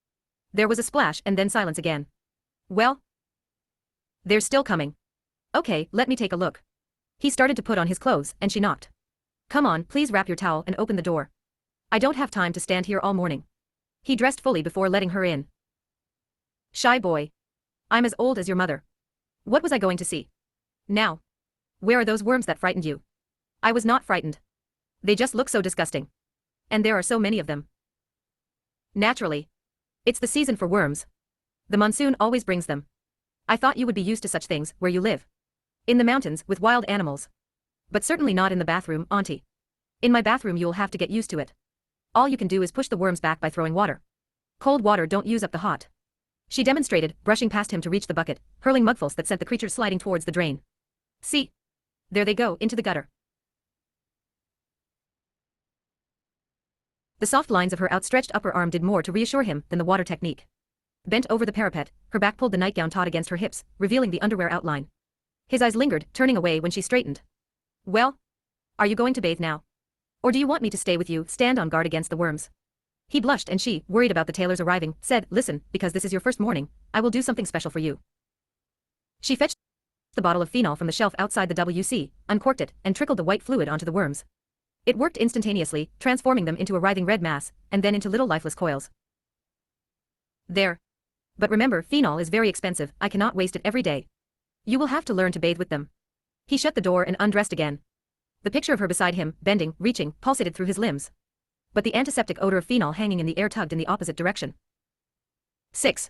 S1: There was a splash and then silence again. Well? They're still coming. Okay, let me take a look. He started to put on his clothes and she knocked. Come on, please wrap your towel and open the door. I don't have time to stand here all morning. He dressed fully before letting her in. Shy boy. I'm as old as your mother. What was I going to see? Now. Where are those worms that frightened you? I was not frightened. They just look so disgusting. And there are so many of them. Naturally. It's the season for worms. The monsoon always brings them. I thought you would be used to such things where you live. In the mountains, with wild animals. But certainly not in the bathroom, Auntie. In my bathroom you'll have to get used to it. All you can do is push the worms back by throwing water. Cold water don't use up the hot. She demonstrated, brushing past him to reach the bucket, hurling mugfuls that sent the creatures sliding towards the drain. See? There they go, into the gutter. The soft lines of her outstretched upper arm did more to reassure him than the water technique. Bent over the parapet, her back pulled the nightgown taut against her hips, revealing the underwear outline. His eyes lingered, turning away when she straightened. Well? Are you going to bathe now? Or do you want me to stay with you, stand on guard against the worms? He blushed and she, worried about the tailors arriving, said, listen, because this is your first morning, I will do something special for you. She fetched the bottle of phenol from the shelf outside the WC, uncorked it, and trickled the white fluid onto the worms. It worked instantaneously, transforming them into a writhing red mass, and then into little lifeless coils. There. But remember, phenol is very expensive, I cannot waste it every day. You will have to learn to bathe with them. He shut the door and undressed again. The picture of her beside him, bending, reaching, pulsated through his limbs. But the antiseptic odor of phenol hanging in the air tugged in the opposite direction. 6.